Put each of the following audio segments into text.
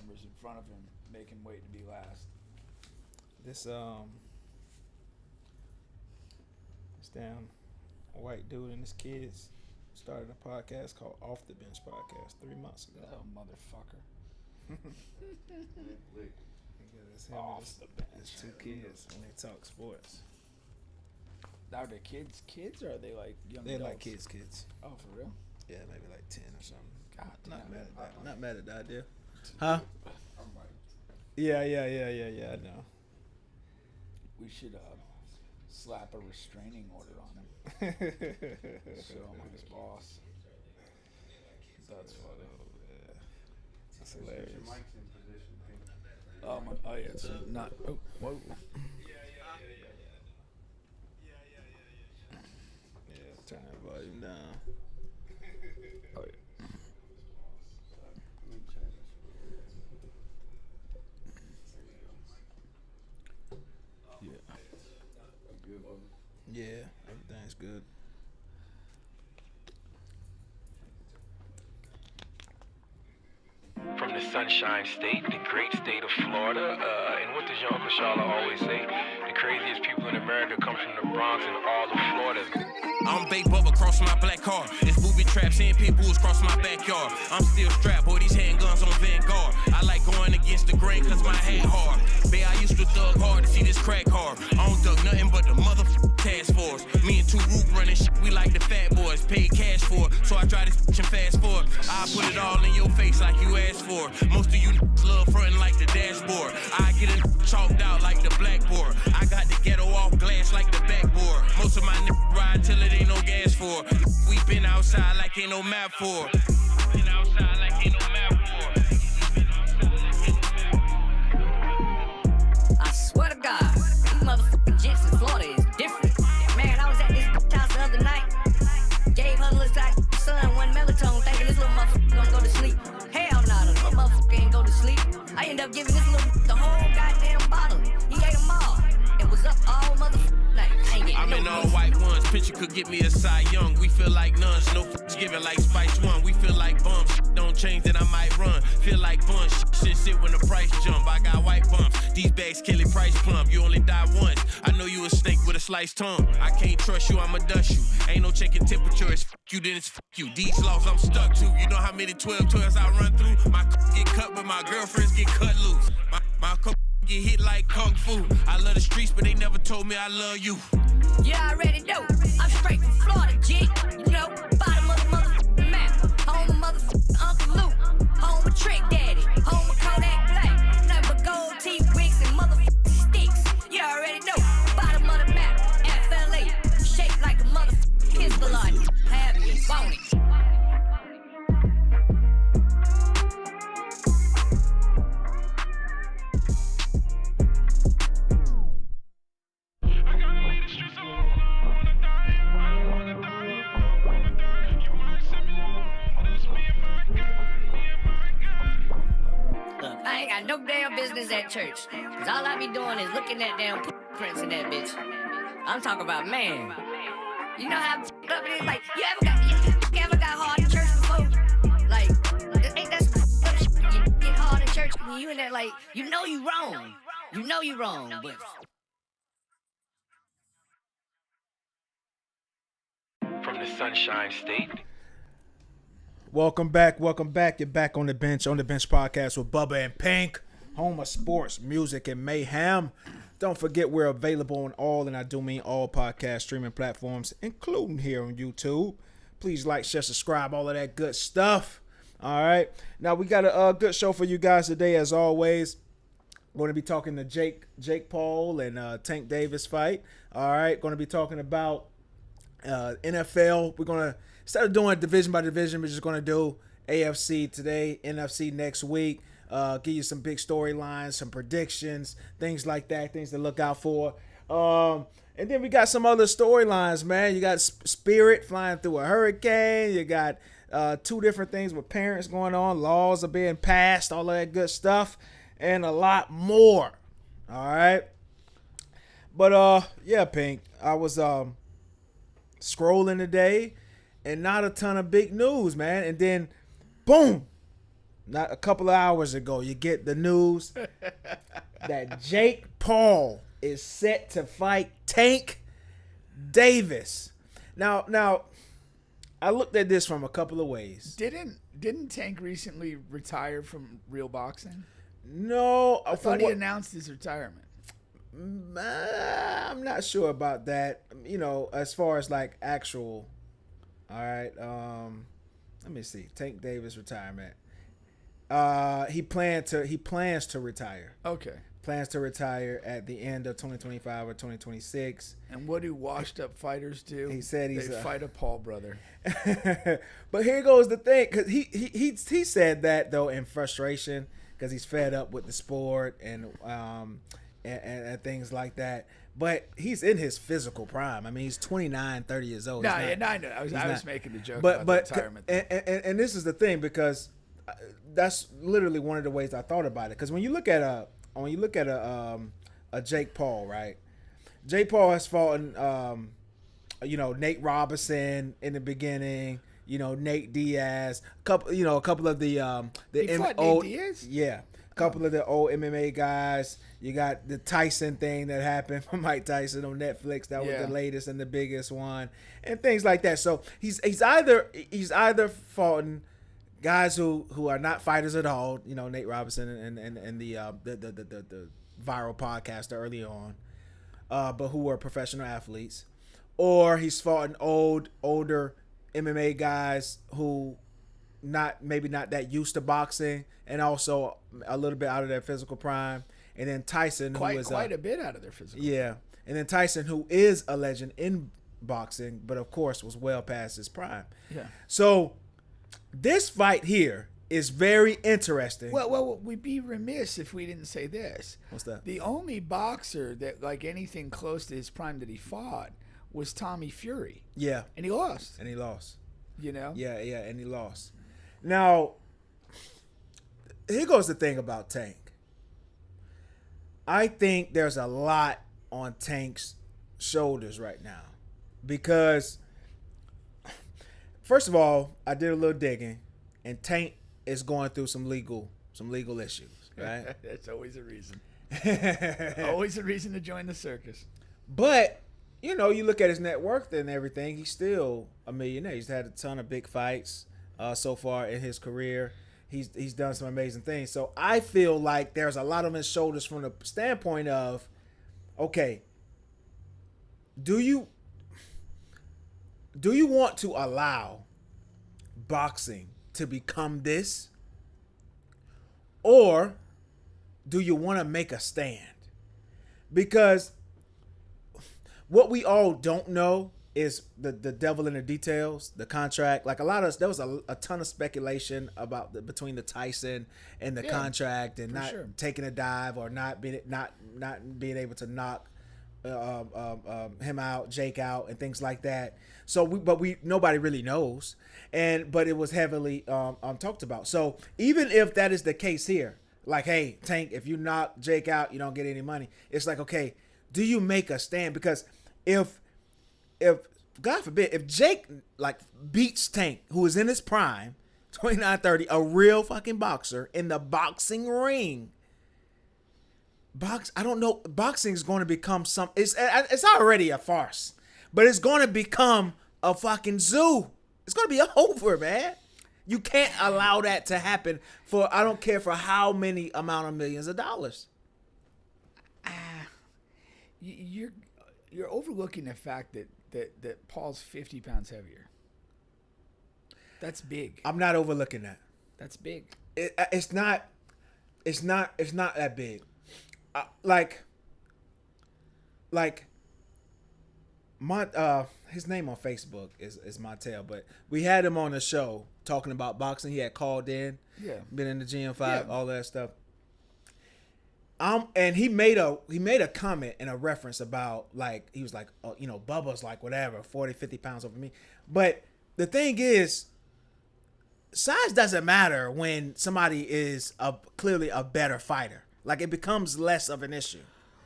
numbers in front of him, make him wait to be last. This damn white dude and his kids started a podcast called Off the Bench Podcast 3 months ago. Oh, motherfucker. It's him Off and the bench. his 2 kids and they talk sports. Are they kids or are they like young They adults? like kids. Oh, for real? Yeah, maybe like 10 or something. God damn. Not mad at the idea. Huh? Yeah, I know. We should slap a restraining order on him. Show him like his boss. That's funny. Yeah. That's hilarious. Oh yeah, it's not. Oh, whoa. Yeah, turn that volume down. Oh yeah. Yeah, everything's good. From the Sunshine State, the great state of Florida, and what does your Uncle Charlotte always say? The craziest people in America come from the Bronx and all of Florida. I'm Big Bubba crossing my black car. It's booby traps and pit bulls crossing my backyard. I'm still strapped, boy, these handguns on Vanguard. I like going against the grain cause my hand hard. Bae, I used to thug hard to see this crack hard. I don't thug nothing but the motherfucking task force. Me and 2 Root running shit, we like the fat boys. Paid cash for it, so I try to and fast forward. I put it all in your face like you asked for. Most of you love frontin' like the dashboard. I get it chalked out like the blackboard. I got the ghetto off glass like the backboard. Most of my niggas ride till it ain't no gas for. We been outside like ain't no map for. Been outside like ain't no map for. I swear to God, these motherfucking jets in Florida is different. Man, I was at this house the other night. Gave her a little son one melatonin, thinking this little motherfucker gonna go to sleep. Hell no, the little motherfucker ain't go to sleep. I ended up giving this little the whole goddamn bottle. He ate them all. It was up all motherfucking night. I ain't getting I'm in all white ones. Picture could get me a Cy Young. We feel like nuns. No f***s giving like Spice One. We feel like bums. Don't change that I might run. Feel like buns. Shit when the price jump. I got white bumps. These bags kill it price plump. You only die once. I know you a snake with a sliced tongue. I can't trust you. I'ma dust you. Ain't no checking temperature. It's you, then it's you. These laws I'm stuck to. You know how many 12-12s I run through? My get cut, but my girlfriends get cut loose. My get hit like kung fu. I love the streets, but they never told me I love you. You already know. I'm straight from Florida, G. You know, bottom of the motherfucking map. Home of motherfucking Uncle Luke. Home of Trick Daddy. Home of Kodak Black. Nothing but gold teeth, wigs, and motherfucking sticks. You already know. Bottom of the map. FLA. Shaped like a motherfucking pistol on you. Have you, won't it? I ain't got no damn business at church. Cause all I be doing is looking at damn prints in that bitch. I'm talking about, man. You know how up it is? Like, you ever got hard in church before? Like, ain't that some shit? You get hard in church when you in there, like, you know you wrong. You know you wrong, but... From the Sunshine State. Welcome back. You're back on the bench podcast with Bubba and Pink, home of sports, music, and mayhem. Don't forget we're available on all, and I do mean all podcast streaming platforms, including here on YouTube. Please like, share, subscribe, all of that good stuff. All right. Now we got a good show for you guys today, as always. We're going to be talking to Jake Paul and Tank Davis fight. All right. Going to be talking about NFL. We're going to, instead of doing division by division, we're just going to do AFC today, NFC next week. Give you some big storylines, some predictions, things like that, things to look out for. And then we got some other storylines, man. You got Spirit flying through a hurricane. You got 2 different things with parents going on. Laws are being passed, all of that good stuff, and a lot more. All right. But, yeah, Pink, I was scrolling today and not a ton of big news, man. And then, boom, not a couple of hours ago, you get the news that Jake Paul is set to fight Tank Davis. Now, I looked at this from a couple of ways. Didn't Tank recently retire from real boxing? No, I thought he announced his retirement. I'm not sure about that. As far as like actual. All right. Let me see. Tank Davis retirement. He plans to retire. Okay. Plans to retire at the end of 2025 or 2026. And what do washed up fighters do? He said they fight a Paul brother. But here goes the thing, because he said that though in frustration, because he's fed up with the sport and things like that. But he's in his physical prime. I mean, he's 29, 30 years old. I know. I was making the joke about the retirement thing. And this is the thing, because that's literally one of the ways I thought about it. Because when you look at a Jake Paul, right? Jake Paul has fought Nate Robinson in the beginning. Nate Diaz, a couple of the Nate Diaz? Yeah. Couple of the old MMA guys. You got the Tyson thing that happened from Mike Tyson on Netflix. That was the latest and the biggest one, and things like that. So he's either fought guys who are not fighters at all. Nate Robinson and the viral podcaster early on, but who were professional athletes, or he's fought older MMA guys who maybe not that used to boxing, and also a little bit out of their physical prime. And then Tyson, who is quite a bit out of their physical prime. And then Tyson, who is a legend in boxing, but of course was well past his prime. Yeah. So this fight here is very interesting. Well, we'd be remiss if we didn't say this. What's that? The only boxer that like anything close to his prime that he fought was Tommy Fury. Yeah. And he lost. Yeah, and he lost. Now, here goes the thing about Tank. I think there's a lot on Tank's shoulders right now, because first of all, I did a little digging, and Tank is going through some legal issues, right? That's always a reason. Always a reason to join the circus. But you look at his net worth and everything, he's still a millionaire. He's had a ton of big fights so far in his career. He's done some amazing things. So I feel like there's a lot on his shoulders from the standpoint of, okay, do you want to allow boxing to become this? Or do you want to make a stand? Because what we all don't know is the devil in the details, the contract. Like there was a ton of speculation about between the Tyson and the contract, and not taking a dive, or not being being able to knock him out, Jake out, and things like that. So nobody really knows, but it was heavily talked about. So even if that is the case here, like, hey, Tank, if you knock Jake out, you don't get any money. It's like, okay, do you make a stand? Because if God forbid, if Jake like beats Tank, who is in his prime, 29, 30, a real fucking boxer in the boxing ring, I don't know, boxing is going to become it's already a farce, but it's going to become a fucking zoo. It's going to be over, man. You can't allow that to happen I don't care for how many amount of millions of dollars. You're overlooking the fact that Paul's 50 pounds heavier. That's big. I'm not overlooking that. That's big. It's not that big. His name on Facebook is Montel, but we had him on the show talking about boxing. He had called in, been in the GM5, all that stuff. And he made a comment and a reference about, like, he was like, Bubba's like whatever, 40, 50 pounds over me. But the thing is, size doesn't matter when somebody is clearly a better fighter. Like, it becomes less of an issue.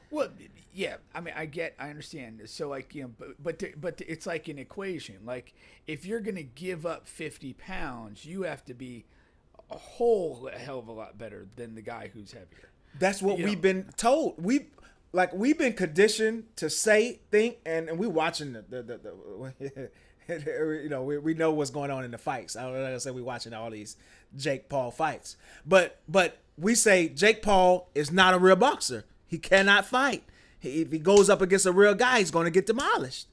Well, yeah, I mean, I understand. So, like, but it's like an equation. Like, if you're gonna give up 50 pounds, you have to be a whole hell of a lot better than the guy who's heavier. That's what we've been told. We've been conditioned to say, think, and we watching the we know what's going on in the fights. I don't know, like I said, we watching all these Jake Paul fights, but we say Jake Paul is not a real boxer. He cannot fight. If he goes up against a real guy, he's going to get demolished.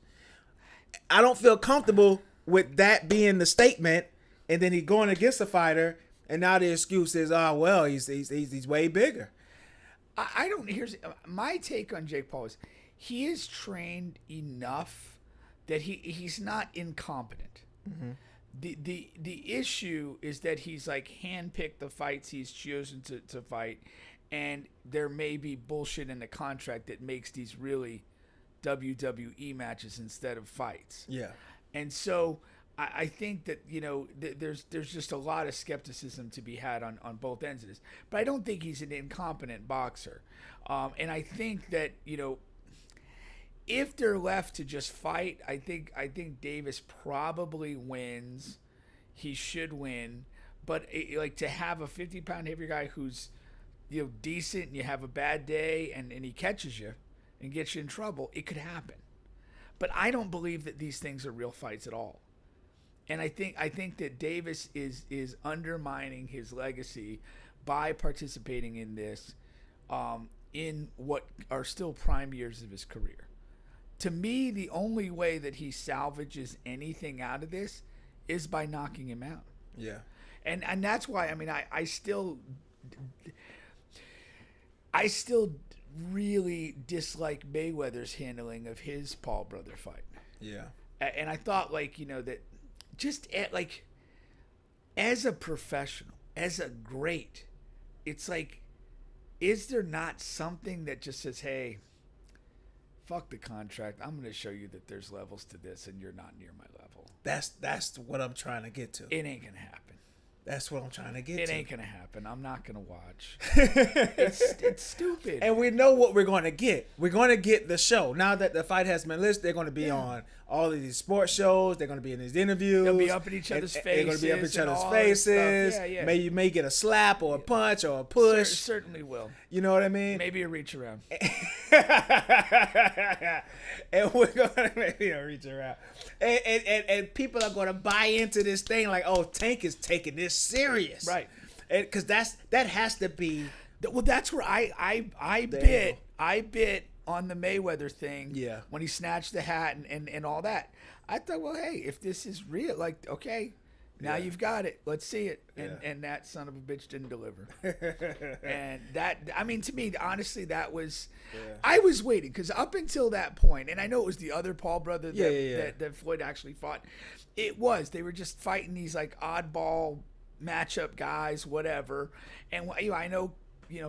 I don't feel comfortable with that being the statement, and then he going against a fighter, and now the excuse is, oh well, he's way bigger. I don't. Here's my take on Jake Paul is he is trained enough that he's not incompetent. Mm-hmm. The issue is that he's like handpicked the fights he's chosen to fight, and there may be bullshit in the contract that makes these really WWE matches instead of fights. Yeah, and so I think that there's just a lot of skepticism to be had on both ends of this. But I don't think he's an incompetent boxer, and I think that if they're left to just fight, I think Davis probably wins. He should win, but to have a 50-pound heavier guy who's decent, and you have a bad day, and he catches you and gets you in trouble, it could happen. But I don't believe that these things are real fights at all. And I think that Davis is undermining his legacy by participating in this, in what are still prime years of his career. To me, the only way that he salvages anything out of this is by knocking him out. Yeah. And that's why, I mean, I still really dislike Mayweather's handling of his Paul brother fight. Yeah. And I thought that just as a professional, as a great, it's like, is there not something that just says, hey, fuck the contract, I'm going to show you that there's levels to this and you're not near my level. That's what I'm trying to get to. It ain't going to happen. That's what I'm trying to get to. It ain't going to happen. I'm not going to watch. It's stupid. And we know what we're going to get. We're going to get the show. Now that the fight has been listed, they're going to be on all of these sports shows. They're going to be in these interviews. They'll be up in each other's faces. They're going to be up in each other's faces. Yeah. You may get a slap or a punch or a push. Certainly will. You know what I mean? Maybe a reach around. And we're going to maybe a reach around. And people are going to buy into this thing like, oh, Tank is taking this serious. Right. Because that has to be. Well, that's where I bit on the Mayweather thing. Yeah. When he snatched the hat and all that. I thought, well, hey, if this is real, okay, now you've got it. Let's see it. And that son of a bitch didn't deliver. And that, I mean, to me, honestly, that was, I was waiting because up until that point, and I know it was the other Paul brother that Floyd actually fought. They were just fighting these like oddball matchup guys, whatever. And I know,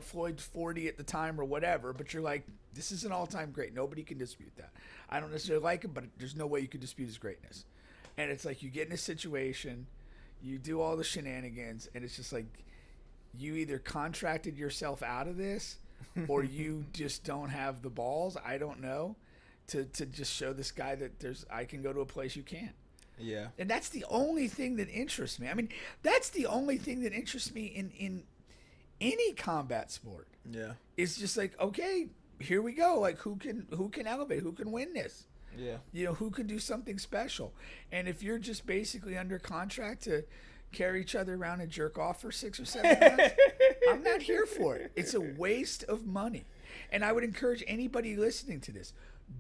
Floyd's 40 at the time or whatever, but you're like, this is an all-time great. Nobody can dispute that. I don't necessarily like him, but there's no way you can dispute his greatness. And it's like you get in a situation, you do all the shenanigans, and it's just like you either contracted yourself out of this or you just don't have the balls, I don't know, to just show this guy that I can go to a place you can't. Yeah. And that's the only thing that interests me. I mean, that's the only thing that interests me in any combat sport. Yeah. It's just like, okay, here we go. Like who can elevate? Who can win this? Yeah. Who can do something special? And if you're just basically under contract to carry each other around and jerk off for 6 or 7 months, I'm not here for it. It's a waste of money. And I would encourage anybody listening to this,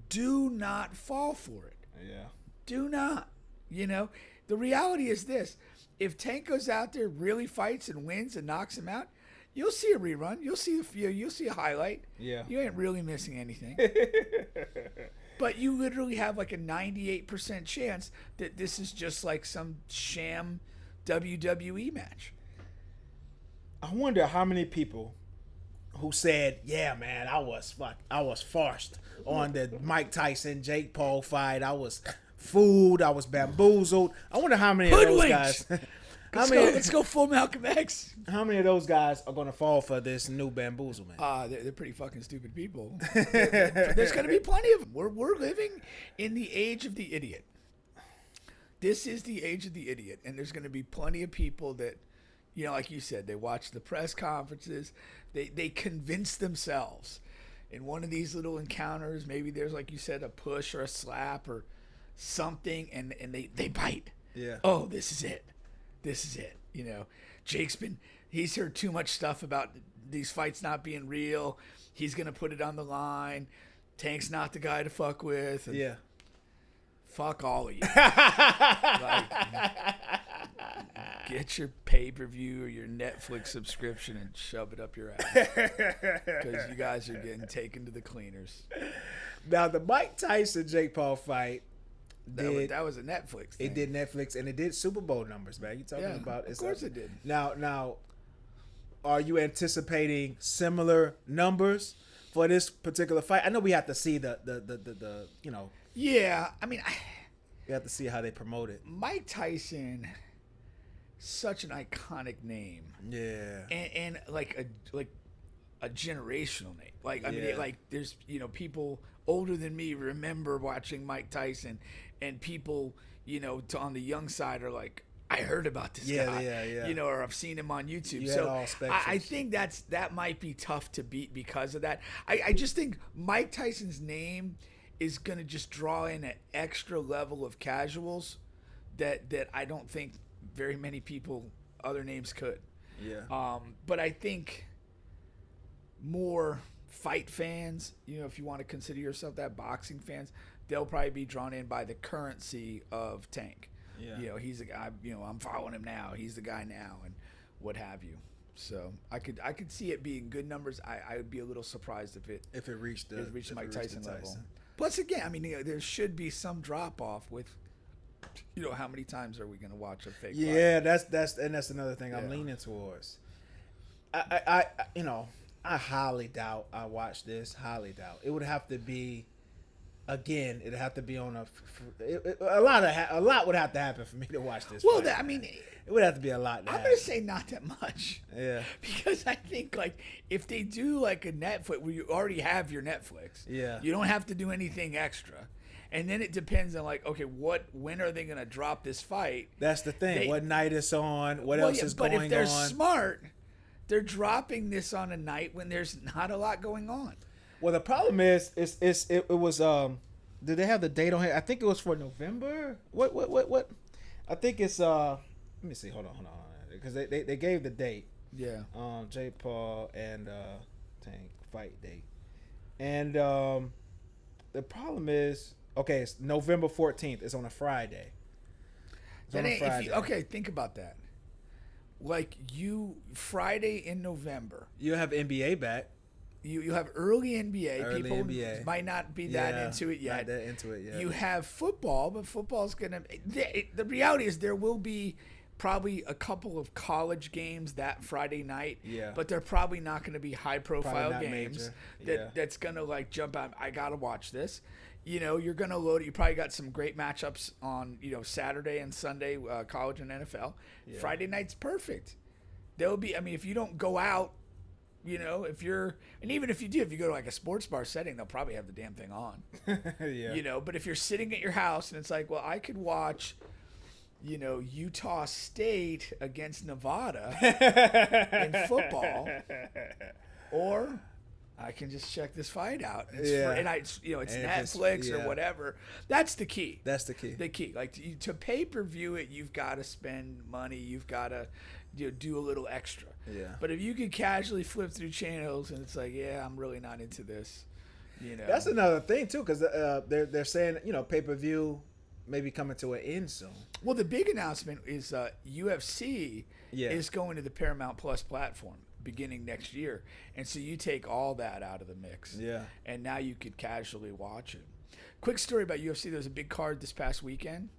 do not fall for it. Yeah. Do not. The reality is this. If Tank goes out there, really fights and wins and knocks him out, you'll see a rerun. You'll see a highlight. Yeah. You ain't really missing anything. But you literally have like a 98% chance that this is just like some sham WWE match. I wonder how many people who said, "Yeah, man, I was farced on the Mike Tyson Jake Paul fight. I was fooled. I was bamboozled." I wonder how many of those guys. Let's go full Malcolm X. How many of those guys are going to fall for this new bamboozlement? They're pretty fucking stupid people. There's going to be plenty of them. We're living in the age of the idiot. This is the age of the idiot, and there's going to be plenty of people that, You know, like you said, they watch the press conferences. They convince themselves in one of these little encounters. Maybe there's, like you said, a push or a slap or something, and they bite. Yeah. Oh, this is it. This is it. You know, he's heard too much stuff about these fights not being real. He's gonna put it on the line. Tank's not the guy to fuck with. And Yeah. fuck all of you. Like, get your pay-per-view or your Netflix subscription and shove it up your ass. Because you guys are getting taken to the cleaners. Now, the Mike Tyson-Jake Paul fight, That was a Netflix thing. it did Netflix, and it did Super Bowl numbers, man. You talking about? Of course it did. Now, are you anticipating similar numbers for this particular fight? I know we have to see the you know. Yeah, I mean, We have to see how they promote it. Mike Tyson, such an iconic name. Yeah. And like a generational name. Like, I mean, Yeah. like there's, you know, people older than me remember watching Mike Tyson, and people, you know, on the young side are like, I heard about this guy. Yeah. You know, or I've seen him on YouTube. You had So all spectrums. I think that might be tough to beat because of that. I just think Mike Tyson's name is going to just draw in an extra level of casuals that I don't think very many people, other names could. Yeah. But I think more fight fans, you know, if you want to consider yourself that, boxing fans, they'll probably be drawn in by the currency of Tank. Yeah. You know, he's a guy, you know, I'm following him now. He's the guy now, and what have you. So I could see it being good numbers. I would be a little surprised if it reached the Mike Tyson level. Plus, again, I mean, you know, there should be some drop off with, you know, how many times are we going to watch a fake fight? Yeah, that's another thing I'm Yeah. leaning towards. I you know, I highly doubt I watch this. Highly doubt. It would have to be, again, it'd have to be on a lot would have to happen for me to watch this. Well, fight. I mean, it would have to be a lot. I'm going to say not that much. Yeah. Because I think, like, if they do, like, a Netflix, where you already have your Netflix, Yeah. you don't have to do anything extra. And then it depends on, like, okay, when are they going to drop this fight? That's the thing. They- what night it's on? What else is going on? But if they're smart, they're dropping this on a night when there's not a lot going on. Well, the problem is, it was did they have the date on here? I think it was for November. What? I think it's let me see. Hold on, because they gave the date. Yeah. J. Paul and Tank fight date, and the problem is, okay, it's November 14th. It's on a Friday. It's on a Friday. Okay, think about that. Like, Friday in November, You have NBA back. you have early NBA. Early People NBA. might not be that into it yet. Not that into it yet. You have football, but football's gonna. The reality is there will be probably a couple of college games that Friday night. Yeah. But they're probably not going to be high profile Probably not games major. that's gonna like jump out. I gotta watch this. You know, you're gonna load it. You probably got some great matchups on, you know, Saturday and Sunday, college and NFL. Yeah. Friday night's perfect. There'll be. I mean, if you don't go out. You know, even if you do, if you go to like a sports bar setting, they'll probably have the damn thing on. Yeah. You know, but if you're sitting at your house and it's like, well, I could watch, you know, Utah State against Nevada in football, or I can just check this fight out. It's Yeah. it's And if Netflix it's- or whatever. That's the key. That's the key. The key, like to pay-per-view it, you've got to spend money. You've got to do a little extra. Yeah. But if you could casually flip through channels and it's like, yeah, I'm really not into this, you know. That's another thing too, because they're saying, you know, pay-per-view may be coming to an end soon. Well, the big announcement is UFC is going to the Paramount Plus platform beginning next year, and so you take all that out of the mix. Yeah. And now you could casually watch it. Quick story about UFC. There was a big card this past weekend,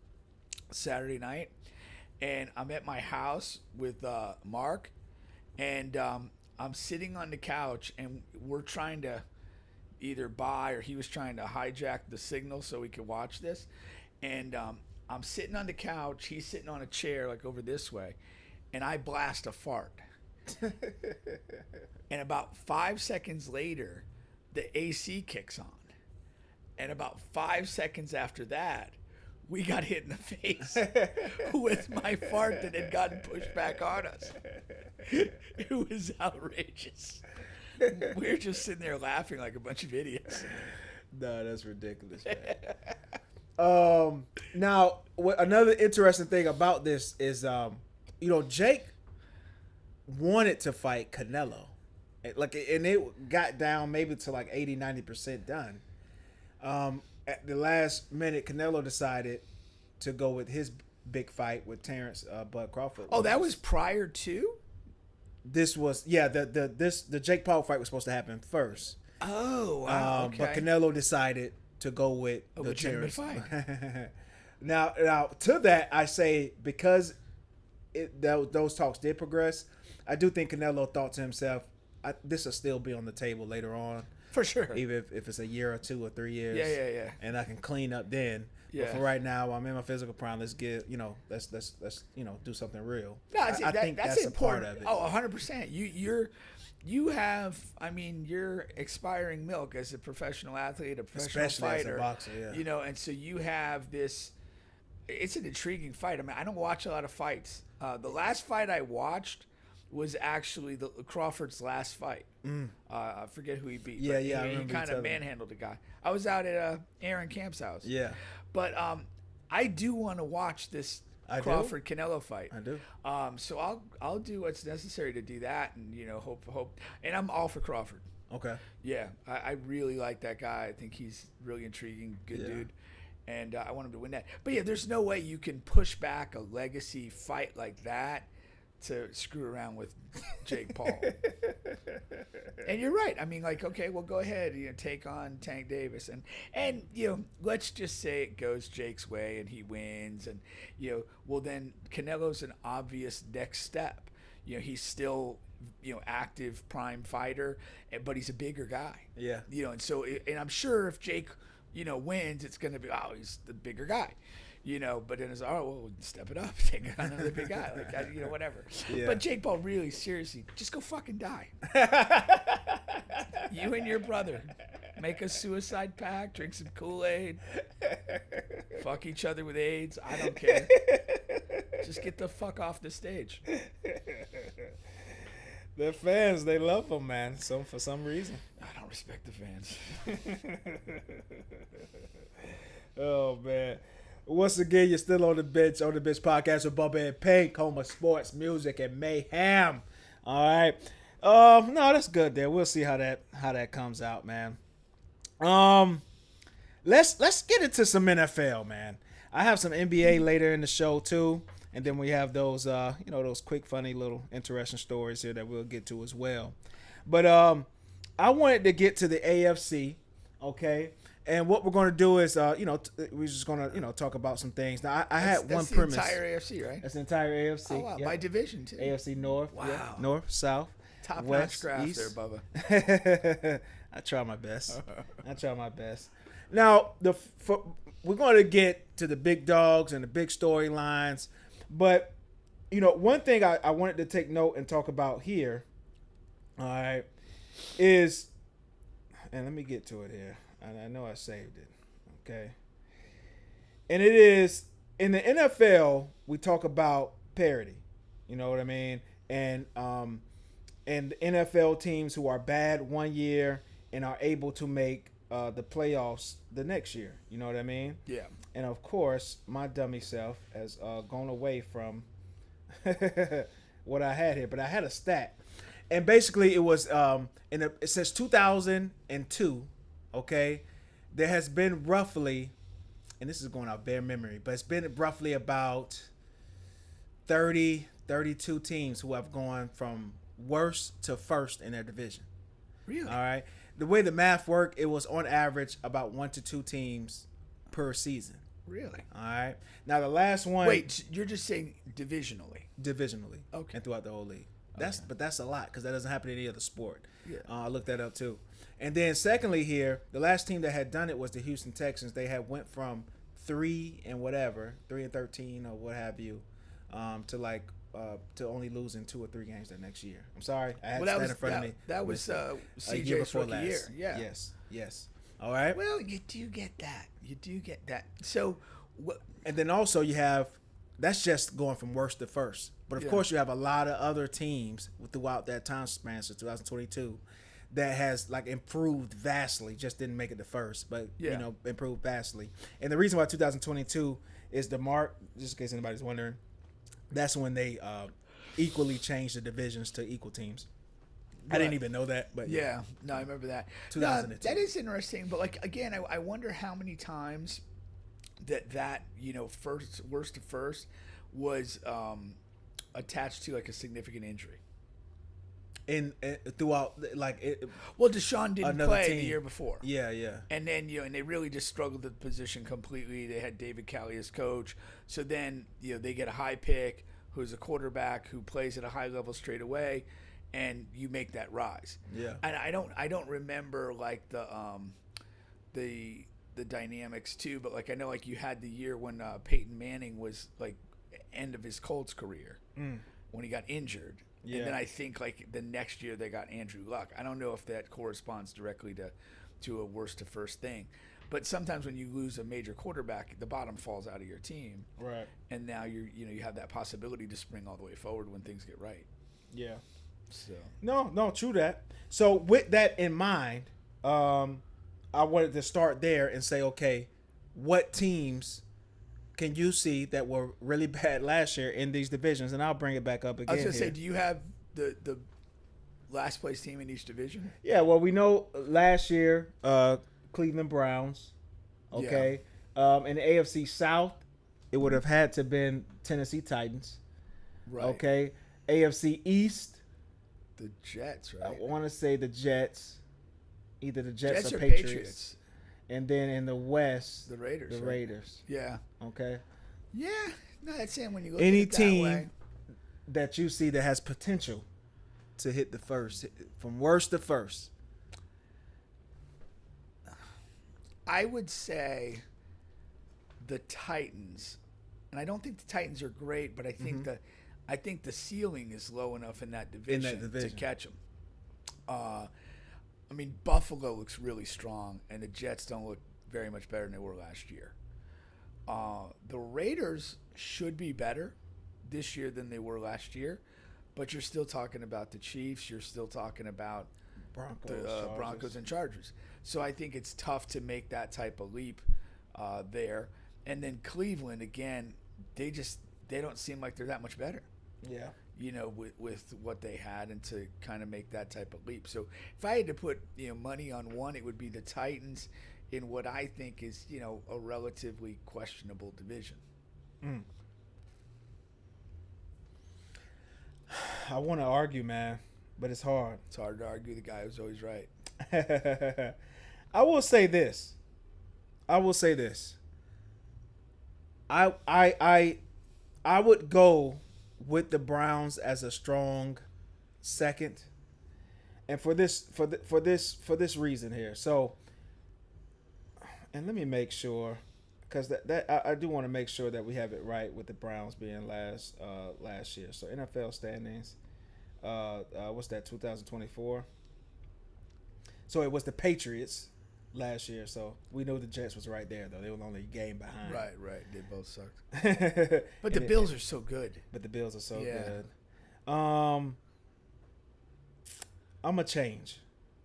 Saturday night, and I'm at my house with Mark, and I'm sitting on the couch, and we're trying to either buy, or he was trying to hijack the signal so we could watch this. And I'm sitting on the couch, he's sitting on a chair like over this way, and I blast a fart. And about 5 seconds later, the AC kicks on. And about 5 seconds after that, we got hit in the face with my fart that had gotten pushed back on us. It was outrageous. We're just sitting there laughing like a bunch of idiots. No, that's ridiculous, man. Now, another interesting thing about this is, Jake wanted to fight Canelo. And it got down maybe to like 80-90% done. At the last minute, Canelo decided to go with his big fight with Terrence Bud Crawford. Oh, that was prior to? This was the Jake Paul fight was supposed to happen first. Oh, wow. Okay. But Canelo decided to go with a the legitimate Terrence. fight. Now to that I say, because those talks did progress, I do think Canelo thought to himself, this will still be on the table later on. For sure. Even if it's a year or 2 or 3 years. Yeah. And I can clean up then. Yeah. But for right now, I'm in my physical prime. Let's get, let's do something real. No, I think that's important. a part of it. Oh, 100%. You have, you're expiring milk as a professional athlete, a professional Especially fighter. as a boxer, yeah. And so you have this. It's an intriguing fight. I mean, I don't watch a lot of fights. The last fight I watched was actually the Crawford's last fight. I forget who he beat. Yeah, but I he remember kind of manhandled the guy. I was out at Aaron Camp's house. Yeah. But I do want to watch this Crawford Canelo fight. I do. So I'll do what's necessary to do that, and hope. And I'm all for Crawford. Okay. Yeah, I really like that guy. I think he's really intriguing, good dude, and I want him to win that. But yeah, there's no way you can push back a legacy fight like that to screw around with Jake Paul. And you're right. I mean, okay, well, go ahead, take on Tank Davis, and let's just say it goes Jake's way and he wins, and well, then Canelo's an obvious next step. He's still active prime fighter, but he's a bigger guy. Yeah. And so and I'm sure if Jake wins, it's going to be, oh, he's the bigger guy. But then it's, well, step it up, take on another big guy, whatever. Yeah. But Jake Paul, really, seriously, just go fucking die. You and your brother make a suicide pact, drink some Kool-Aid, fuck each other with AIDS. I don't care. Just get the fuck off the stage. Their fans, they love him, man. For some reason. I don't respect the fans. Oh, man. Once again, you're still on the bench podcast with Bubba and Pink, home of sports, music, and mayhem. All right. No, that's good there. We'll see how that comes out, man. Let's get into some NFL, man. I have some NBA later in the show too, and then we have those those quick, funny little interesting stories here that we'll get to as well. But I wanted to get to the AFC, okay? And what we're going to do is, we're just going to, talk about some things. Now, I had one premise. That's the entire AFC, right? That's the entire AFC. Oh, wow. Yep. By division, too. AFC North. Wow. Yep. North, South, Top-notch West, graph East. there, Bubba. I try my best. Now, we're going to get to the big dogs and the big storylines. But, one thing I wanted to take note and talk about here, all right, is, and let me get to it here. I know I saved it. Okay. And it is, in the NFL, we talk about parity. You know what I mean? And the NFL teams who are bad one year and are able to make the playoffs the next year. You know what I mean? Yeah. And of course, my dummy self has gone away from what I had here, but I had a stat. And basically it was it says 2002. Okay, there has been roughly, and this is going out bare memory, but it's been roughly about 32 teams who have gone from worst to first in their division. Really? All right. The way the math worked, it was on average about 1 to 2 teams per season. Really? All right. Now the last one. Wait, you're just saying divisionally? Divisionally. Okay. And throughout the whole league. But that's a lot because that doesn't happen in any other sport. Yeah. I looked that up too. And then secondly here, the last team that had done it was the Houston Texans. They had went from 3 and 13 or what have you, to only losing 2 or 3 games that next year. I'm sorry, I had that in front of me. That was a CJ's before rookie last year. Yeah. Yes. All right. Well, you do get that. So And then also you have, that's just going from worst to first. But of course you have a lot of other teams throughout that time span, so 2022, that has like improved vastly. Just didn't make it to first, but improved vastly. And the reason why 2022 is the mark, just in case anybody's wondering, that's when they equally changed the divisions to equal teams. I didn't even know that, but no, I remember that. 2002. That is interesting, but like again, I wonder how many times that first worst to first was attached to like a significant injury. In throughout, like it. Well, Deshaun didn't play team. the year before. Yeah. And then and they really just struggled at the position completely. They had David Cali as coach, so then they get a high pick who's a quarterback who plays at a high level straight away, and you make that rise. Yeah. And I don't remember like the dynamics too, but like I know like you had the year when Peyton Manning was like end of his Colts career when he got injured. Yeah. And then I think like the next year they got Andrew Luck. I don't know if that corresponds directly to a worst to first thing. But sometimes when you lose a major quarterback, the bottom falls out of your team. Right. And now you have that possibility to spring all the way forward when things get right. Yeah. So No, true that. So with that in mind, I wanted to start there and say, okay, what teams can you see that were really bad last year in these divisions? And I'll bring it back up again. I was going to say, do you have the last place team in each division? Yeah, well, we know last year, Cleveland Browns. Okay. Yeah. In the AFC South, it would have had to been Tennessee Titans. Right. Okay. AFC East. The Jets, right? I want to say the Jets. Either the Jets or Patriots. And then in the West, the Raiders. The Raiders. Yeah. Okay. Yeah. No, that's saying when you look any at it team that way. That you see that has potential to hit the first, from worst to first. I would say the Titans, and I don't think the Titans are great, but I think I think the ceiling is low enough in that division to catch them. I mean, Buffalo looks really strong, and the Jets don't look very much better than they were last year. The Raiders should be better this year than they were last year, but you're still talking about the Chiefs. You're still talking about the Broncos and Chargers. So I think it's tough to make that type of leap there. And then Cleveland, again, they don't seem like they're that much better. Yeah. With what they had, and to kind of make that type of leap. So if I had to put money on one, it would be the Titans in what I think is a relatively questionable division. I want to argue, man, but it's hard. It's hard to argue the guy who's always right. I will say this. I would go with the Browns as a strong second, and for this reason here. So, and let me make sure, because that I do want to make sure that we have it right with the Browns being last year. So NFL standings, what's that? 2024. So it was the Patriots last year. So we know the Jets was right there, though. They were only a game behind. Right. They both sucked. But the Bills are so good. But the Bills are so good. I'm gonna change.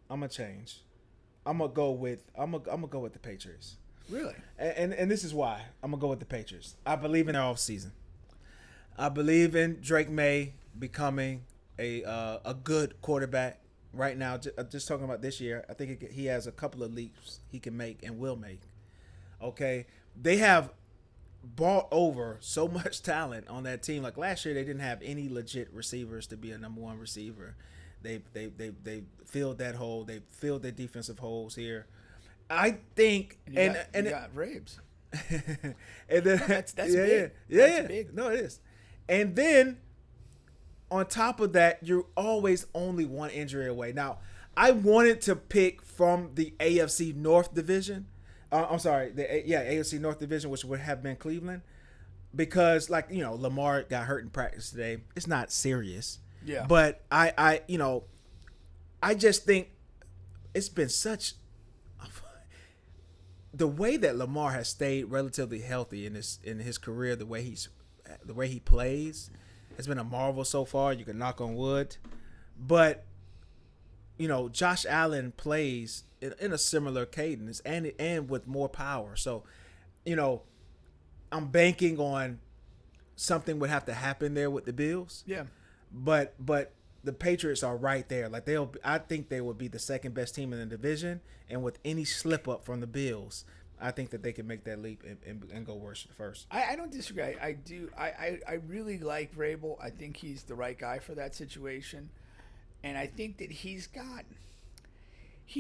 I'm gonna go with the Patriots. Really? And this is why I'm gonna go with the Patriots. I believe in their offseason. I believe in Drake May becoming a good quarterback. Right now, just talking about this year, I think he has a couple of leaps he can make and will make. Okay, they have brought over so much talent on that team. Like last year, they didn't have any legit receivers to be a number one receiver. They filled that hole. They filled their defensive holes here. I think you got Rabes. And then that's big. Yeah, that's big. No, it is. And then on top of that, you're always only one injury away. Now, I wanted to pick from the AFC North division. AFC North division, which would have been Cleveland, because Lamar got hurt in practice today. It's not serious. Yeah. But I just think it's been such. the way that Lamar has stayed relatively healthy in his career, the way he plays has been a marvel so far. You can knock on wood, but Josh Allen plays in a similar cadence and with more power. So, I'm banking on something would have to happen there with the Bills. Yeah, but the Patriots are right there. Like I think they would be the second best team in the division, and with any slip up from the Bills, I think that they can make that leap and go worse at first. I don't disagree. I do. I really like Vrabel. I think he's the right guy for that situation, and I think that he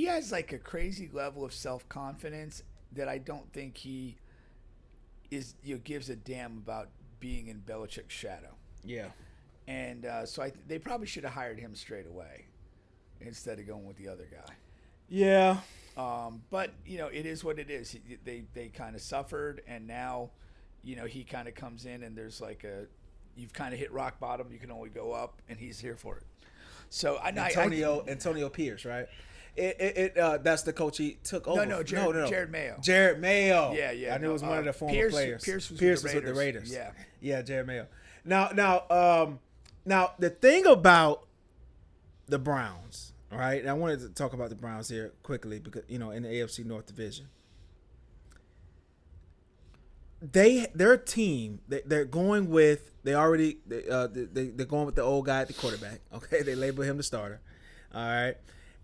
has like a crazy level of self-confidence that I don't think he is gives a damn about being in Belichick's shadow. Yeah. And so they probably should have hired him straight away instead of going with the other guy. Yeah. But it is what it is. They kind of suffered, and now, he kind of comes in, and there's like you've kind of hit rock bottom. You can only go up, and he's here for it. So Antonio Pierce, right? That's the coach he took over. No, Jared Mayo. Jared Mayo. Yeah. I knew it was one of the former players. Pierce was with the Raiders. Yeah, Jared Mayo. Now the thing about the Browns, all right? And I wanted to talk about the Browns here quickly because in the AFC North Division, their team they're going with they're going with the old guy at the quarterback. Okay, they label him the starter. All right,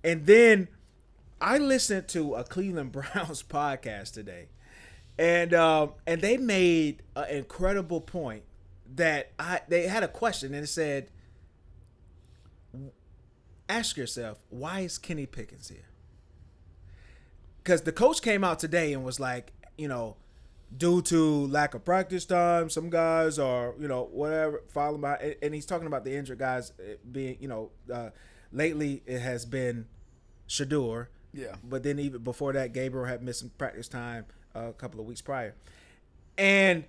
and then I listened to a Cleveland Browns podcast today, and they made an incredible point that they had a question, and it said, ask yourself, why is Kenny Pickett here? Because the coach came out today and was like, due to lack of practice time, some guys are, whatever, following by, and he's talking about the injured guys being, lately it has been Shador. Yeah. But then even before that, Gabriel had missed some practice time a couple of weeks prior. And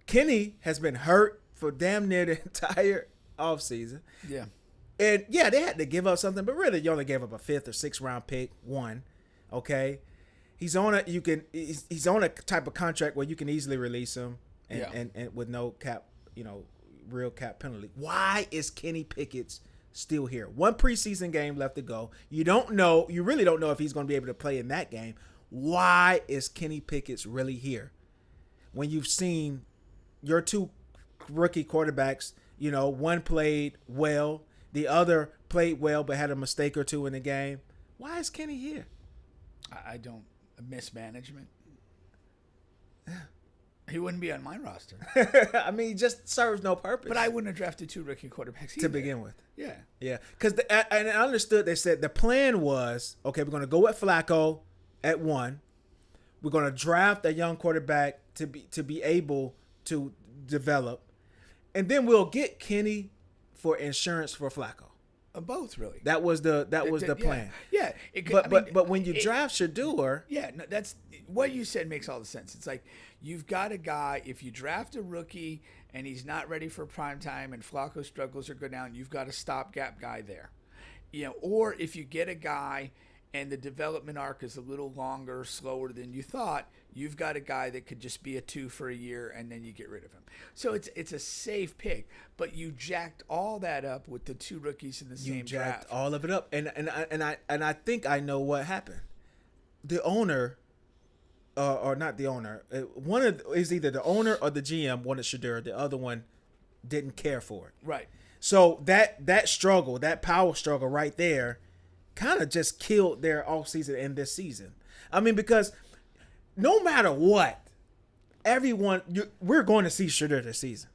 Kenny has been hurt for damn near the entire offseason. Yeah. And yeah, they had to give up something, but really you only gave up a 5th or 6th round pick, one. Okay. He's on a type of contract where you can easily release him and with no cap, real cap penalty. Why is Kenny Pickett still here? One preseason game left to go. You really don't know if he's going to be able to play in that game. Why is Kenny Pickett really here? When you've seen your two rookie quarterbacks, one played well, the other played well but had a mistake or two in the game. Why is Kenny here? I don't. Mismanagement. He wouldn't be on my roster. I mean, he just serves no purpose. But I wouldn't have drafted 2 rookie quarterbacks either. To begin with. Yeah. Yeah. Because I understood, they said the plan was, okay, we're going to go with Flacco at 1. We're going to draft a young quarterback to be able to develop. And then we'll get Kenny for insurance for Flacco. Both, really. That was the plan. Yeah. But when you draft Shador, no, that's what you said makes all the sense. It's like you've got a guy. If you draft a rookie and he's not ready for prime time, and Flacco struggles or go down, you've got a stopgap guy there. Or if you get a guy and the development arc is a little longer, slower than you thought, you've got a guy that could just be a 2 for a year, and then you get rid of him. So it's a safe pick, but you jacked all that up with the 2 rookies in the same draft. You jacked all of it up, and I think I know what happened. The owner, or not the owner, is either the owner or the GM wanted Shador. The other one didn't care for it. Right. So that struggle, that power struggle right there, kind of just killed their offseason and this season. I mean, because no matter what, we're going to see Shador this season.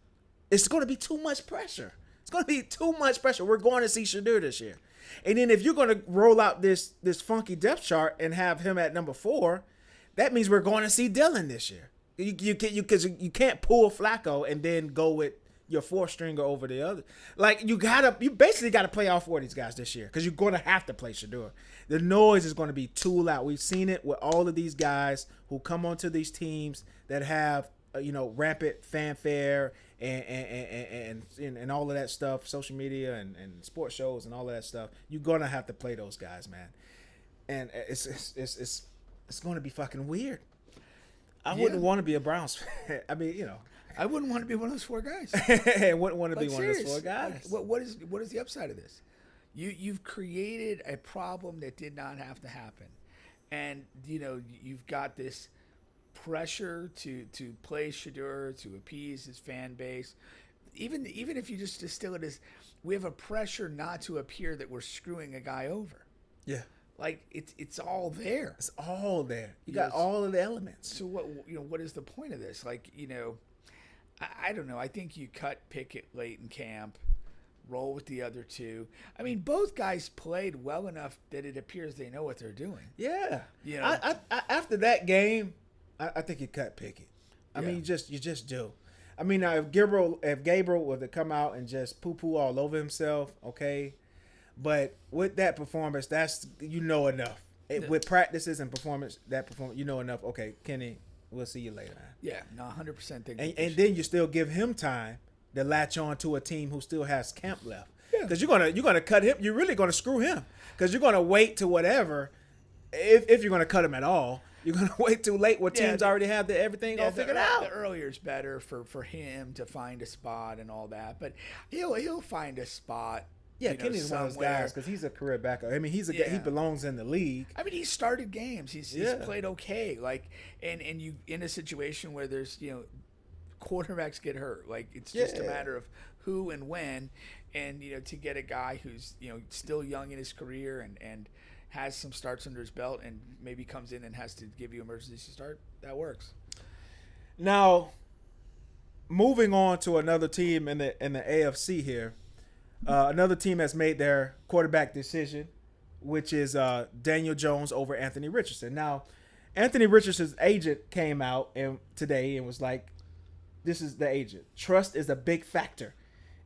It's going to be too much pressure. We're going to see Shador this year. And then if you're going to roll out this funky depth chart and have him at number 4, that means we're going to see Dillon this year. Because you can't pull Flacco and then go with your 4th stringer over the other. Like you basically got to play all 4 of these guys this year because you're going to have to play Shador. The noise is going to be too loud. We've seen it with all of these guys who come onto these teams that have rampant fanfare and all of that stuff, social media and sports shows and all of that stuff. You're going to have to play those guys, man. And it's going to be fucking weird. I wouldn't want to be a Browns fan. I mean, I wouldn't want to be one of those 4 guys. I wouldn't want to be Like, one of those serious. 4 guys. Like, what is the upside of this? You've created a problem that did not have to happen, and you've got this pressure to play Shedeur, to appease his fan base. Even if you just distill it as, we have a pressure not to appear that we're screwing a guy over. Yeah. Like it's all there. It's all there. You got all of the elements. So what is the point of this? Like, I don't know. I think you cut Pickett late in camp, roll with the other 2. I mean, both guys played well enough that it appears they know what they're doing. Yeah. I After that game, I think you cut Pickett. I mean, you just do. I mean, now if Gabriel were to come out and just poo-poo all over himself, okay. But with that performance, that's enough. With practices and performance, enough. Okay, Kenny, we'll see you later. Yeah, no, 100% think. And then you still give him time to latch on to a team who still has camp left. Yeah. Because you're gonna cut him. You're really gonna screw him. Because you're gonna wait to whatever. If you're gonna cut him at all, you're gonna wait too late where teams already have everything all figured out. The earlier is better for him to find a spot and all that, but he'll find a spot. Yeah, Kenny's one of those guys because he's a career backup. I mean, he's a guy, he belongs in the league. I mean, he started games. He's played okay. Like, and you in a situation where there's quarterbacks get hurt. Like, it's just a matter of who and when, and to get a guy who's still young in his career and has some starts under his belt and maybe comes in and has to give you emergency start, that works. Now, moving on to another team in the AFC here. Another team has made their quarterback decision, which is Daniel Jones over Anthony Richardson. Now, Anthony Richardson's agent came out today and was like, this is the agent. Trust is a big factor,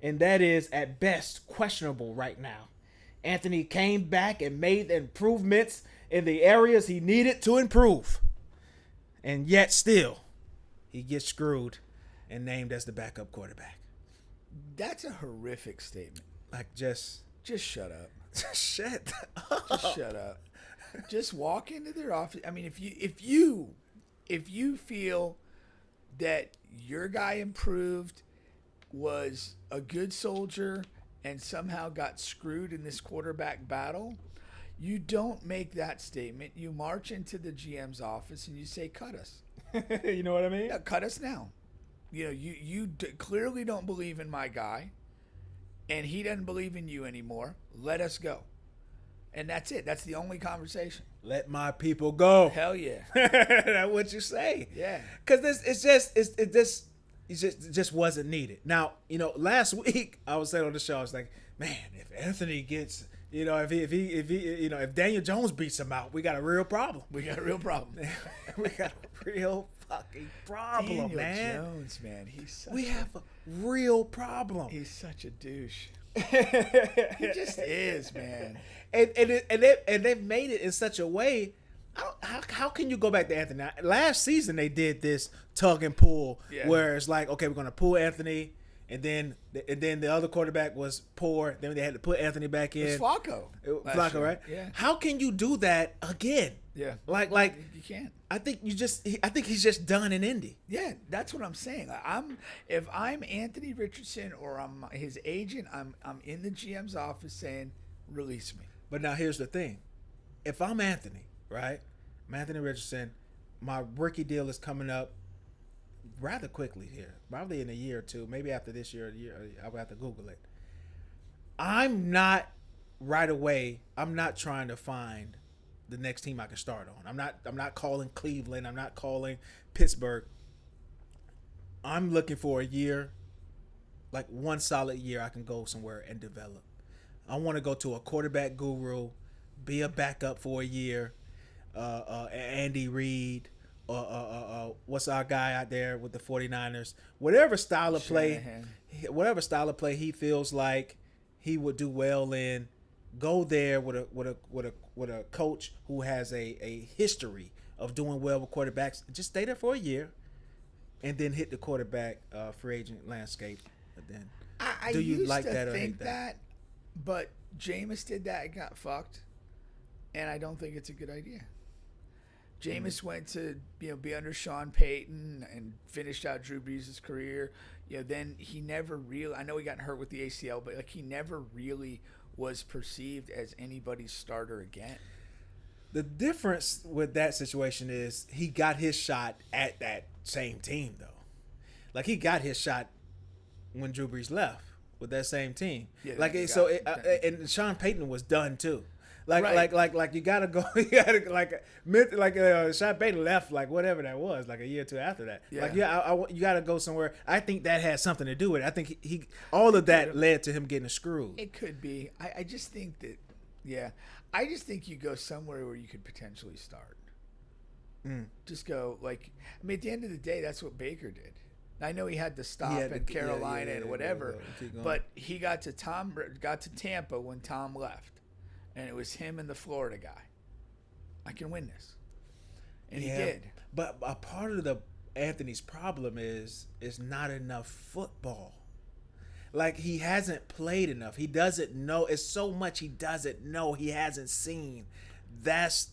and that is at best questionable right now. Anthony came back and made the improvements in the areas he needed to improve, and yet still he gets screwed and named as the backup quarterback. That's a horrific statement. Like, just shut up. Shut up. Just shut up. Just walk into their office. I mean, if you feel that your guy improved, was a good soldier, and somehow got screwed in this quarterback battle, you don't make that statement. You march into the GM's office and you say, cut us. You know what I mean? Yeah, cut us now. You clearly don't believe in my guy, and he doesn't believe in you anymore. Let us go. And that's it. That's the only conversation. Let my people go. Hell yeah. That's what you say. Yeah. Because it just wasn't needed. Now, last week I was saying on the show, I was like, man, if Anthony gets, if Daniel Jones beats him out, we got a real problem. We got a real problem. We got a real fucking problem, Daniel man. Jones, man, we have a real problem. He's such a douche. He just is, man. And they've made it in such a way. How can you go back to Anthony? Now, last season they did this tug and pull where it's like, okay, we're gonna pull Anthony, and then the other quarterback was poor. Then they had to put Anthony back in. It's Flacco. Flacco, right? Yeah. How can you do that again? Yeah. Like you can't. I think he's just done in Indy. Yeah, that's what I'm saying. If I'm Anthony Richardson or I'm his agent, I'm in the GM's office saying, release me. But now here's the thing. If I'm Anthony, right? I'm Anthony Richardson. My rookie deal is coming up rather quickly here. Probably in a year or two. Maybe after this year, I will have to Google it. I'm not right away. I'm not trying to find the next team I can start on. I'm not calling Cleveland. I'm not calling Pittsburgh. I'm looking for a year, like one solid year I can go somewhere and develop. I want to go to a quarterback guru, be a backup for a year. Andy Reid, what's our guy out there with the 49ers? Whatever style of play he feels like he would do well in, go there with a coach who has a history of doing well with quarterbacks. Just stay there for a year, and then hit the quarterback free agent landscape. But then, I do you used like to that or think hate that? But Jameis did that and got fucked, and I don't think it's a good idea. Jameis went to be under Sean Payton and finished out Drew Brees' career. Then he never really. I know he got hurt with the ACL, but he never really was perceived as anybody's starter again. The difference with that situation is he got his shot at that same team though. He got his shot when Drew Brees left with that same team. Yeah, and Sean Payton was done too. Like you gotta go. You gotta Sean Payton left whatever that was a year or two after that. Yeah. You gotta go somewhere. I think that has something to do with it. I think he all of that led to him getting screwed. It could be. I just think that. Yeah, I just think you go somewhere where you could potentially start. Just go at the end of the day, that's what Baker did. I know he had to stop in Carolina and whatever, but he got to Tampa when Tom left. And it was him and the Florida guy. I can win this. And he did. But a part of Anthony's problem is not enough football. He hasn't played enough. He doesn't know. It's so much he doesn't know. He hasn't seen. That's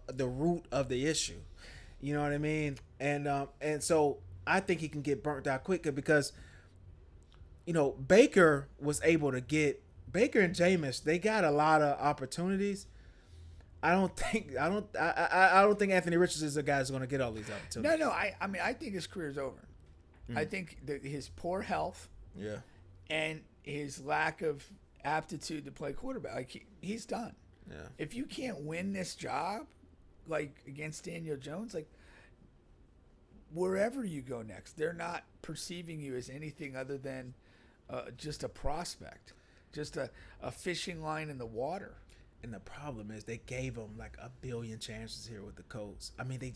the root of the issue. You know what I mean? And so I think he can get burnt out quicker because, Baker was able to get. Baker and Jameis, they got a lot of opportunities. I don't think Anthony Richardson is the guy who's going to get all these opportunities. No. I think his career's over. I think his poor health, and his lack of aptitude to play quarterback, he's done. Yeah. If you can't win this job, against Daniel Jones, wherever you go next, they're not perceiving you as anything other than just a prospect. Just a fishing line in the water. And the problem is they gave him 1 billion chances here with the Colts. I mean, they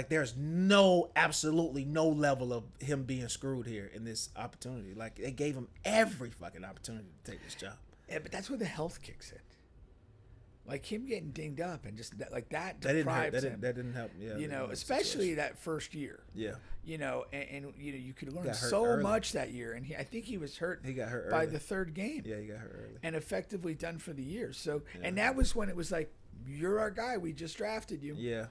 there's absolutely no level of him being screwed here in this opportunity. They gave him every fucking opportunity to take this job. Yeah, but that's where the health kicks in. Him getting dinged up and just that deprives him. That didn't help. Yeah, especially that first year. Yeah. And you could learn so much that year. And I think he was hurt. He got hurt by early. The third game. Yeah, he got hurt early. And effectively done for the year. So, and that was when it was you're our guy. We just drafted you. Yeah.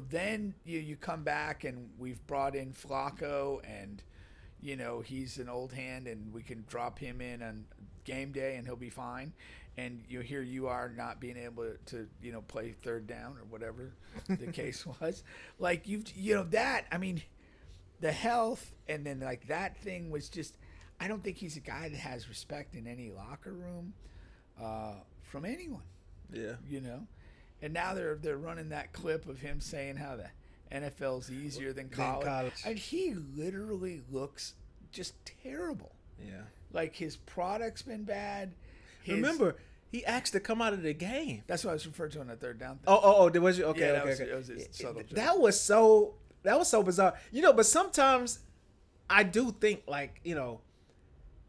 Then you come back and we've brought in Flacco and, he's an old hand and we can drop him in on game day and he'll be fine. And here you are not being able to play third down or whatever the case was. The health and then that thing was just, I don't think he's a guy that has respect in any locker room from anyone. Yeah. And now they're running that clip of him saying how the NFL's easier than college. And he literally looks just terrible. Yeah. His product's been bad. Remember, he asked to come out of the game. That's what I was referring to on the third down thing. Oh, was you? Okay, yeah, okay. That was his subtle joke. That was so bizarre. But sometimes I do think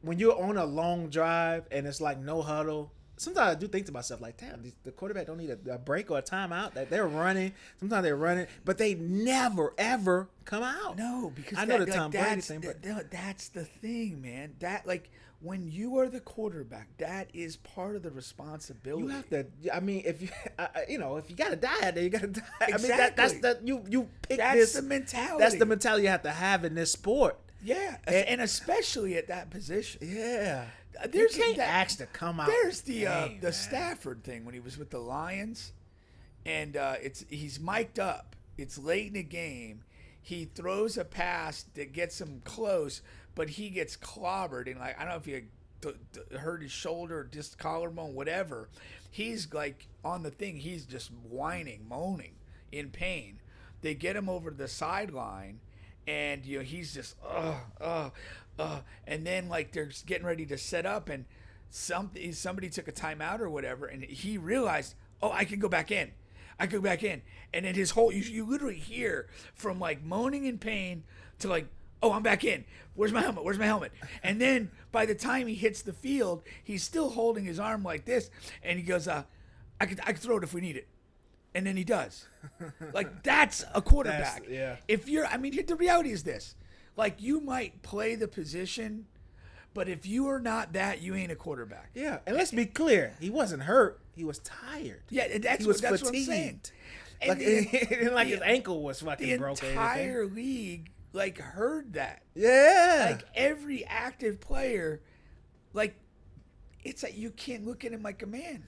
when you're on a long drive and it's no huddle, sometimes I do think to myself damn, the quarterback don't need a break or a timeout. That they're running. Sometimes they're running, but they never ever come out. No, because I know the Tom Brady thing, but that's the thing, man. That when you are the quarterback, that is part of the responsibility. You have to. I mean, if you if you gotta die out there, you gotta die. Exactly. I mean, that's the you pick that's this. The mentality. That's the mentality you have to have in this sport. Yeah, and especially at that position. Yeah. You can't ask to come out. There's the Stafford thing when he was with the Lions, and he's mic'd up. It's late in the game. He throws a pass that gets him close, but he gets clobbered, and I don't know if he hurt his shoulder, or just collarbone, whatever. He's on the thing. He's just whining, moaning, in pain. They get him over to the sideline, and he's just and then they're getting ready to set up, and somebody took a timeout or whatever, and he realized, I can go back in. And then his whole, you literally hear from moaning in pain to I'm back in. Where's my helmet? And then by the time he hits the field, he's still holding his arm like this, and he goes, I could throw it if we need it. And then he does. That's a quarterback. Yeah. If you're, the reality is this, you might play the position, But if you are not that, you ain't a quarterback. Yeah, and let's be clear, he wasn't hurt. He was tired. Yeah, that's he was what fatigued. I'm saying. Like, his ankle was fucking broken. The entire league like heard that. Yeah. Like every active player, like it's like you can't look at him like a man.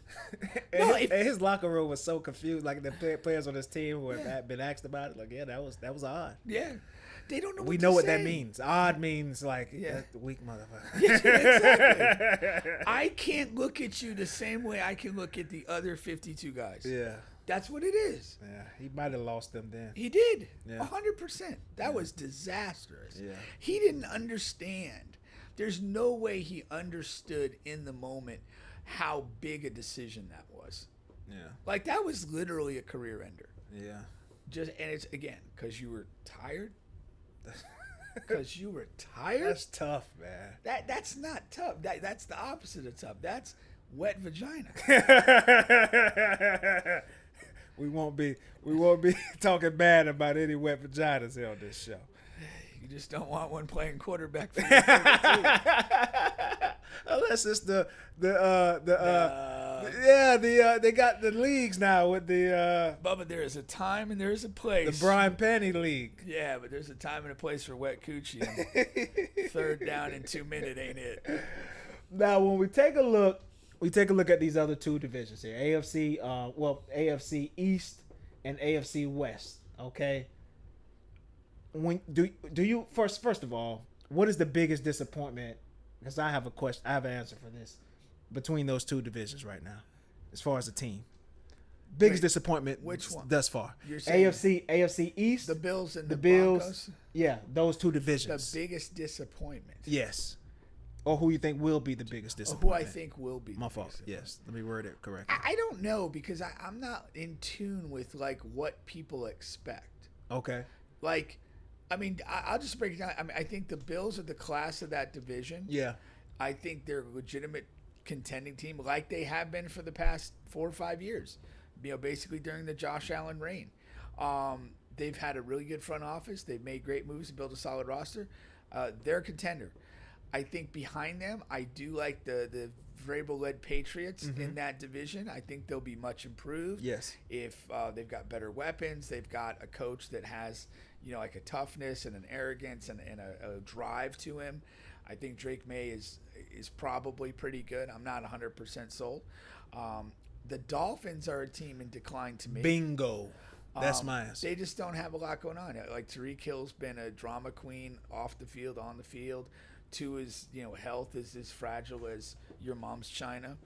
And his locker room was so confused. Like the players on his team who had been asked about it. Like, yeah, that was odd. Yeah. They don't know we what know to what say. that means. Odd means like weak motherfucker. Yeah, exactly. I can't look at you the same way I can look at the other 52 guys. Yeah. That's what it is. Yeah. He might have lost them then. He did. Yeah. 100%. That was disastrous. Yeah. He didn't understand. There's no way he understood in the moment how big a decision that was. Yeah. Like that was literally a career ender. Yeah. And it's again because you were tired. Because you were tired. That's tough, man. That's not tough. That's the opposite of tough. That's wet vagina. we won't be talking bad about any wet vaginas here on this show. You just don't want one playing quarterback for your favorite team. Unless it's they got the leagues now with the Bubba, there is a time and there is a place. the Brian Penny League. Yeah, but there's a time and a place for wet coochie. And third down in 2 minutes ain't it? Now, when we take a look at these other two divisions here, AFC East and AFC West. Okay. When do you first of all, what is the biggest disappointment? Because I have a question. I have an answer for this between those two divisions right now, as far as a team. Biggest disappointment. Which one? Thus far? You're saying AFC East. the Bills and the Bills. Broncos? Yeah, those two divisions. The biggest disappointment. Yes. Or who you think will be the biggest Who disappointment? I think will be. My the fault. biggest Yes. Let me word it correctly. I don't know because I'm not in tune with like what people expect. Okay. Like, I mean, I'll just break it down. I mean, I think the Bills are the class of that division. Yeah. I think they're a legitimate contending team like they have been for the past 4 or 5 years. You know, basically during the Josh Allen reign. They've had a really good front office. They've made great moves to build a solid roster. They're a contender. I think behind them, I do like the Vrabel-led Patriots in that division. I think they'll be much improved. Yes. If they've got better weapons, they've got a coach that has, you know, like a toughness and an arrogance and a drive to him. I think Drake May is probably pretty good. I'm not 100% sold. The Dolphins are a team in decline to me. Bingo. That's my answer. They just don't have a lot going on. Like Tyreek Hill's been a drama queen off the field, on the field. Two is, you know, health is as fragile as your mom's china.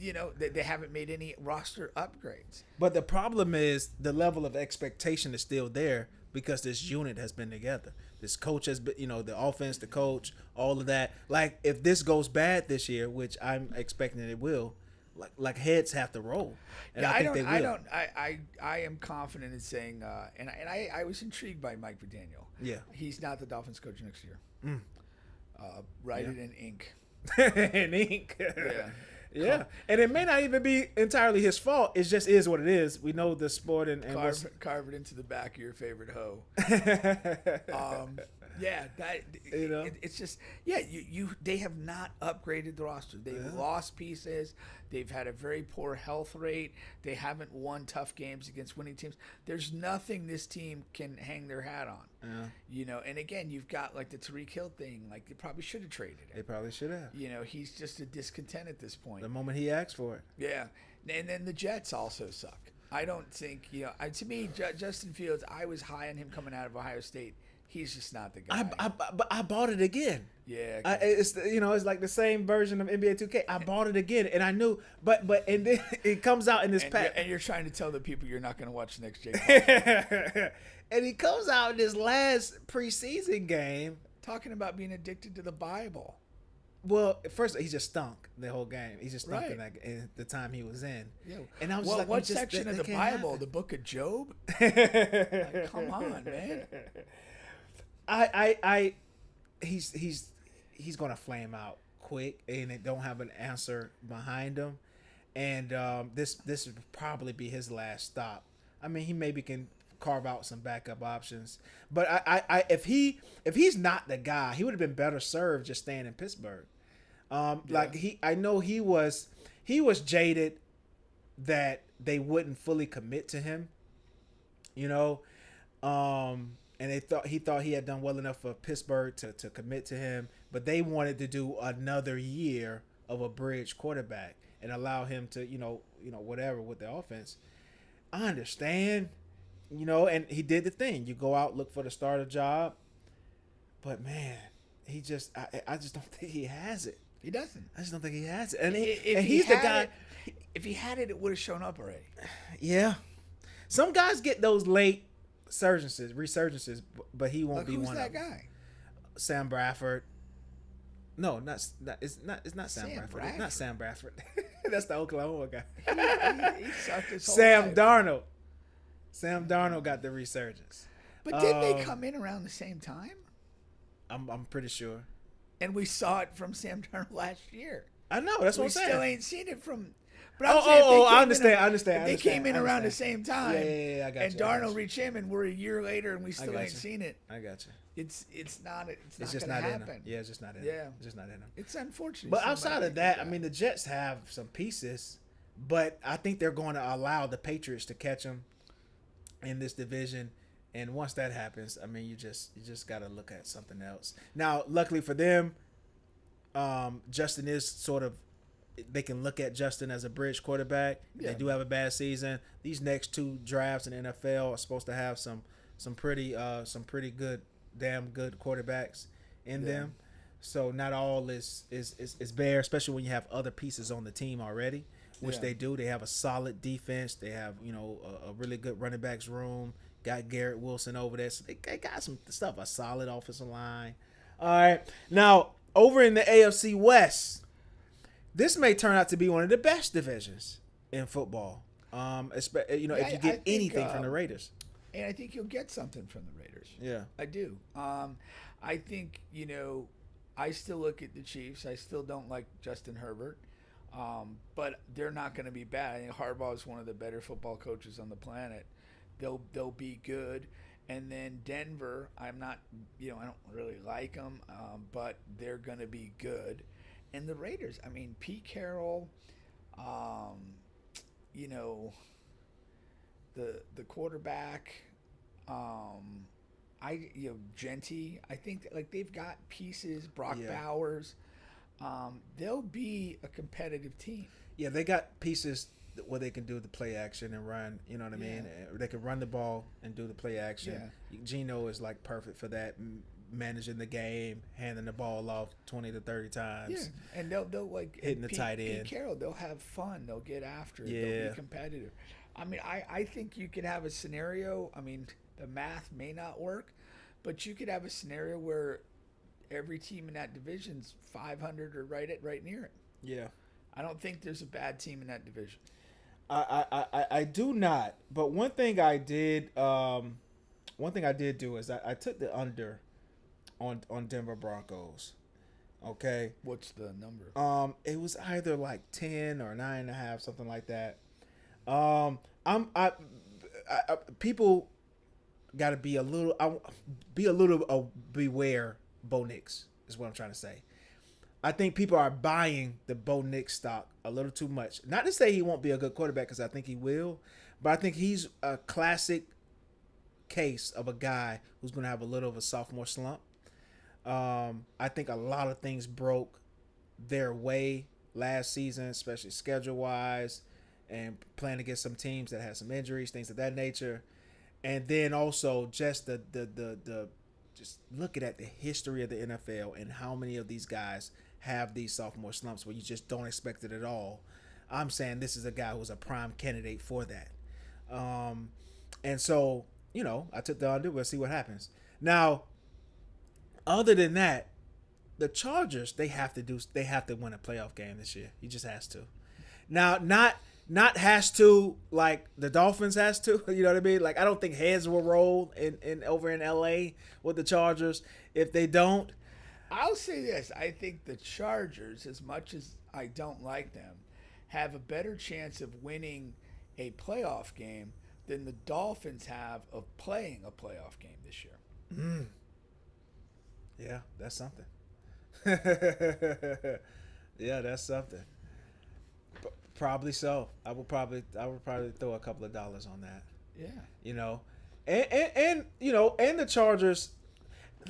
You know, they haven't made any roster upgrades. But the problem is the level of expectation is still there because this unit has been together. This coach has been, you know, the offense, the coach, all of that. Like, if this goes bad this year, which I'm expecting it will, like heads have to roll. And Yeah, I think they will. I am confident in saying, and I was intrigued by Mike McDaniel. Yeah. He's not the Dolphins coach next year. Write it in ink. In ink. Yeah. Yeah. And it may not even be entirely his fault. It just is what it is. We know the sport and Carve it into the back of your favorite hoe. Yeah, that You know? it's just they have not upgraded the roster. They've lost pieces. They've had a very poor health rate. They haven't won tough games against winning teams. There's nothing this team can hang their hat on. Yeah. You know, and again, you've got like the Tyreek Hill thing. Like they probably should have traded They him. probably should have. You know, he's just a discontent at this point. The moment he asked for it. Yeah, and then the Jets also suck. I don't think, you know, to me, Justin Fields, I was high on him coming out of Ohio State. He's just not the guy. But I bought it again. Yeah, It's it's like the same version of NBA 2K. I bought it again, and I knew, but and then it comes out in this pack, and you're trying to tell the people you're not going to watch the next Jake. and he comes out in this last preseason game Talking about being addicted to the Bible. Well, first he just stunk the whole game. He just stunk Right. in the time he was in. Yeah. And I was Well, just like, what section of the can't Bible? happen. The Book of Job? Like, come on, man. He's gonna flame out quick, and it don't have an answer behind him. And this would probably be his last stop. I mean, he maybe can carve out some backup options. But I if he's not the guy, he would have been better served just staying in Pittsburgh. Like I know he was jaded that they wouldn't fully commit to him, and he thought he had done well enough for Pittsburgh to commit to him, but they wanted to do another year of a bridge quarterback and allow him to whatever with the offense. I understand, and he did the thing. You go out, look for the starter job, but man, I just don't think he has it. He doesn't. I just don't think he has it. And if he's the guy. If he had it, it would have shown up already. Yeah. Some guys get those late resurgences, but he won't be one of them. Who's that guy? Sam Bradford. No, it's not Sam Bradford. It's not Sam Bradford. That's the Oklahoma guy. He sucked his whole Sam life. Darnold. Sam Darnold got the resurgence. But didn't they come in around the same time? I'm pretty sure. And we saw it from Sam Darnold last year. I know. That's what I'm saying. We still ain't seen it from. But I understand. They came in around the same time. Yeah, I got you. And Darnold reached him, and we're a year later, and we still ain't seen it. I got you. It's not just gonna not in happen. them. Yeah, it's just not in them. Yeah. It's just not in them. It's unfortunate. But outside of that, I mean, the Jets have some pieces, but I think they're going to allow the Patriots to catch them in this division. And once that happens, I mean, you just got to look at something else. Now, luckily for them, Justin is sort of. They can look at Justin as a bridge quarterback. Yeah. They do have a bad season. These next two drafts in the NFL are supposed to have some pretty good, damn good quarterbacks in them. So not all is bare, especially when you have other pieces on the team already, which they do. They have a solid defense. They have a really good running backs room. Got Garrett Wilson over there, so they got some stuff. A solid offensive line. All right, now over in the AFC West. This may turn out to be one of the best divisions in football. If you get anything from the Raiders. And I think you'll get something from the Raiders. Yeah. I do. I think, I still look at the Chiefs. I still don't like Justin Herbert. But they're not going to be bad. I think Harbaugh is one of the better football coaches on the planet. They'll be good. And then Denver, I'm not, I don't really like them, but they're going to be good. And the Raiders, I mean, Pete Carroll, the quarterback, Genty. I think that, they've got pieces. Brock Bowers, they'll be a competitive team. Yeah, they got pieces where they can do the play action and run. You know what I mean? They can run the ball and do the play action. Yeah. Geno is perfect for that. Managing the game, handing the ball off 20 to 30 times. Yeah, and they'll hitting the tight end. Pete Carroll, they'll have fun. They'll get after it. Yeah. They'll be competitive. I mean, I think you could have a scenario. I mean, the math may not work, but you could have a scenario where every team in that division's 500 or right near it. Yeah. I don't think there's a bad team in that division. I do not. But one thing I did do is I took the under on Denver Broncos. Okay. What's the number? It was either 10 or 9.5, something like that. People got to be a little beware Bo Nix is what I'm trying to say. I think people are buying the Bo Nix stock a little too much. Not to say he won't be a good quarterback, because I think he will, but I think he's a classic case of a guy who's going to have a little of a sophomore slump. I think a lot of things broke their way last season, especially schedule-wise, and playing against some teams that had some injuries, things of that nature. And then also just the just looking at the history of the NFL and how many of these guys have these sophomore slumps where you just don't expect it at all. I'm saying this is a guy who's a prime candidate for that. And so, I took the under. We'll see what happens. Now, other than that, the Chargers, they have to win a playoff game this year. He just has to. Now, not has to like the Dolphins has to. You know what I mean? I don't think heads will roll in over in LA with the Chargers. If they don't, I'll say this. I think the Chargers, as much as I don't like them, have a better chance of winning a playoff game than the Dolphins have of playing a playoff game this year. Yeah, that's something. Yeah, that's something. Probably so. I would probably throw a couple of dollars on that. Yeah. You know, and you know, and the Chargers.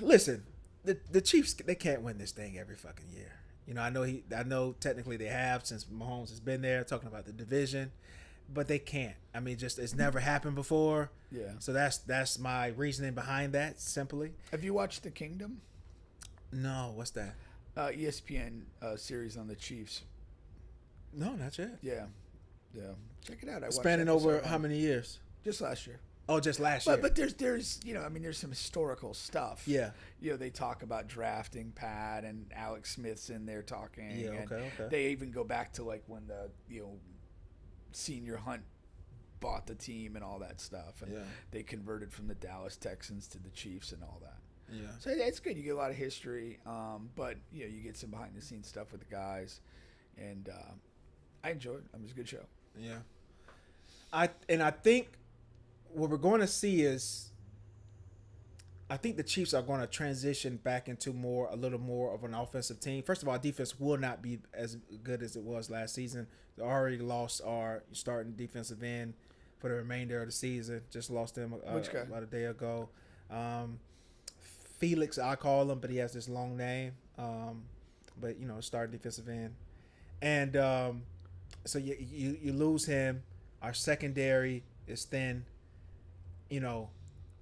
Listen, the Chiefs, they can't win this thing every fucking year. You know, I know technically they have since Mahomes has been there, talking about the division, but they can't. I mean, just it's never happened before. Yeah. So that's my reasoning behind that. Simply. Have you watched The Kingdom? No, what's that? ESPN series on the Chiefs. No, not yet. Yeah. Check it out. I watched Spanning episode over one. how many years? Just last year. Oh, just last year. But there's you know, I mean, there's some historical stuff. Yeah. You know, they talk about drafting Pat and Alex Smith's in there talking. Yeah, and okay. They even go back to like when the Senior Hunt bought the team and all that stuff, and they converted from the Dallas Texans to the Chiefs and all that. Yeah. So it's good. You get a lot of history, but you know, you get some behind the scenes stuff with the guys, and I enjoyed it. It was a good show. Yeah. I think what we're going to see is, I think the Chiefs are going to transition back into a little more of an offensive team. First of all, defense will not be as good as it was last season. They already lost our starting defensive end for the remainder of the season. Just lost them about a day ago. Felix, I call him, but he has this long name. But you know, starting defensive end, and so you lose him. Our secondary is thin, you know,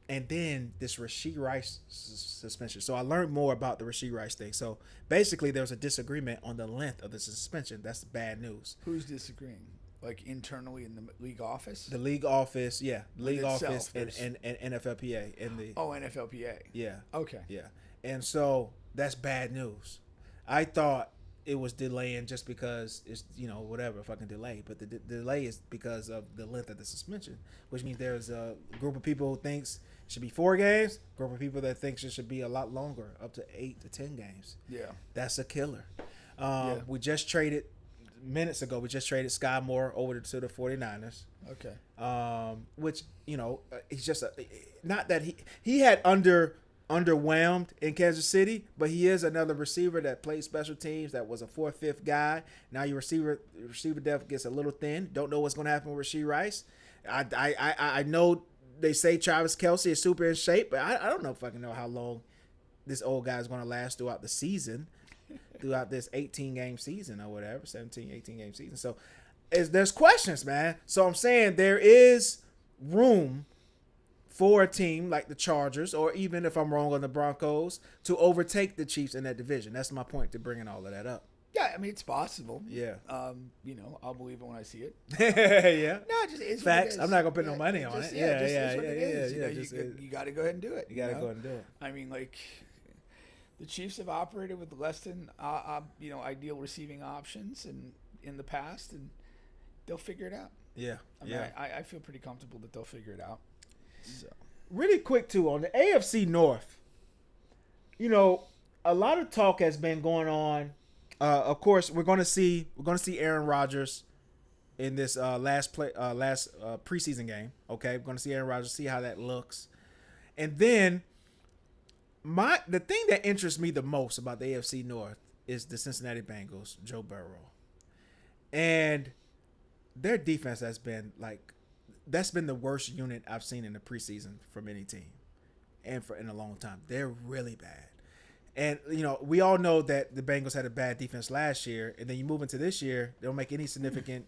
and then this Rashee Rice suspension. So I learned more about the Rashee Rice thing. So basically, there was a disagreement on the length of the suspension. That's bad news. Who's disagreeing? Like internally in the league office? The league office, yeah, league itself, office and NFLPA in the NFLPA. Yeah. Okay. Yeah. And so that's bad news. I thought it was delaying just because it's, you know, whatever, fucking delay. But the delay is because of the length of the suspension, which means there's a group of people who thinks it should be 4 games, group of people that thinks it should be a lot longer, up to 8 to 10 games. Yeah. That's a killer. We just traded, minutes ago, Sky Moore over to the 49ers. Okay. Which, you know, he's just not that he had underwhelmed in Kansas City, but he is another receiver that plays special teams, that was a 4th, 5th guy. Now your receiver depth gets a little thin. Don't know what's going to happen with Rashee Rice. I know they say Travis Kelce is super in shape, but I don't know if I can know how long this old guy is going to last throughout the season, throughout this 18-game season or whatever, 17, 18-game season. So there's questions, man. So I'm saying there is room for a team like the Chargers, or even if I'm wrong on the Broncos, to overtake the Chiefs in that division. That's my point to bringing all of that up. Yeah, I mean, it's possible. Yeah. You know, I'll believe it when I see it. Yeah. No, it just is facts. What it is. I'm not gonna put no money on it. Yeah. You got to go ahead and do it. You gotta go ahead and do it. I mean, like, the Chiefs have operated with less than ideal receiving options and in the past, and they'll figure it out. Yeah. I mean, I feel pretty comfortable that they'll figure it out. So really quick too, on the AFC North, you know, a lot of talk has been going on. Of course, we're going to see Aaron Rodgers in this last preseason game. Okay, we're going to see Aaron Rodgers, see how that looks, and then the thing that interests me the most about the AFC North is the Cincinnati Bengals, Joe Burrow, and their defense has been like. That's been the worst unit I've seen in the preseason from any team, and in a long time. They're really bad, and you know we all know that the Bengals had a bad defense last year, and then you move into this year, they don't make any significant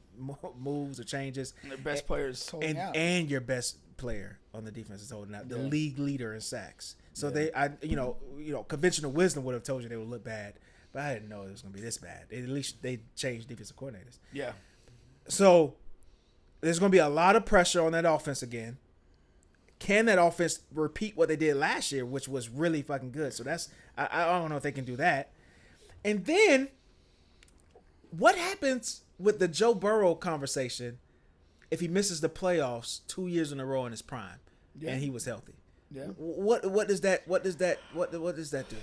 moves or changes. And their best player is holding out, and your best player on the defense is holding out. The league leader in sacks. So conventional wisdom would have told you they would look bad, but I didn't know it was going to be this bad. At least they changed defensive coordinators. Yeah. So there's going to be a lot of pressure on that offense again. Can that offense repeat what they did last year, which was really fucking good? So that's I don't know if they can do that. And then what happens with the Joe Burrow conversation if he misses the playoffs 2 years in a row in his prime and he was healthy? Yeah. What does that do?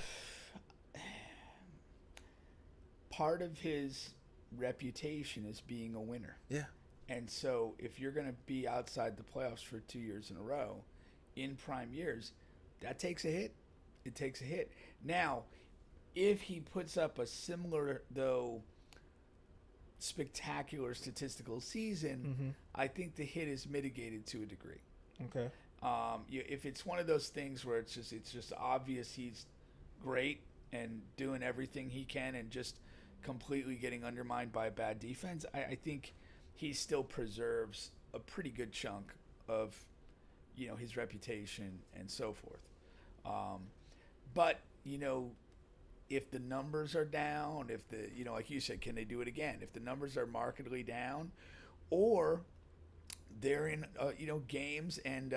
Part of his reputation is being a winner. Yeah. And so if you're going to be outside the playoffs for 2 years in a row in prime years, that takes a hit. It takes a hit. Now, if he puts up a similar, though, spectacular statistical season, I think the hit is mitigated to a degree. Okay. If it's one of those things where it's just obvious he's great and doing everything he can and just completely getting undermined by a bad defense, I think he still preserves a pretty good chunk of, his reputation and so forth. But, if the numbers are down, if the, like you said, can they do it again? If the numbers are markedly down, or they're in, games and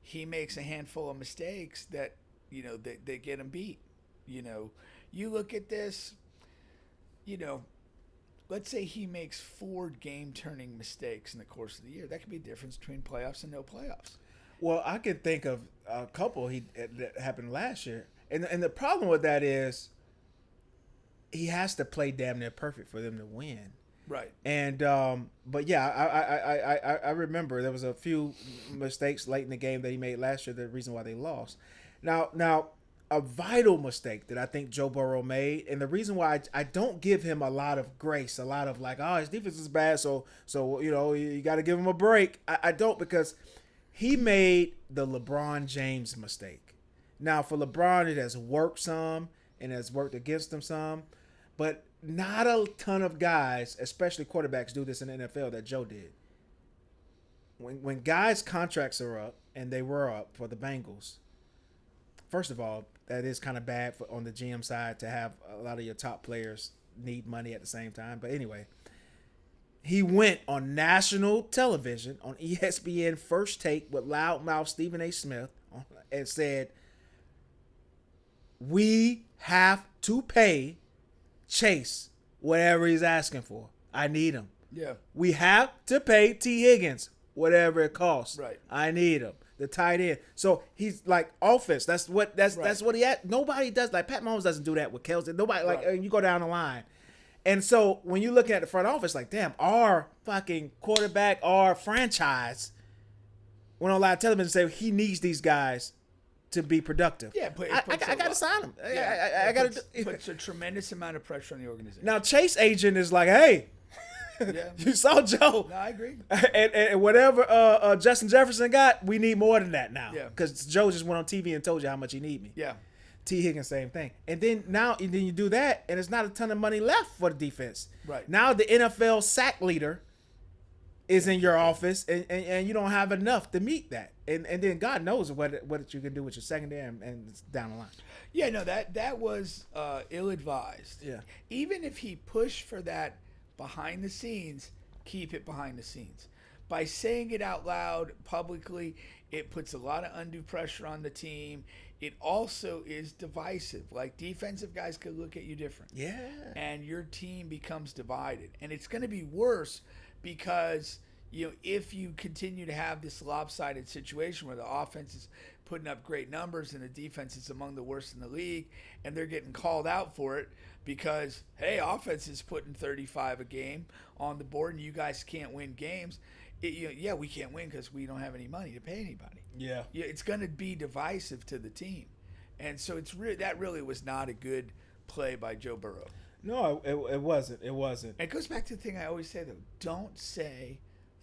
he makes a handful of mistakes that, they get him beat. You look at this, let's say he makes 4 game-turning mistakes in the course of the year. That could be the difference between playoffs and no playoffs. Well, I can think of a couple that happened last year. And the problem with that is he has to play damn near perfect for them to win. Right. And but yeah, I remember there was a few mistakes late in the game that he made last year. The reason why they lost. Now a vital mistake that I think Joe Burrow made, and the reason why I don't give him a lot of grace, a lot of his defense is bad, so you got to give him a break. I don't, because he made the LeBron James mistake. Now, for LeBron, it has worked some and has worked against him some, but not a ton of guys, especially quarterbacks, do this in the NFL that Joe did. When guys' contracts are up, and they were up for the Bengals, first of all, that is kind of bad on the GM side to have a lot of your top players need money at the same time. But anyway, he went on national television on ESPN First Take with loudmouth Stephen A. Smith and said, "We have to pay Chase whatever he's asking for. I need him. Yeah. We have to pay T. Higgins whatever it costs. Right. I need him. The tight end." So he's like offense. That's what he had. Nobody does. Like Pat Mahomes doesn't do that with Kelsey. Nobody you go down the line. And so when you look at the front office, like, damn, our fucking quarterback, our franchise went on live television and said he needs these guys to be productive. Yeah, but I got to sign him. Yeah, I got to. It puts a tremendous amount of pressure on the organization. Now Chase agent is like, hey, you saw Joe. No, I agree. And whatever Justin Jefferson got, we need more than that now. Yeah. Because Joe just went on TV and told you how much he need me. Yeah. T. Higgins, same thing. And then you do that, and there's not a ton of money left for the defense. Right. Now the NFL sack leader is in your office, and you don't have enough to meet that. And then God knows what you can do with your secondary and it's down the line. Yeah, no, that was ill-advised. Yeah. Even if he pushed for that behind the scenes, keep it behind the scenes. By saying it out loud publicly, it puts a lot of undue pressure on the team. It also is divisive. Like, defensive guys could look at you different. Yeah. And your team becomes divided. And it's going to be worse because, if you continue to have this lopsided situation where the offense is putting up great numbers and the defense is among the worst in the league, and they're getting called out for it because, hey, offense is putting 35 a game on the board and you guys can't win games. We can't win because we don't have any money to pay anybody. Yeah. It's going to be divisive to the team. And so that really was not a good play by Joe Burrow. No, it wasn't. It wasn't. It goes back to the thing I always say, though. Don't say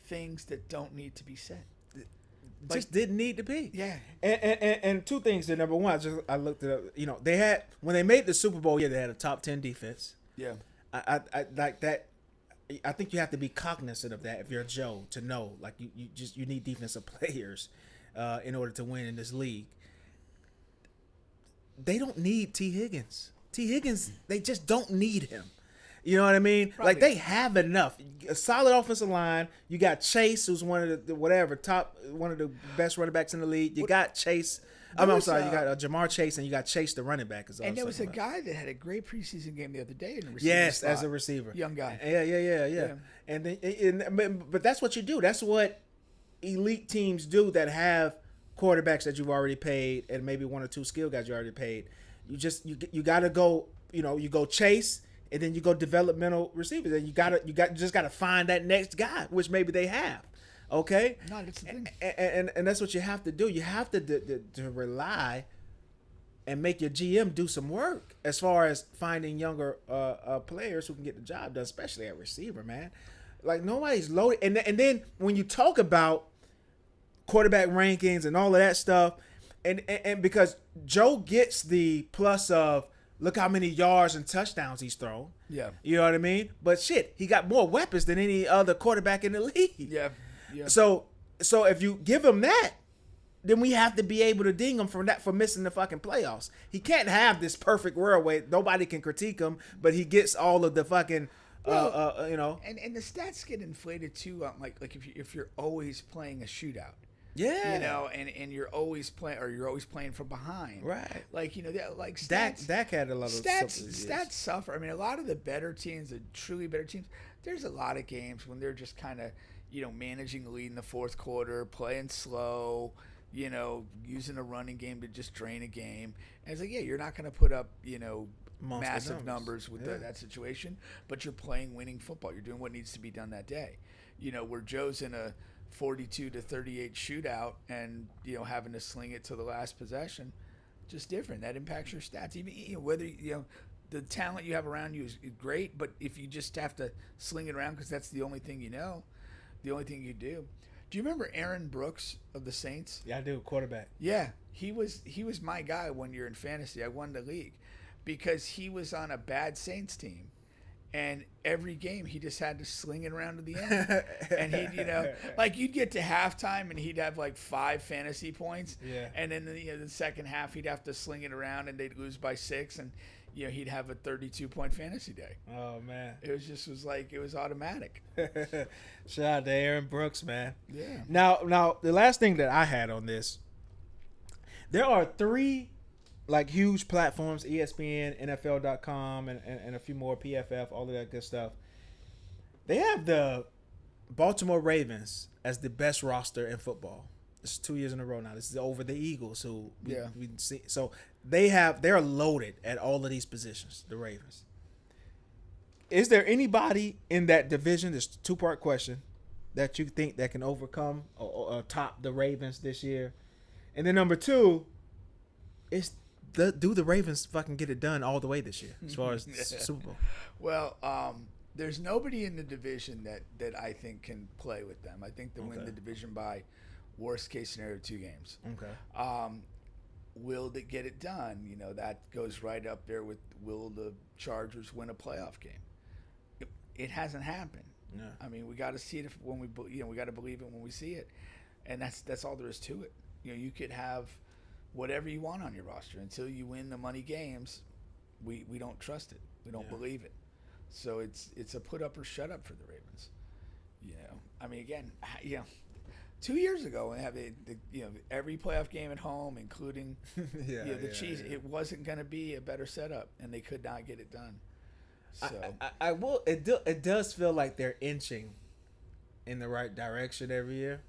things that don't need to be said. Just didn't need to be. Yeah. And two things there. Number one, I looked at they had, when they made the Super Bowl, they had a top 10 defense. Yeah. I like that. I think you have to be cognizant of that if you're Joe, to know like you need defensive players in order to win in this league. They don't need T. Higgins. T. Higgins, they just don't need him. You know what I mean? Probably. Like, they have enough. A solid offensive line. You got Chase, who's one of the best running backs in the league. You got Chase. I'm sorry. You got Jamar Chase, and you got Chase, the running back. And there was a guy that had a great preseason game the other day in the receiver Yes, spot. as a receiver, young guy. Yeah. And then, but that's what you do. That's what elite teams do that have quarterbacks that you've already paid, and maybe one or two skill guys you already paid. You got to go. You go Chase, and then you go developmental receivers, and you just gotta find that next guy, which maybe they have. Okay, No, that's the thing. And that's what you have to do. You have to rely and make your GM do some work as far as finding younger players who can get the job done, especially at receiver, man. Like, nobody's loaded. And then when you talk about quarterback rankings and all of that stuff, and because Joe gets the plus of look how many yards and touchdowns he's thrown. Yeah. You know what I mean? But shit, he got more weapons than any other quarterback in the league. Yeah. Yeah. So if you give him that, then we have to be able to ding him for missing the fucking playoffs. He can't have this perfect world where nobody can critique him, but he gets all of the fucking, you know. And the stats get inflated too. Like if you're always playing a shootout. Yeah. You know, and you're always playing from behind. Right. Like, you know, like stats. Dak had a lot of Stats suffer. I mean, a lot of the better teams, the truly better teams, there's a lot of games when they're just kind of, you know, managing the lead in the fourth quarter, playing slow, you know, using a running game to just drain a game. And it's like, yeah, you're not going to put up, you know, Monster massive numbers with that situation, but you're playing winning football. You're doing what needs to be done that day. You know, where Joe's in a 42-38 shootout and, you know, having to sling it to the last possession, just different. That impacts your stats. Even, you know, whether, you know, the talent you have around you is great, but if you just have to sling it around because that's the only thing you know, the only thing you do. Do you remember Aaron Brooks of the Saints? Yeah, I do. Quarterback. Yeah, he was my guy one year in fantasy. I won the league because he was on a bad Saints team. And every game he just had to sling it around to the end. And he'd, you know, like you'd get to halftime and he'd have like 5 fantasy points. Yeah. And then the second half he'd have to sling it around and they'd lose by 6 and, you know, he'd have a 32-point fantasy day. Oh man. It was automatic. Shout out to Aaron Brooks, man. Yeah. Now the last thing that I had on this, there are 3 like huge platforms, ESPN, NFL.com, and a few more, PFF, all of that good stuff. They have the Baltimore Ravens as the best roster in football. It's 2 years in a row now. This is over the Eagles, who we see. So they're loaded at all of these positions, the Ravens. Is there anybody in that division, this 2-part question, that you think that can overcome or top the Ravens this year? And then number 2 is, do the Ravens fucking get it done all the way this year as far as Super Bowl? Well, there's nobody in the division that I think can play with them. I think they'll win the division by worst case scenario 2 games. Okay. Will they get it done? You know, that goes right up there with will the Chargers win a playoff game? It hasn't happened. Yeah. I mean, we got to see it when we got to believe it when we see it, and that's all there is to it. You know, you could have whatever you want on your roster until you win the money games. We don't trust it. We don't believe it. So it's a put up or shut up for the Ravens. You know, I mean, again, you know, 2 years ago when they have every playoff game at home, including the Chiefs, it wasn't going to be a better setup, and they could not get it done. So I will. It does feel like they're inching in the right direction every year.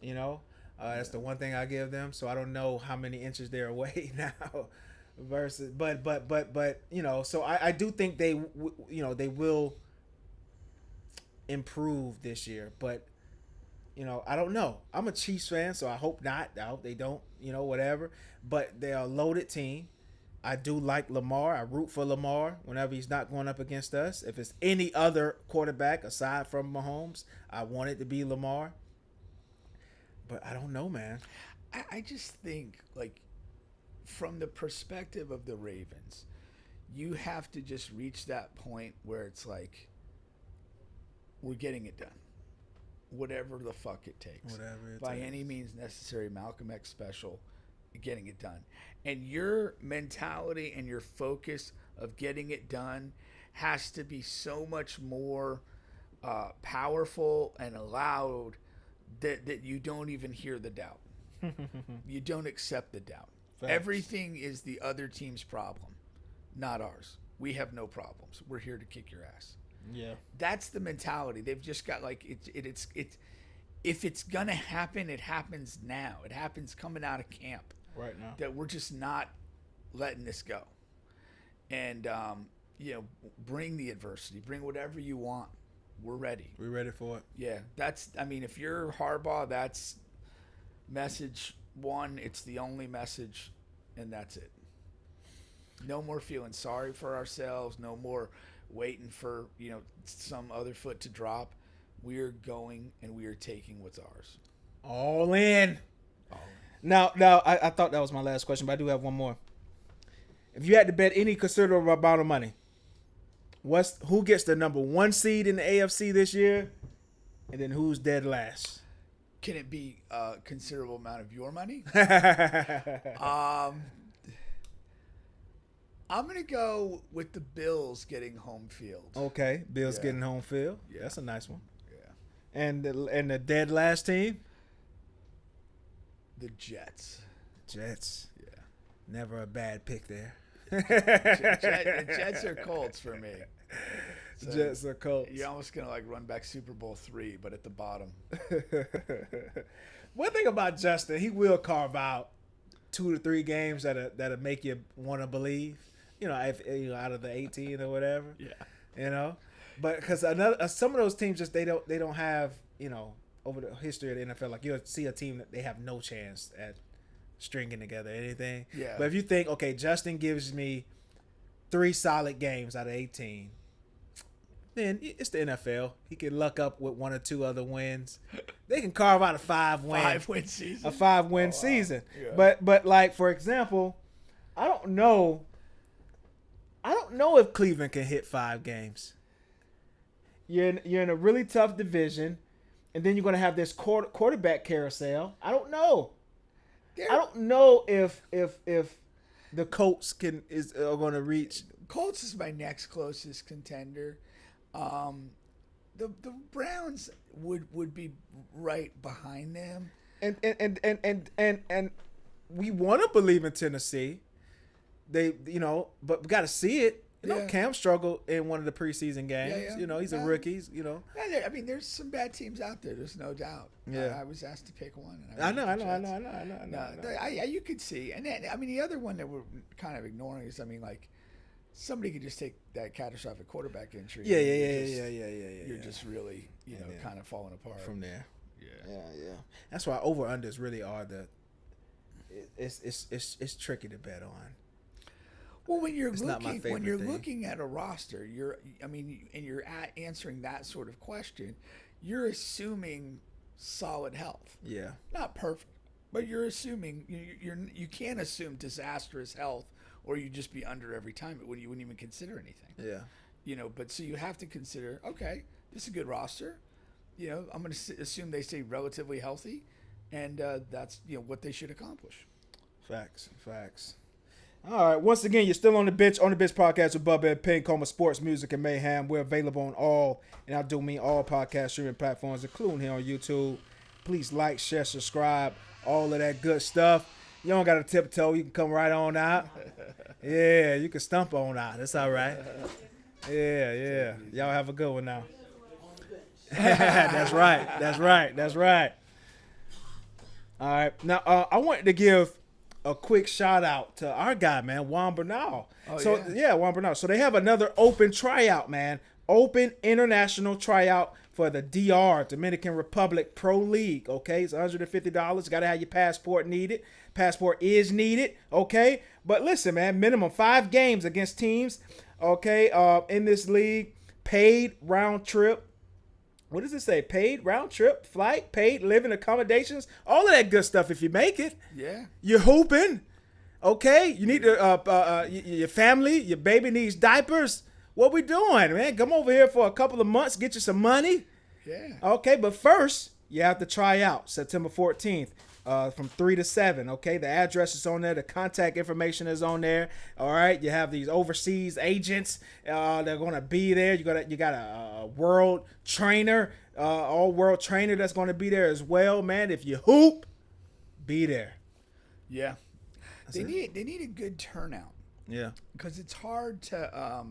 You know, that's the one thing I give them. So I don't know how many inches they're away now. Versus, but you know, so I do think they will improve this year, but you know, I don't know. I'm a Chiefs fan, so I hope not. I hope they don't, you know, whatever. But they're a loaded team. I do like Lamar. I root for Lamar whenever he's not going up against us. If it's any other quarterback aside from Mahomes, I want it to be Lamar. But I don't know, man. I just think, like, from the perspective of the Ravens, you have to just reach that point where it's like, we're getting it done. Whatever the fuck it takes. By any means necessary, Malcolm X special, getting it done. And your mentality and your focus of getting it done has to be so much more powerful and loud that you don't even hear the doubt. You don't accept the doubt. Facts. Everything is the other team's problem, not ours. We have no problems. We're here to kick your ass. Yeah, that's the mentality. They've just got like it's if it's gonna happen, it happens now. It happens coming out of camp right now. That we're just not letting this go. And bring the adversity, bring whatever you want. We're ready. We're ready for it. Yeah, if you're Harbaugh, that's message one. It's the only message, and that's it. No more feeling sorry for ourselves. No more waiting for, some other foot to drop. We're going and we are taking what's ours. All in. Now, I thought that was my last question, but I do have one more. If you had to bet any considerable amount of money, who gets the number 1 seed in the AFC this year, and then who's dead last? Can it be a considerable amount of your money? I'm going to go with the Bills getting home field. Okay, Bills getting home field. Yeah, that's a nice one. Yeah. And the dead last team? The Jets. Jets. Yeah. Never a bad pick there. The Jets are Colts for me. So Jets are Colts. You're almost going to run back Super Bowl 3, but at the bottom. One thing about Justin, he will carve out 2 to 3 games that'll make you want to believe. Out of the 18 or whatever. Yeah. But because some of those teams they don't have, over the history of the NFL, like you'll see a team that they have no chance at stringing together anything. Yeah. But if you think, okay, Justin gives me 3 solid games out of 18, then it's the NFL. He can luck up with 1 or 2 other wins. They can carve out a 5-win season. A 5-win season. Yeah. But like, for example, I don't know if Cleveland can hit 5 games. You're in a really tough division, and then you're going to have this quarterback carousel. I don't know. I don't know if the Colts are going to reach. Colts is my next closest contender. The Browns would be right behind them. And we want to believe in Tennessee. They, but we got to see it. Cam struggled in one of the preseason games. Yeah. He's a rookie. Yeah, there's some bad teams out there. There's no doubt. Yeah. I was asked to pick one. And I know. You could see. And then, the other one that we're kind of ignoring is, somebody could just take that catastrophic quarterback injury. Yeah. You're just really, kind of falling apart from there. Yeah. That's why over-unders really are it's tricky to bet on. Well, when you're thing. looking at a roster, and you're answering that sort of question, you're assuming solid health. Yeah. Not perfect, but you're assuming you can't assume disastrous health, or you just be under every time. When you wouldn't even consider anything. Yeah. But so you have to consider, okay, this is a good roster. I'm going to assume they stay relatively healthy, and that's what they should accomplish. Facts. All right. Once again, you're still on the bench podcast with Bubba and Pink, home of sports, music, and mayhem. We're available on all podcast streaming platforms, including here on YouTube. Please like, share, subscribe, all of that good stuff. You don't got to tiptoe. You can come right on out. Yeah, you can stump on out. That's all right. Yeah. Y'all have a good one now. That's right. All right. Now, I wanted to give a quick shout out to our guy, man, Juan Bernal. Juan Bernal. So they have another open tryout, man. Open international tryout for the Dominican Republic Pro League. Okay, it's $150. Got to have your passport needed. Passport is needed. Okay, but listen, man, minimum 5 games against teams. Okay, in this league, paid round trip. What does it say? Paid round trip, flight, paid living accommodations, all of that good stuff. If you make it, you're hooping. Okay, you need to your family, your baby needs diapers. What we doing, man? Come over here for a couple of months, get you some money. Yeah. Okay, but first you have to try out September 14th. From 3 to 7, okay? The address is on there. The contact information is on there. All right, you have these overseas agents. They're gonna be there. You got a world trainer, all-world trainer that's gonna be there as well, man. If you hoop, be there. Yeah, they need a good turnout. Yeah, because it's hard to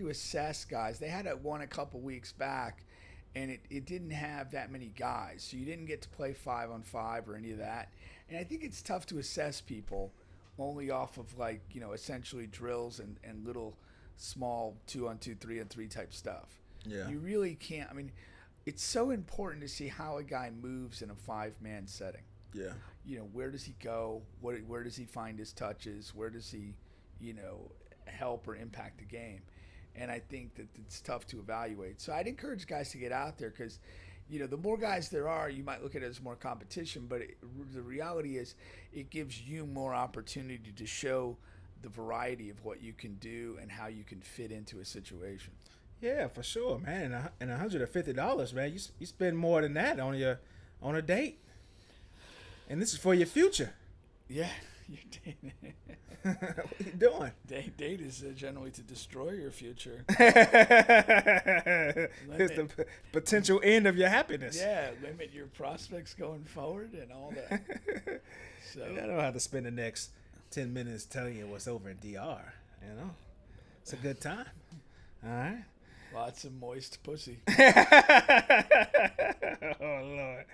assess guys. They had one a couple weeks back. And it didn't have that many guys. So you didn't get to play 5-on-5 or any of that. And I think it's tough to assess people only off of essentially drills and little small 2-on-2, 3-on-3 type stuff. Yeah. You really can't. I mean, it's so important to see how a guy moves in a 5-man setting. Yeah. You know, where does he go? Where does he find his touches? Where does he, you know, help or impact the game? And I think that it's tough to evaluate. So I'd encourage guys to get out there because, you know, the more guys there are, you might look at it as more competition, but the reality is it gives you more opportunity to show the variety of what you can do and how you can fit into a situation. Yeah, for sure, man. And $150, man, you spend more than that on a date. And this is for your future. Yeah, you're dating. What are you doing? Date is generally to destroy your future. It's the potential end of your happiness. Yeah, limit your prospects going forward and all that. So I don't have to spend the next 10 minutes telling you what's over in DR. You know, it's a good time. All right. Lots of moist pussy. Oh Lord.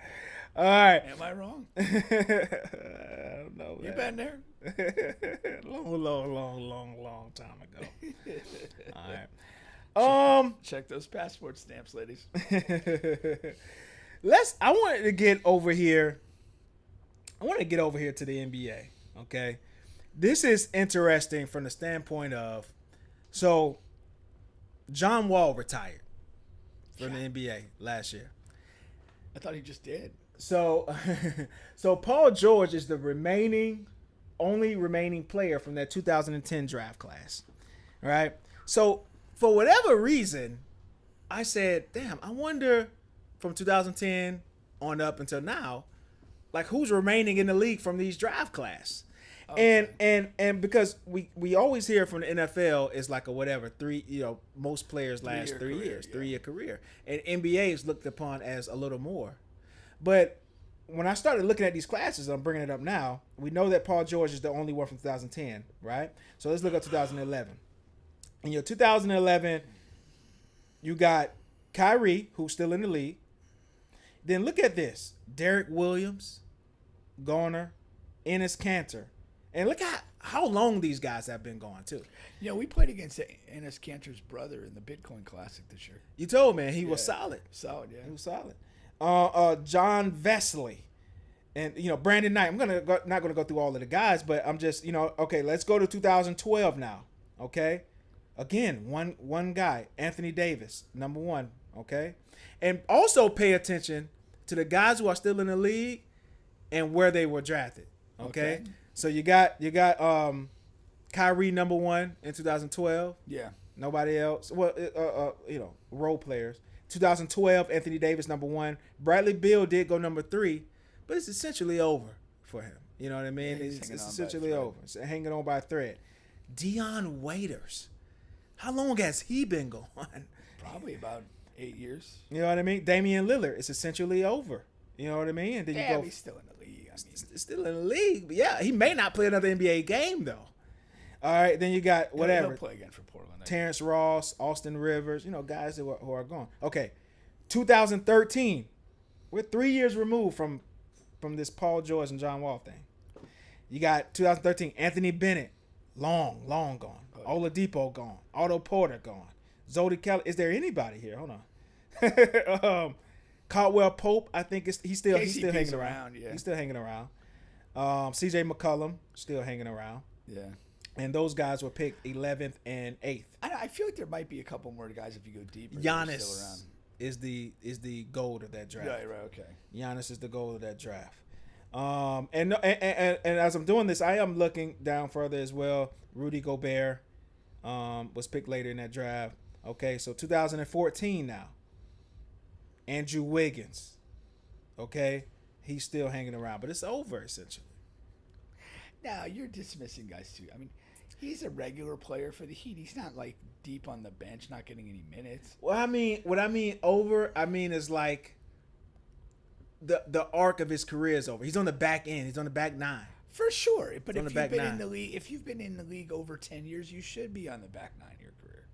All right. Am I wrong? I don't know. You been there? long time ago. All right. Check those passport stamps, ladies. I wanted to get over here. I want to get over here to the NBA. Okay. This is interesting from the standpoint of, so John Wall retired from the NBA last year. I thought he just did. So Paul George is the only remaining player from that 2010 draft class. All right. So for whatever reason, I said, damn, I wonder from 2010 on up until now, like who's remaining in the league from these draft class. Okay. And because we always hear from the NFL is like a whatever, most players last 3 years, 3-year career. And NBA is looked upon as a little more. But when I started looking at these classes, I'm bringing it up now, we know that Paul George is the only one from 2010, right? So let's look at 2011. In your 2011, you got Kyrie, who's still in the league. Then look at this. Derek Williams, Garner, Enes Kanter. And look at how long these guys have been going, too. You know, we played against Enes Kanter's brother in the Bitcoin Classic this year. You told me, he was solid. Solid, yeah. He was solid. John Vesely, and Brandon Knight. I'm not gonna go through all of the guys, but I'm just okay. Let's go to 2012 now. Okay, again one guy, Anthony Davis, number 1. Okay, and also pay attention to the guys who are still in the league and where they were drafted. Okay, so you got Kyrie number 1 in 2012. Yeah, nobody else. Well, role players. 2012, Anthony Davis, number 1. Bradley Beal did go number 3, but it's essentially over for him. You know what I mean? Yeah, it's essentially over. It's hanging on by a thread. Dion Waiters. How long has he been going? Probably about 8 years. You know what I mean? Damian Lillard. It's essentially over. You know what I mean? And then you go. He's still in the league. Still in the league. But yeah, he may not play another NBA game, though. All right, then you got whatever. He'll play again for Portland. Terrence Ross, Austin Rivers, guys who are gone. Okay, 2013. We're 3 years removed from this Paul George and John Wall thing. You got 2013, Anthony Bennett, long gone. Oladipo gone. Otto Porter gone. Zodi Kelly. Is there anybody here? Hold on. Caldwell Pope, I think he's still hanging around. Yeah. He's still hanging around. CJ McCollum, still hanging around. Yeah. And those guys were picked 11th and 8th. I feel like there might be a couple more guys if you go deeper. Giannis is the gold of that draft. Right, okay. Giannis is the gold of that draft. And as I'm doing this, I am looking down further as well. Rudy Gobert was picked later in that draft. Okay, so 2014 now. Andrew Wiggins. Okay, he's still hanging around, but it's over essentially. Now you're dismissing guys too. I mean, he's a regular player for the Heat. He's not like deep on the bench, not getting any minutes. Well, what I mean over, is like the arc of his career is over. He's on the back end. He's on the back 9. For sure. But if you've been in the league over 10 years, you should be on the back 9 of your career.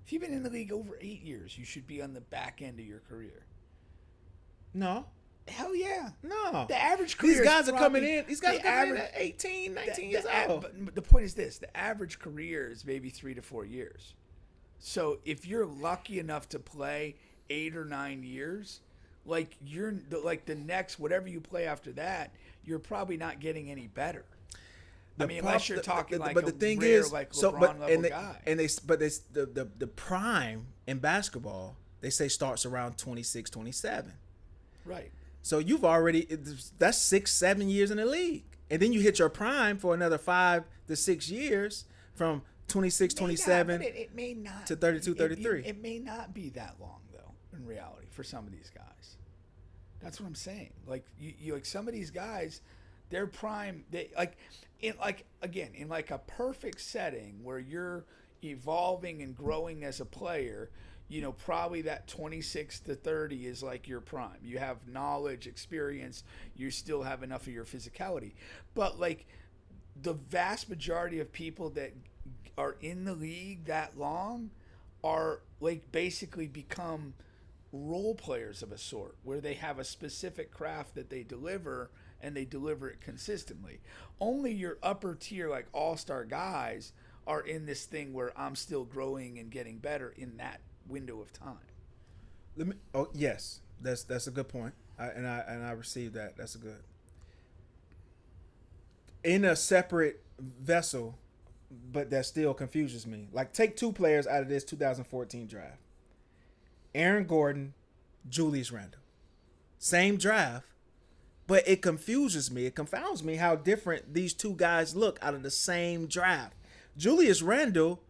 If you've been in the league over 8 years, you should be on the back end of your career. No. Hell yeah. No. The average career. These guys is are coming probably- in. These guys the are coming in average- at 18, 19 the- years the old. But the point is this: the average career is maybe 3 to 4 years. So if you're lucky enough to play 8 or 9 years, like the next whatever you play after that, you're probably not getting any better. Unless you're talking like but a the thing rare, is, like so LeBron but level and they, guy. and they but they the prime in basketball they say starts around 26, 27. Right. So you've already that's 6-7 years in the league, and then you hit your prime for another 5 to 6 years from 26, 27 It may not to 32, 33. It may not be that long though, in reality, for some of these guys. That's what I'm saying. Like you like some of these guys, their prime, they in a perfect setting where you're evolving and growing as a player. Probably that 26 to 30 is like your prime. You have knowledge, experience. You still have enough of your physicality. But like the vast majority of people that are in the league that long are like basically become role players of a sort, where they have a specific craft that they deliver and they deliver it consistently. Only your upper tier, like all-star guys, are in this thing where I'm still growing and getting better in that window of time. Yes, that's a good point. I received that. That's a good. In a separate vessel, but that still confuses me. Like, take 2 players out of this 2014 draft. Aaron Gordon, Julius Randle. Same draft, but it confuses me. It confounds me how different these 2 guys look out of the same draft. Julius Randle,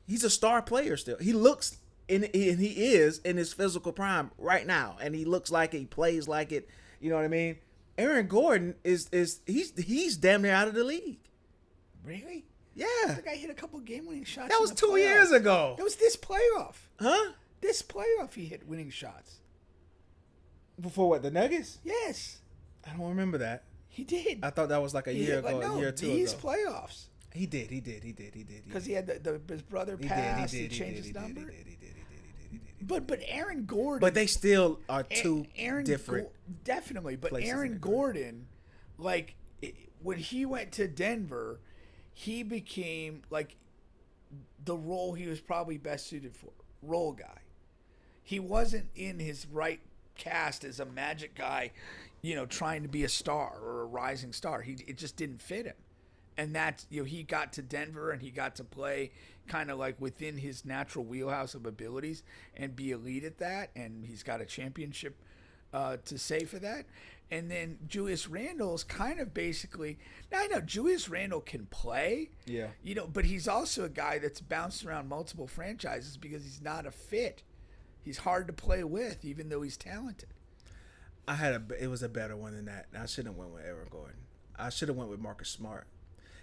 he's a star player still. He looks and he is in his physical prime right now, and he looks like it, he plays like it. You know what I mean? Aaron Gordon he's damn near out of the league. Really? Yeah. The guy hit a couple game-winning shots. That was in the 2 playoffs. years ago. That was this playoff. Huh? This playoff, he hit winning shots. Before what, the Nuggets? Yes, I don't remember that. he did. I thought that was like a year ago, a year or 2 these ago. playoffs. He did. Because he had his brother pass. He changed his number. But Aaron Gordon. But they still are 2 Aaron different. Definitely. But places in Aaron the Gordon, like when he went to Denver, he became like the role he was probably best suited for. Role guy. He wasn't in his right cast as a magic guy, trying to be a star or a rising star. It just didn't fit him. And that's, he got to Denver and he got to play kind of like within his natural wheelhouse of abilities and be elite at that. And he's got a championship to say for that. And then Julius Randle's kind of basically, now I know Julius Randle can play, Yeah. But he's also a guy that's bounced around multiple franchises because he's not a fit. He's hard to play with, even though he's talented. It was a better one than that. I shouldn't have went with Aaron Gordon. I should have went with Marcus Smart.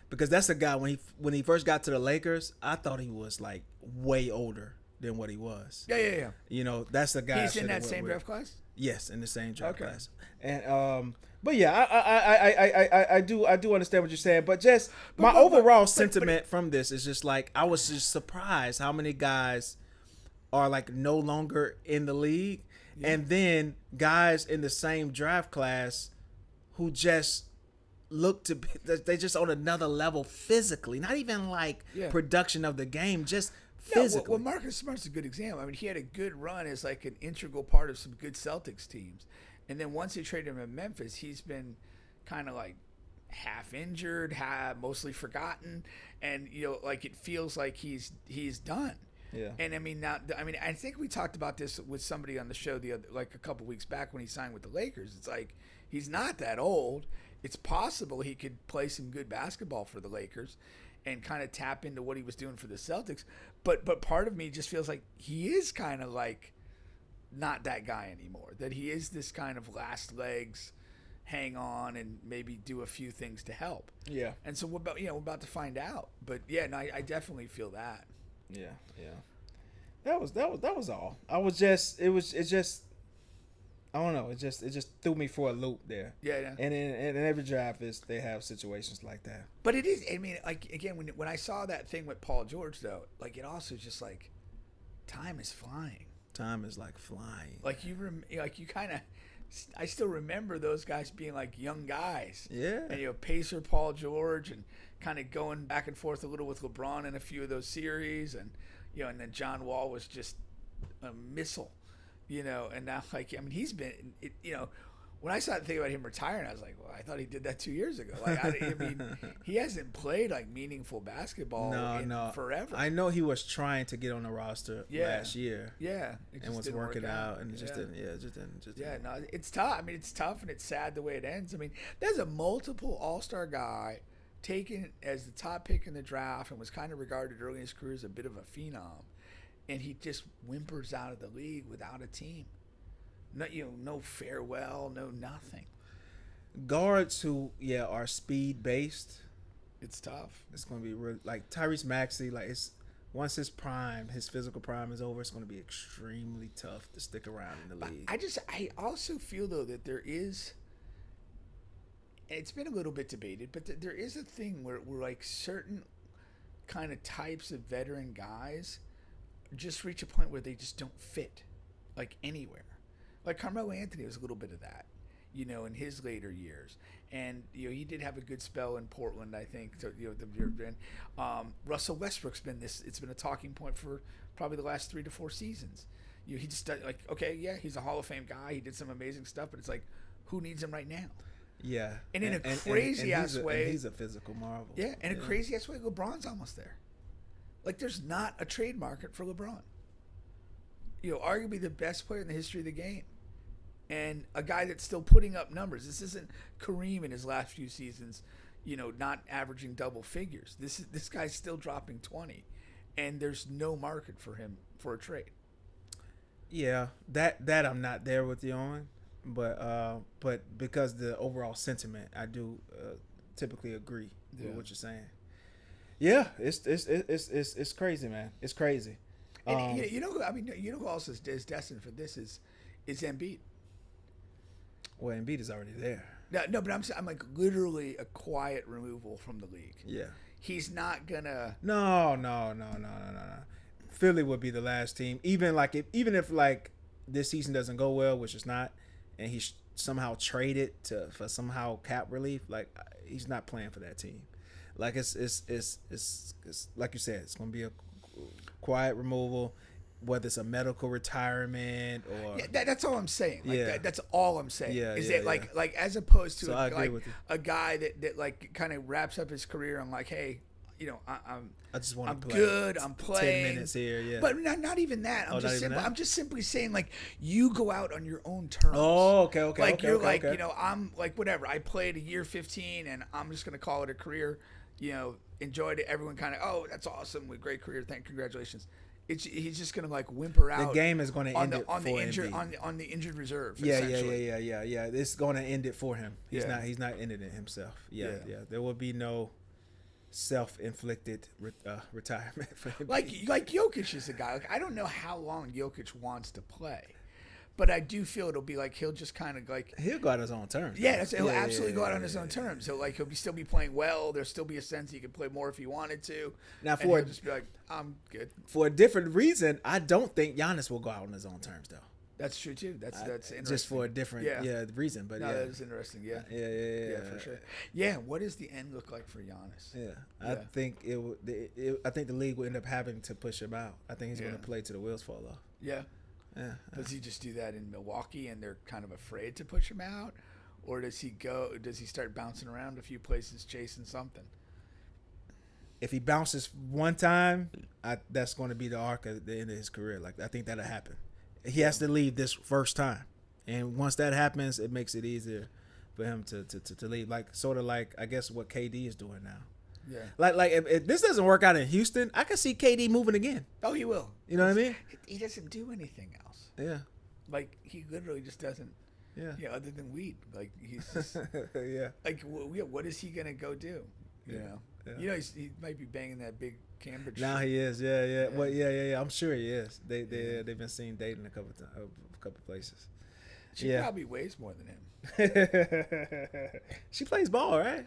Because that's a guy, when he first got to the Lakers, I thought he was like way older than what he was. Yeah. That's the guy. He's in that same draft class? Yes, in the same draft Okay. class. And but yeah, I do understand what you're saying. But just my overall sentiment from this is just like, I was just surprised how many guys are like no longer in the league, and then guys in the same draft class who just look to be, they just on another level physically, not even like production of the game, just physically. Well, Marcus Smart's a good example. I mean, he had a good run as like an integral part of some good Celtics teams, and then once they traded him in Memphis, he's been kind of like half injured, mostly forgotten, and like it feels like he's done. Yeah. And I think we talked about this with somebody on the show a couple weeks back when he signed with the Lakers. It's like he's not that old. It's possible he could play some good basketball for the Lakers and kind of tap into what he was doing for the Celtics. But part of me just feels like he is kind of like not that guy anymore. That he is this kind of last legs, hang on and maybe do a few things to help. Yeah. And so we're about to find out. But yeah, no, I definitely feel that. Yeah. That was all. I don't know. It just threw me for a loop there. Yeah. And in every draft they have situations like that. But it is. I mean, like again, when I saw that thing with Paul George though, like it also just like time is flying. Time is like flying. Like you kind of I still remember those guys being like young guys. Yeah. And Pacer Paul George, and kind of going back and forth a little with LeBron in a few of those series, and and then John Wall was just a missile, and now he's been when I started thinking about him retiring, I was like, well, I thought he did that 2 years ago. Like, I mean, he hasn't played like meaningful basketball in forever. I know he was trying to get on the roster last year. Yeah, and was working out, and it just didn't. Yeah, it just didn't. No, it's tough. I mean, it's tough, and it's sad the way it ends. I mean, there's a multiple All-Star guy taken as the top pick in the draft and was kind of regarded early in his career as a bit of a phenom, and he just whimpers out of the league without a team. No farewell, no nothing. Guards who are speed based. It's tough. It's going to be real, like Tyrese Maxey. Like once his physical prime is over, it's going to be extremely tough to stick around in the league. I also feel though that there is. It's been a little bit debated, but there is a thing where like certain kind of types of veteran guys just reach a point where they just don't fit, like anywhere. Like Carmelo Anthony was a little bit of that, in his later years, and he did have a good spell in Portland, I think. So, Russell Westbrook's been it's been a talking point for probably the last 3 to 4 seasons. He just he's a Hall of Fame guy. He did some amazing stuff, but it's like, who needs him right now? Yeah, and in a crazy ass way, he's a physical marvel. Yeah, in a crazy ass way, LeBron's almost there. Like, there's not a trade market for LeBron. Arguably the best player in the history of the game, and a guy that's still putting up numbers. This isn't Kareem in his last few seasons, not averaging double figures. This guy's still dropping 20, and there's no market for him for a trade. Yeah, that I'm not there with you on, but because the overall sentiment, I do typically agree with what you're saying. Yeah, it's crazy, man. It's crazy. And who else is destined for this is Embiid. Well, Embiid is already there. No, but I'm like literally a quiet removal from the league. Yeah, he's not gonna. No. Philly would be the last team. Even if this season doesn't go well, which is not, and he's somehow traded for somehow cap relief, like he's not playing for that team. Like it's like you said, it's gonna be a quiet removal, whether it's a medical retirement or that's all I'm saying. Like, that's all I'm saying. Like as opposed to a guy that like kind of wraps up his career and like, hey, I just want to play. Good. I'm playing 10 minutes here. Yeah, but not even that. I'm just simply saying, like, you go out on your own terms. Oh, okay. Like I'm like, whatever. I played a year 15, and I'm just gonna call it a career. Enjoyed it. Everyone kind of, oh, that's awesome. Great career. Congratulations. He's just gonna like whimper out. The game is going to end on the injured reserve. Yeah. It's going to end it for him. He's not ending it himself. Yeah. There will be no self-inflicted retirement for him. Like Jokic is a guy. Like, I don't know how long Jokic wants to play, but I do feel it'll be like he'll just kind of like he'll go out on his own terms. Yeah, he'll absolutely go out on his own terms. So like he'll still be playing well. There'll still be a sense he could play more if he wanted to. Now he'll just be like, I'm good. For a different reason, I don't think Giannis will go out on his own terms though. That's true too. That's interesting. Just for a different reason. But that is interesting. Yeah, for sure. Yeah, what does the end look like for Giannis? I think I think the league will end up having to push him out. I think he's going to play till the wheels fall off. Yeah. Does he just do that in Milwaukee and they're kind of afraid to push him out, or does he start bouncing around a few places chasing something? If he bounces one time, that's going to be the arc at the end of his career. Like I think that'll happen. He has to leave this first time, and once that happens, it makes it easier for him to leave. Like sort of like I guess what KD is doing now. Yeah. Like if this doesn't work out in Houston, I can see KD moving again. Oh, he will. You know what I mean? He doesn't do anything else. Yeah. Like he literally just doesn't. Yeah. Other than weed, like he's just. Yeah. Like what is he gonna go do? You know. Yeah. He might be banging that big Cambridge. Now he is. Yeah. Well, yeah. I'm sure he is. They've been seen dating a couple places. She probably weighs more than him. She plays ball, right?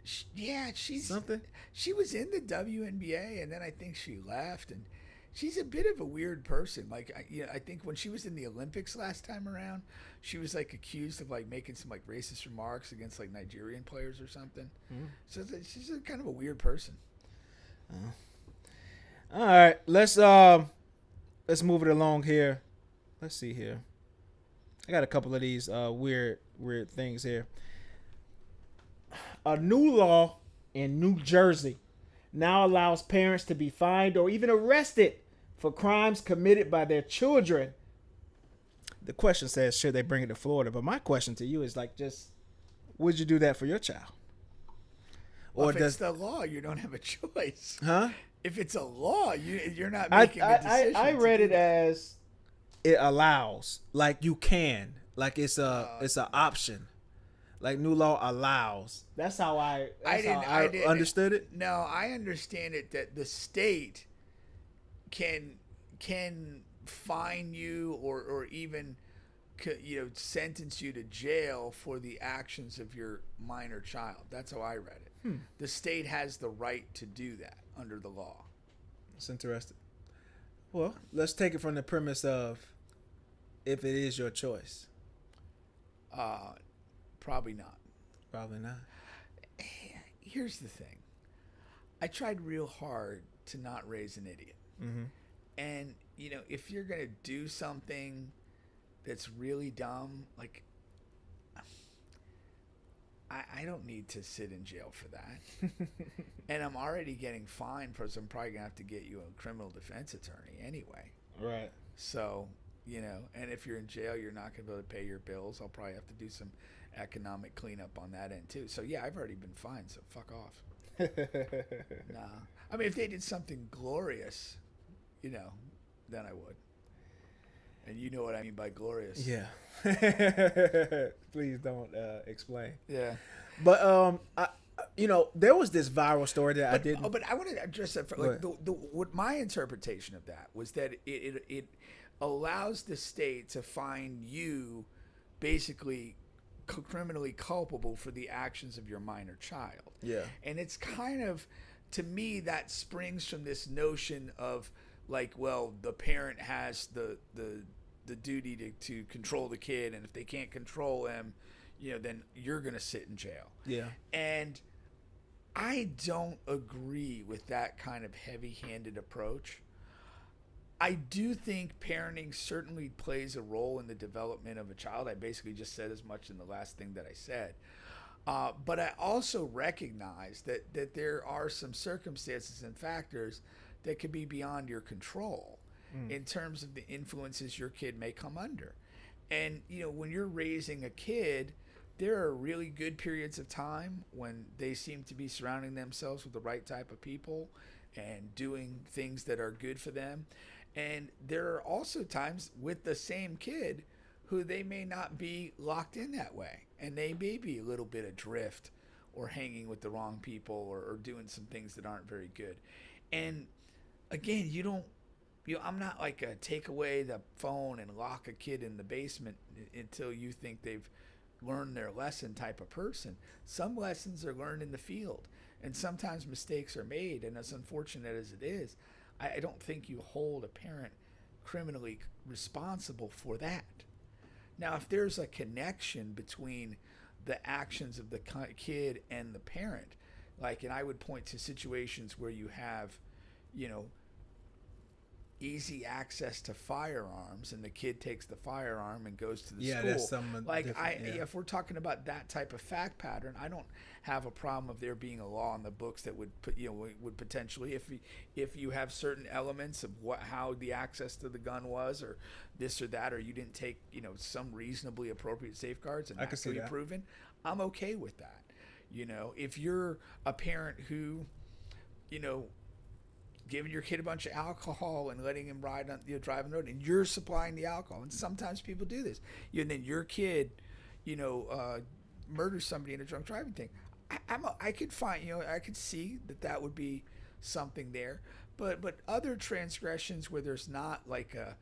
She's something. She was in the WNBA, and then I think she left, and She's a bit of a weird person. Like, I think when she was in the Olympics last time around, she was like accused of like making some like racist remarks against like Nigerian players or something. So she's a kind of a weird person. All right, let's move it along here. Let's see here. I got a couple of these weird things here. A new law in New Jersey now allows parents to be fined or even arrested for crimes committed by their children. The question says, should they bring it to Florida? But my question to you is like, just would you do that for your child? Well, if it's the law, you don't have a choice. Huh? If it's a law, you're not making a decision. I read it as it allows, like you can, like it's an option, like new law allows. That's how I understood it. No, I understand it that the state can fine you or even sentence you to jail for the actions of your minor child. That's how I read it. The state has the right to do that under the law. That's interesting. Well, let's take it from the premise of if it is your choice. Probably not. Probably not. Here's the thing. I tried real hard to not raise an idiot. Mm-hmm. And, if you're going to do something that's really dumb, like, I don't need to sit in jail for that. And I'm already getting fined because I'm probably going to have to get you a criminal defense attorney anyway. Right. So, and if you're in jail, you're not going to be able to pay your bills. I'll probably have to do some economic cleanup on that end too. So, yeah, I've already been fined, so fuck off. Nah. I mean, if they did something glorious, then I would. And you know what I mean by glorious. Yeah. Please don't explain. Yeah. But there was this viral story that I didn't. But I want to address that. What my interpretation of that was that it allows the state to find you basically criminally culpable for the actions of your minor child. Yeah. And it's kind of, to me, that springs from this notion of like, well, the parent has the duty to control the kid, and if they can't control him, then you're going to sit in jail. Yeah. And I don't agree with that kind of heavy-handed approach. I do think parenting certainly plays a role in the development of a child. I basically just said as much in the last thing that I said. But I also recognize that there are some circumstances and factors that could be beyond your control in terms of the influences your kid may come under. And, when you're raising a kid, there are really good periods of time when they seem to be surrounding themselves with the right type of people and doing things that are good for them. And there are also times with the same kid who they may not be locked in that way. And they may be a little bit adrift or hanging with the wrong people or doing some things that aren't very good. And again, I'm not like a take away the phone and lock a kid in the basement until you think they've learned their lesson type of person. Some lessons are learned in the field, and sometimes mistakes are made. And as unfortunate as it is, I don't think you hold a parent criminally responsible for that. Now, if there's a connection between the actions of the kid and the parent, and I would point to situations where you have, easy access to firearms, and the kid takes the firearm and goes to the school. That's something if we're talking about that type of fact pattern, I don't have a problem of there being a law in the books that would put, would potentially, if you have certain elements of how the access to the gun was, or this or that, or you didn't take, some reasonably appropriate safeguards, and that can be proven, I'm okay with that. If you're a parent who, giving your kid a bunch of alcohol and letting him ride on, drive on the road, and you're supplying the alcohol, and sometimes people do this, and then your kid, murders somebody in a drunk driving thing. I could find, I could see that would be something there, but other transgressions where there's not like a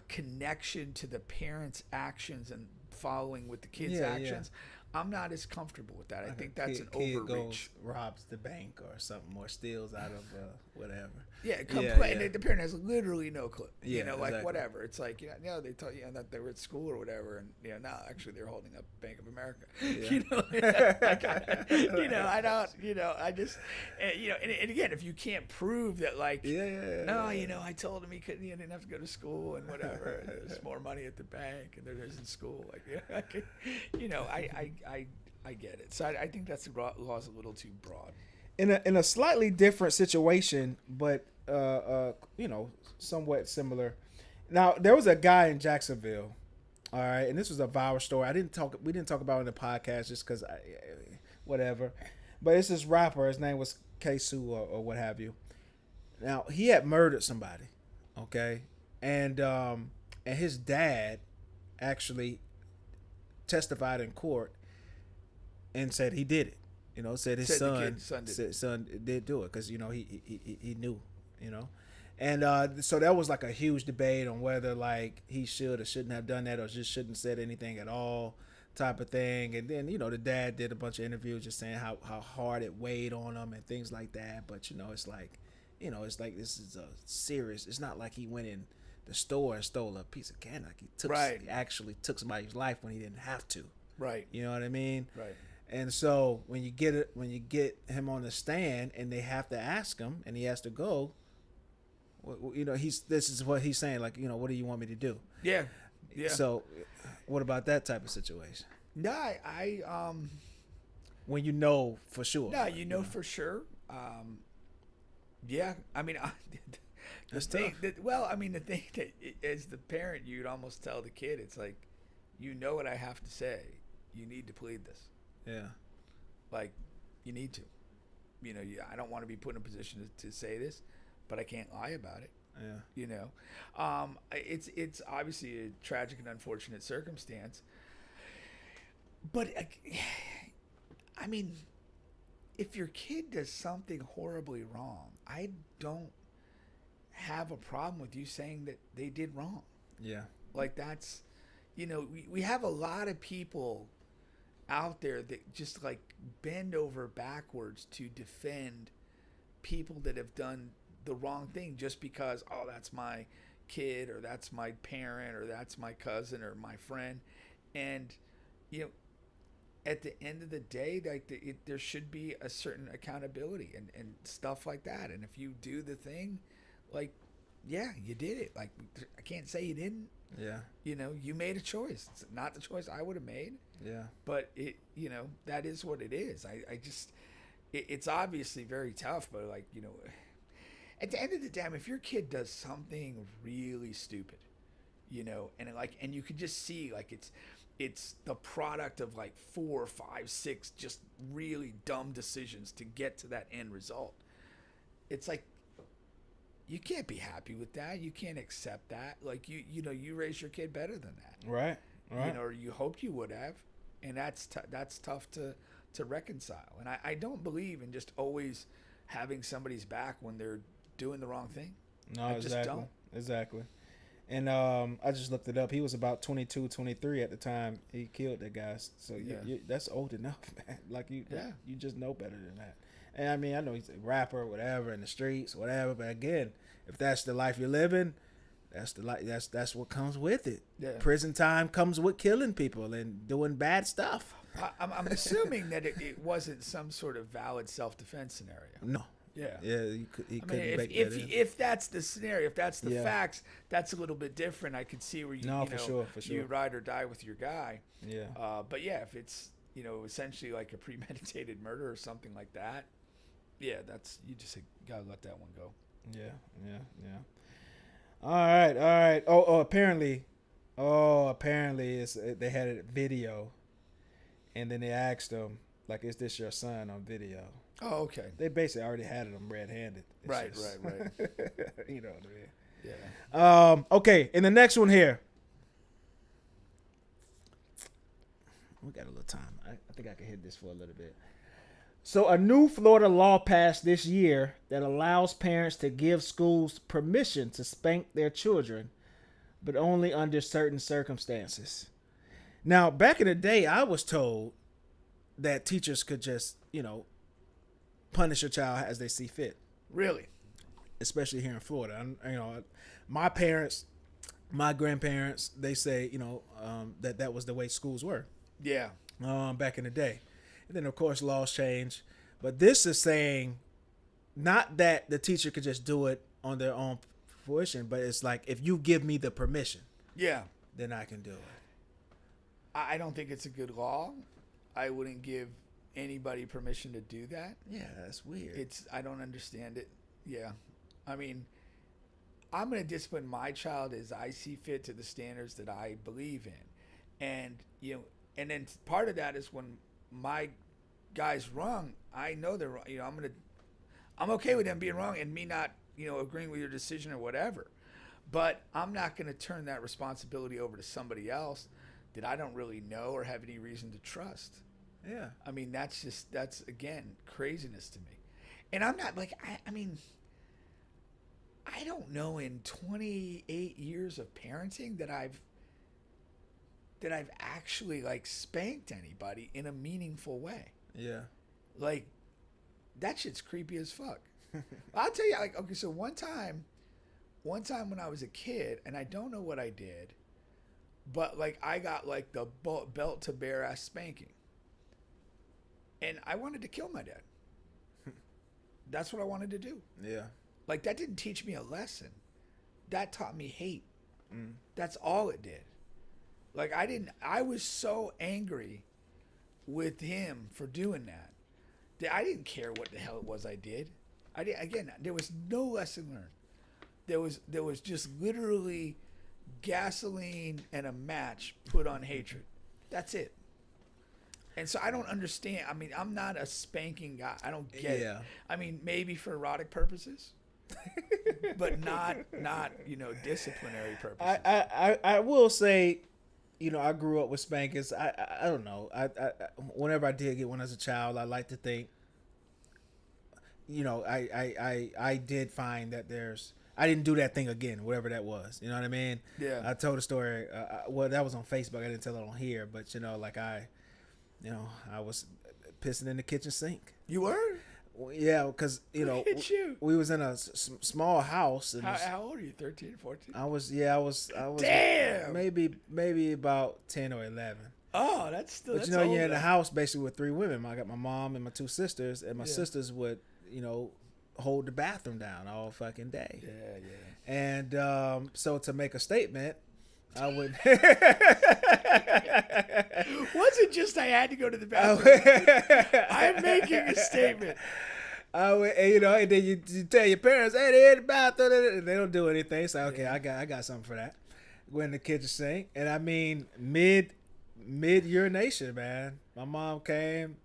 connection to the parents' actions and following with the kids' actions, I'm not as comfortable with that. I think a that's kid an overreach. goes, robs the bank or something, or steals out of whatever. Yeah, yeah. The parent has literally no clue. Yeah, You know, like exactly. whatever. It's like, they told you that they were at school or whatever, and no, actually they're holding up Bank of America. I don't. I just, and again, if you can't prove that, like, no, I told him he couldn't, he didn't have to go to school and whatever. There's more money at the bank, and there is in school. Like, I get it. So I think that's the law's a little too broad. In a slightly different situation, but somewhat similar. Now there was a guy in Jacksonville, all right, and this was a viral story. We didn't talk about it in the podcast just because whatever. But it's this rapper. His name was K-Su or what have you. Now he had murdered somebody, okay, and his dad actually testified in court and said he did it. Said his son did do it because he knew, and so that was like a huge debate on whether like he should or shouldn't have done that or just shouldn't said anything at all, type of thing. And then the dad did a bunch of interviews just saying how hard it weighed on him and things like that. But it's like this is a serious. It's not like he went in the store and stole a piece of candy. Like he actually took somebody's life when he didn't have to. Right. You know what I mean? Right. And so when you get him on the stand and they have to ask him and he has to go, this is what he's saying. Like, what do you want me to do? Yeah. Yeah. So what about that type of situation? No, I when you know for sure. No, for sure. Yeah. I mean, the thing that as the parent, you'd almost tell the kid, it's like, what I have to say. You need to plead this. Yeah. Like, you need to. I don't want to be put in a position to say this, but I can't lie about it. Yeah. It's obviously a tragic and unfortunate circumstance. But, I mean, if your kid does something horribly wrong, I don't have a problem with you saying that they did wrong. Yeah. Like, that's, we have a lot of people out there that just like bend over backwards to defend people that have done the wrong thing just because, that's my kid or that's my parent or that's my cousin or my friend. And at the end of the day, like there should be a certain accountability and stuff like that. And if you do the thing, like, yeah, you did it. Like, I can't say you didn't. Yeah. You made a choice. It's not the choice I would have made. Yeah. But that is what it is. I just, it's obviously very tough, but like, at the end of the day, if your kid does something really stupid, and you could just see like it's the product of like 4, 5, 6 just really dumb decisions to get to that end result. It's like, you can't be happy with that. You can't accept that. Like you raised your kid better than that. Right. Right. Or you hoped you would have, and that's tough to reconcile. And I don't believe in just always having somebody's back when they're doing the wrong thing. No, I just don't. Exactly. And I just looked it up. He was about 22, 23 at the time he killed that guy. So that's old enough, man. Like you just know better than that. And I mean, I know he's a rapper, whatever, in the streets, whatever. But again, if that's the life you're living, that's the life. That's what comes with it. Yeah. Prison time comes with killing people and doing bad stuff. I'm assuming that it wasn't some sort of valid self-defense scenario. No. Yeah. Yeah. He couldn't make that in. If that's the scenario, if that's the facts, that's a little bit different. I could see where for sure. You ride or die with your guy. Yeah. But yeah, if it's essentially like a premeditated murder or something like that. Yeah, you just gotta let that one go. Yeah. All right. Apparently, they had a video, and then they asked him, like, "Is this your son on video?" Oh, okay. They basically already had him red-handed. Right. You know what I mean? Yeah. Okay, and the next one here. We got a little time. I think I can hit this for a little bit. So a new Florida law passed this year that allows parents to give schools permission to spank their children, but only under certain circumstances. Now, back in the day, I was told that teachers could just, punish a child as they see fit. Really? Especially here in Florida. My parents, my grandparents, they say, that was the way schools were. Yeah. Back in the day. And then, of course, laws change. But this is saying not that the teacher could just do it on their own fruition, but it's like, if you give me the permission, yeah, then I can do it. I don't think it's a good law. I wouldn't give anybody permission to do that. Yeah, that's weird. I don't understand it. Yeah. I mean, I'm going to discipline my child as I see fit to the standards that I believe in. And, and then part of that is when my guy's wrong, I know they're wrong. I'm okay with them being wrong and me not, agreeing with your decision or whatever. But I'm not going to turn that responsibility over to somebody else that I don't really know or have any reason to trust. Yeah. I mean, that's again, craziness to me. And I'm not like, I don't know in 28 years of parenting that I've actually like spanked anybody in a meaningful way. Yeah. Like, that shit's creepy as fuck. I'll tell you, like, okay, so one time when I was a kid, and I don't know what I did, but like I got like the belt to bare ass spanking. And I wanted to kill my dad. That's what I wanted to do. Yeah. Like, that didn't teach me a lesson. That taught me hate. That's all it did. Like, I was so angry with him for doing that I didn't care what the hell it was I did. Again, there was no lesson learned. There was just literally gasoline and a match put on hatred. That's it. And so I don't understand. I mean, I'm not a spanking guy. I don't get it. I mean, maybe for erotic purposes, but not disciplinary purposes. I will say, I grew up with spankers. I don't know. I whenever I did get one as a child, I like to think, I did find that I didn't do that thing again, whatever that was. You know what I mean? Yeah. I told a story. Well, that was on Facebook. I didn't tell it on here, but I was pissing in the kitchen sink. You were? Well, yeah, because we was in a small house. And how old are you? 13, 14? I was. Damn. Maybe about 10 or 11. Oh, that's still. But that's you're in the house basically with 3 women. I got my mom and my 2 sisters, and my sisters would hold the bathroom down all fucking day. Yeah. And so to make a statement, I would. Wasn't just I had to go to the bathroom. I'm making a statement. I would, and then you tell your parents, hey, they're in the bathroom, and they don't do anything. So okay, I got something for that. Go in the kitchen sink, and I mean mid urination, man. My mom came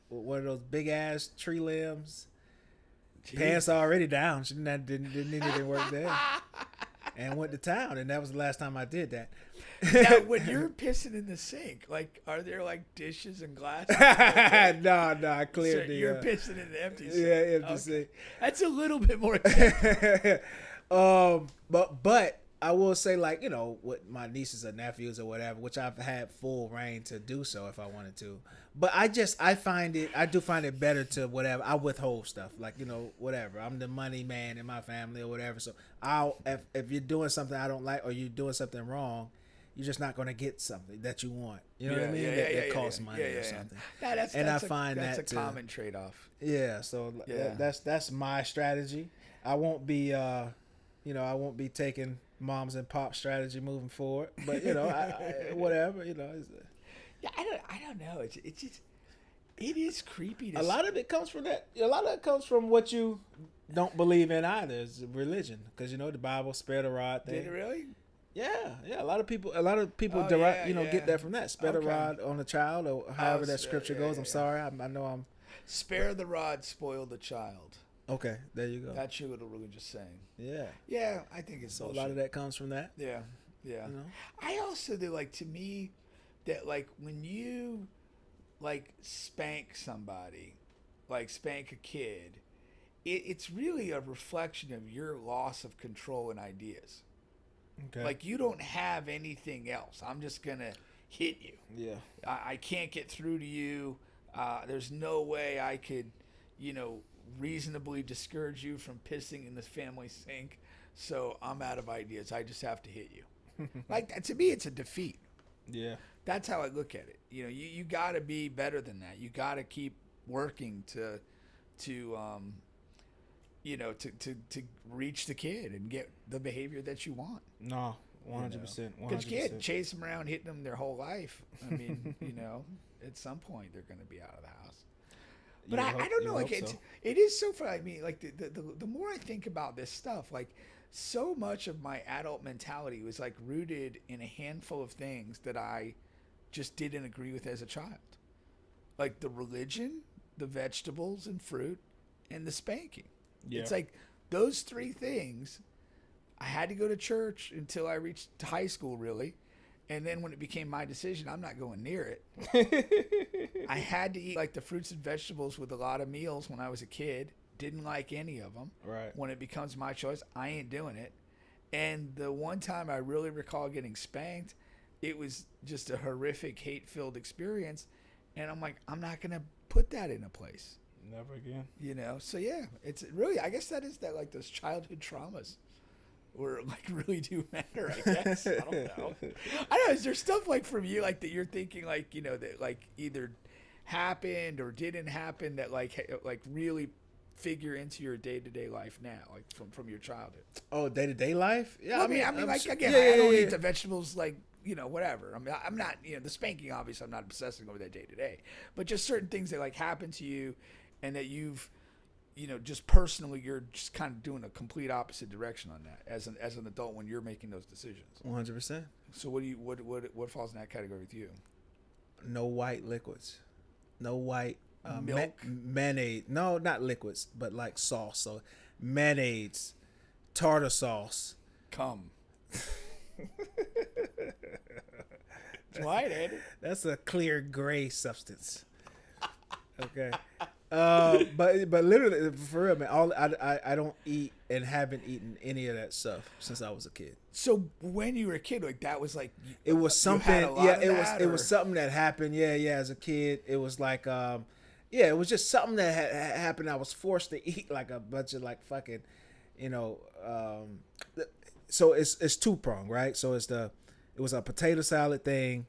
with one of those big ass tree limbs. Jeez. Pants already down. She didn't need any work there. And went to town, and that was the last time I did that. Now, when you're pissing in the sink, like, are there like dishes and glasses? No, I cleared so the. You're pissing in the empty sink. Yeah, empty sink. That's a little bit more. But I will say, like, with my nieces or nephews or whatever, which I've had full reign to do so if I wanted to. But I do find it better to whatever. I withhold stuff, like, whatever. I'm the money man in my family or whatever. So if you're doing something I don't like or you're doing something wrong, you're just not going to get something that you want. You know what I mean? That costs money or something. That's a common trade-off. Yeah. So that's my strategy. I won't be, I won't be taking moms and pop strategy moving forward. But whatever. Yeah, I don't know. It's just, it is creepy. A lot of it comes from that. A lot of it comes from what you don't believe in either. Is religion, because the Bible, spare the rod thing. Did it really? Yeah. A lot of people get that from that. Spare the rod on a child, or however that scripture goes. I'm sorry. I know I'm. Spare the rod, spoil the child. Okay, there you go. That's your little religious saying. Yeah. Yeah, I think it's so bullshit. A lot of that comes from that. Yeah. I also do, like, to me, that, like, when you, like, spank somebody, like spank a kid, it's really a reflection of your loss of control and ideas. Okay. Like, you don't have anything else. I'm just going to hit you. Yeah. I can't get through to you. There's no way I could, reasonably discourage you from pissing in the family sink. So I'm out of ideas. I just have to hit you. Like, to me, it's a defeat. Yeah. That's how I look at it. You got to be better than that. You got to keep working to reach the kid and get the behavior that you want. No, 100%. Because you can't chase them around hitting them their whole life. I mean, at some point they're going to be out of the house. But I don't know. Like, it is so funny. I mean, like, the more I think about this stuff, like, so much of my adult mentality was like rooted in a handful of things that I just didn't agree with as a child. Like the religion, the vegetables and fruit, and the spanking. Yeah. It's like those three things. I had to go to church until I reached high school, really. And then when it became my decision, I'm not going near it. I had to eat like the fruits and vegetables with a lot of meals when I was a kid. Didn't like any of them. Right. When it becomes my choice, I ain't doing it. And the one time I really recall getting spanked, it was just a horrific, hate-filled experience. And I'm like, I'm not going to put that in a place. Never again. So yeah, it's really, I guess that is that, like, those childhood traumas were like really do matter, I guess. I don't know. I don't know. Is there stuff like from you, like, that you're thinking, like, that like either happened or didn't happen that like really figure into your day-to-day life now, like from your childhood? Oh, day-to-day life? Yeah. Well, I mean, like, again, I don't eat the vegetables, like, whatever. I mean, I'm not, the spanking, obviously, I'm not obsessing over that day-to-day. But just certain things that, like, happen to you and that you've, just personally, you're just kind of doing a complete opposite direction on that as an adult when you're making those decisions. 100%. So what falls in that category with you? No white liquids. No white milk, mayonnaise. No, not liquids, but like sauce. So mayonnaise, tartar sauce. Cum. It's white, ain't it? That's a clear gray substance. Okay. But literally, for real, man, I don't eat and haven't eaten any of that stuff since I was a kid. So when you were a kid, like, that was like, it was something. It was something that happened. Yeah. As a kid, it was like, it was just something that had happened. I was forced to eat like a bunch of like fucking, so it's two-pronged, right? So it was a potato salad thing,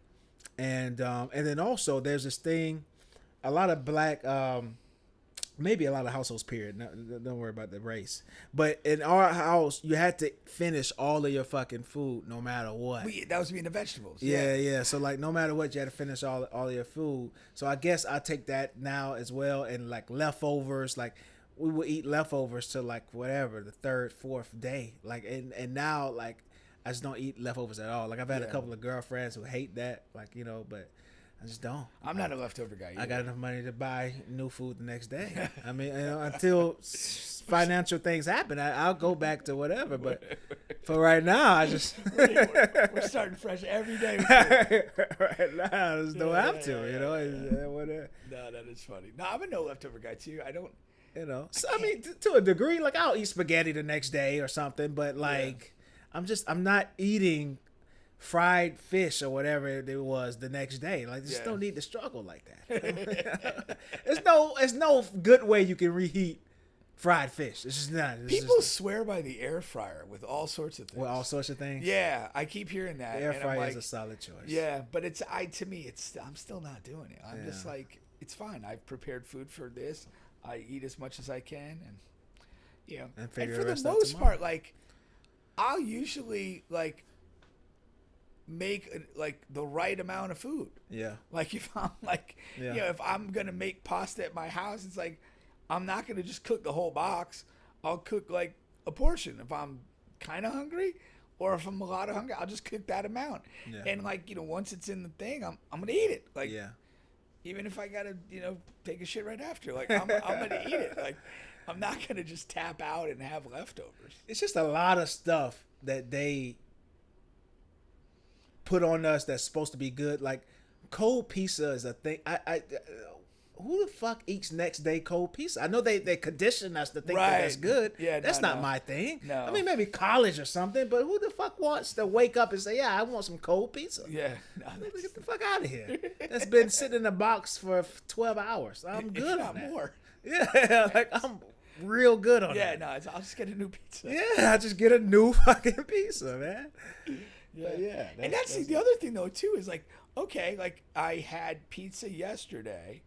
and then also there's this thing, a lot of black, maybe a lot of households, period. No, don't worry about the race. But in our house, you had to finish all of your fucking food no matter what. That was being the vegetables. Yeah. So like no matter what, you had to finish all of your food. So I guess I take that now as well, and like leftovers, like we would eat leftovers till like whatever, the third, fourth day. Like and now like I just don't eat leftovers at all. Like I've had a couple of girlfriends who hate that, like, but I just don't. I'm not a leftover guy either. I got enough money to buy new food the next day. I mean, until financial things happen, I'll go back to whatever. But for right now, I just we're starting fresh every day. Right now, I just don't have to. Whatever. No, that is funny. No, I'm a no leftover guy too. I don't. So I mean, to a degree, like I'll eat spaghetti the next day or something. But like, I'm not eating fried fish or whatever it was the next day. Like, just don't need to struggle like that. There's no good way you can reheat fried fish. It's just not. People swear by the air fryer with all sorts of things. With all sorts of things? Yeah, I keep hearing that. The air fryer is a solid choice. Yeah, but to me, I'm still not doing it. I'm just like, it's fine. I've prepared food for this. I eat as much as I can, and for the most part, like, I'll usually like make like the right amount of food. Yeah. Like if I'm like, if I'm gonna make pasta at my house, it's like I'm not gonna just cook the whole box. I'll cook like a portion if I'm kind of hungry, or if I'm a lot of hungry, I'll just cook that amount. Yeah. And like once it's in the thing, I'm gonna eat it. Like even if I gotta take a shit right after, like I'm gonna eat it. Like I'm not gonna just tap out and have leftovers. It's just a lot of stuff that they put on us that's supposed to be good. Like cold pizza is a thing. who the fuck eats next day cold pizza? I know they condition us to think Right. that that's good. Yeah, that's no, not my thing. No. I mean, maybe college or something, but who the fuck wants to wake up and say, yeah, I want some cold pizza? Yeah. No, Get the fuck out of here. That's been sitting in a box for 12 hours. I'm good if on not that. more. Yeah, like I'm real good on Yeah, that. no, I'll just get a new pizza. Yeah, I just get a new fucking pizza, man. Yeah. But yeah. And that's the other thing though too is like, okay, like I had pizza yesterday.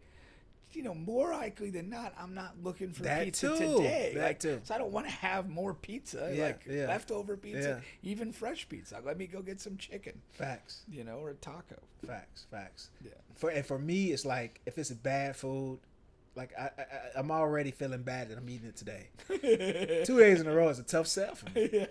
You know, more likely than not, I'm not looking for That pizza too. today. That like, too. So I don't want to have more pizza, Yeah, like yeah. leftover pizza, Yeah. even fresh pizza. Let me go get some chicken, Facts. you know, or a taco. Facts. Yeah. For me, it's like if it's bad food, like I'm already feeling bad that I'm eating it today. 2 days in a row is a tough sell for me.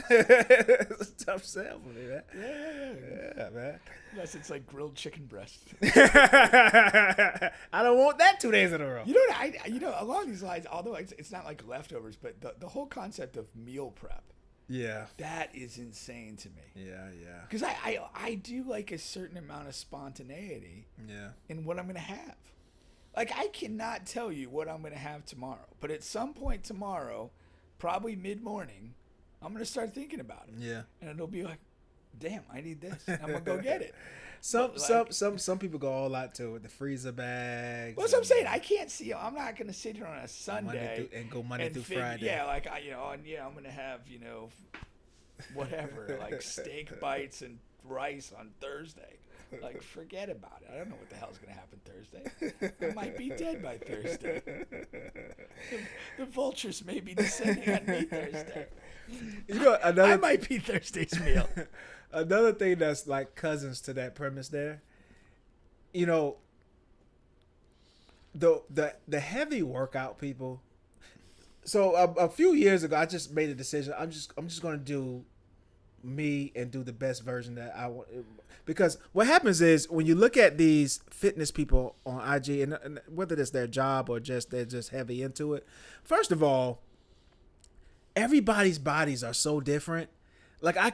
It's a tough sell for me, man. Yeah, man. Unless it's like grilled chicken breast. I don't want that 2 days in a row. You know, along these lines, although it's not like leftovers, but the whole concept of meal prep, Yeah. that is insane to me. Yeah. Because I do like a certain amount of spontaneity Yeah. in what I'm going to have. Like, I cannot tell you what I'm going to have tomorrow. But at some point tomorrow, probably mid-morning, I'm going to start thinking about it. Yeah. And it'll be like, damn, I need this. I'm going to go get it. Some But, some people go all out to it. The freezer bags. Well, that's what I'm saying. I can't see. I'm not going to sit here on a Sunday Monday through Friday. Yeah, like I'm going to have whatever, like steak bites and rice on Thursday. Like, forget about it. I don't know what the hell's going to happen Thursday. I might be dead by Thursday. The vultures may be descending on me Thursday. You know, I might be Thursday's meal. Another thing that's like cousins to that premise there, you know, the heavy workout people. So a few years ago, I just made a decision. I'm just going to do me and do the best version that I want. Because what happens is when you look at these fitness people on IG, and whether it's their job or just they're just heavy into it, first of all, everybody's bodies are so different. Like I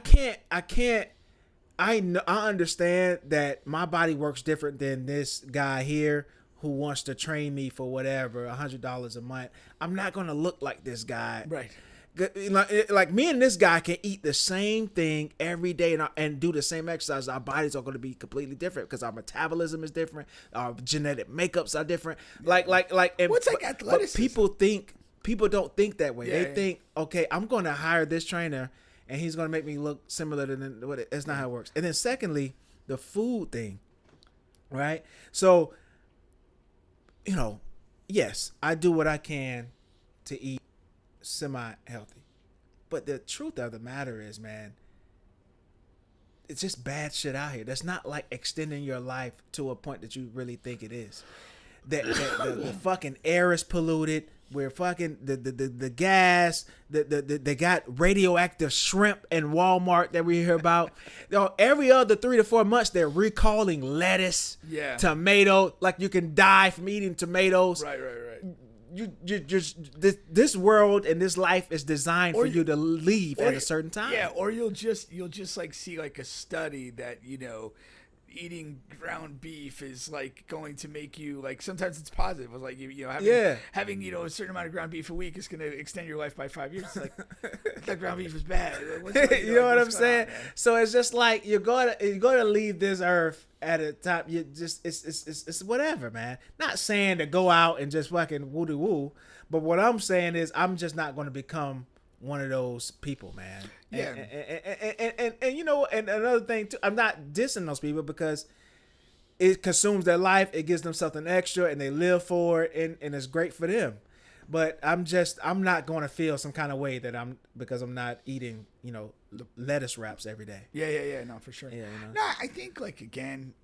understand that my body works different than this guy here who wants to train me for whatever, $100 a month. I'm not going to look like this guy. Right. Like me and this guy can eat the same thing every day and do the same exercise. Our bodies are going to be completely different because our metabolism is different. Our genetic makeups are different. And What's like athleticism? But people don't think that way. Yeah, they think, okay, I'm going to hire this trainer and he's going to make me look similar to what that's not how it works. And then secondly, the food thing, right? So, you know, yes, I do what I can to eat semi-healthy, but the truth of the matter is, man, it's just bad shit out here. That's not like extending your life to a point that you really think it is. The fucking air is polluted. We're fucking the gas. They got radioactive shrimp in Walmart that we hear about. You know, every other 3 to 4 months they're recalling lettuce, tomato. Like you can die from eating tomatoes. Right. You just this world and this life is designed for you to leave at a certain time. Yeah, or you'll just like see like a study that, you know, eating ground beef is like going to make you like, sometimes it's positive. It's like, you know, having you know a certain amount of ground beef a week is going to extend your life by 5 years. It's like that ground beef is bad. You know what I'm saying? So it's just like you're gonna leave this earth at a time. You just it's whatever, man. Not saying to go out and just fucking woo woo, but what I'm saying is I'm just not going to become one of those people, man. Yeah. And you know, and another thing too, I'm not dissing those people because it consumes their life, it gives them something extra, and they live for it, and it's great for them. But I'm not going to feel some kind of way that because I'm not eating, you know, lettuce wraps every day. Yeah, no, for sure. Yeah, you know? No, I think like again,